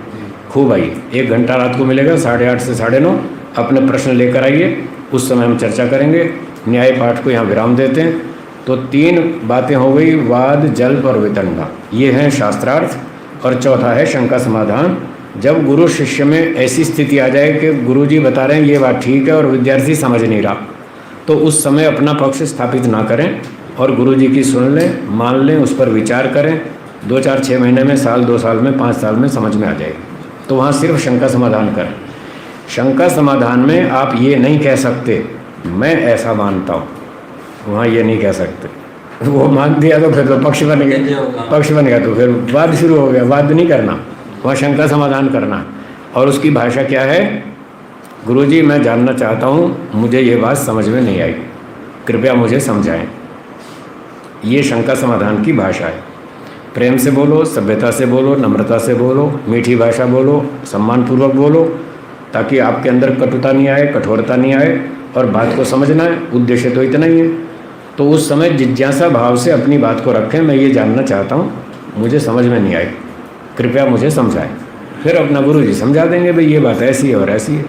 Speaker 1: खूब आइए, 1 घंटा रात को मिलेगा, 8:30 से 9:30 अपने प्रश्न लेकर आइए, उस समय हम चर्चा करेंगे। न्याय पाठ को यहाँ विराम देते हैं। तो 3 बातें हो गई, वाद, जल्प और वितंडा, ये हैं शास्त्रार्थ। और चौथा है शंका समाधान। जब गुरु शिष्य में ऐसी स्थिति आ जाए कि गुरुजी बता रहे हैं ये बात ठीक है और विद्यार्थी समझ नहीं रहा, तो उस समय अपना पक्ष स्थापित ना करें और गुरुजी की सुन लें, मान लें, उस पर विचार करें। 2, 4, 6 महीने में, साल, 2 साल में, 5 साल में समझ में आ जाएगी। तो वहाँ सिर्फ शंका समाधान करें। शंका समाधान में आप ये नहीं कह सकते मैं ऐसा मानता हूँ, वहाँ ये नहीं कह सकते। वो मान दिया तो फिर तो पक्ष बन गया, पक्ष बन गया तो फिर वाद शुरू हो गया। वाद नहीं करना, वहाँ शंका समाधान करना। और उसकी भाषा क्या है? गुरुजी मैं जानना चाहता हूँ, मुझे ये बात समझ में नहीं आई, कृपया मुझे समझाएं। ये शंका समाधान की भाषा है। प्रेम से बोलो, सभ्यता से बोलो, नम्रता से बोलो, मीठी भाषा बोलो, सम्मानपूर्वक बोलो, ताकि आपके अंदर कटुता नहीं आए, कठोरता नहीं आए, और बात को समझना है। उद्देश्य तो इतना ही है। तो उस समय जिज्ञासा भाव से अपनी बात को रखें, मैं ये जानना चाहता हूँ, मुझे समझ में नहीं आई, कृपया मुझे समझाएं। फिर अपना गुरु जी समझा देंगे, भाई ये बात ऐसी है और ऐसी है।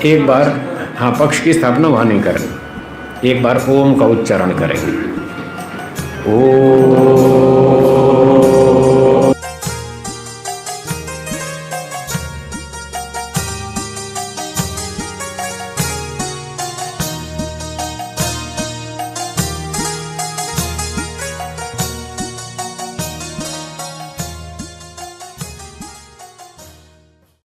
Speaker 1: एक बार हाँ, पक्ष की स्थापना वहाँ नहीं करनी, एक बार ओम का उच्चारण करेंगे। ओम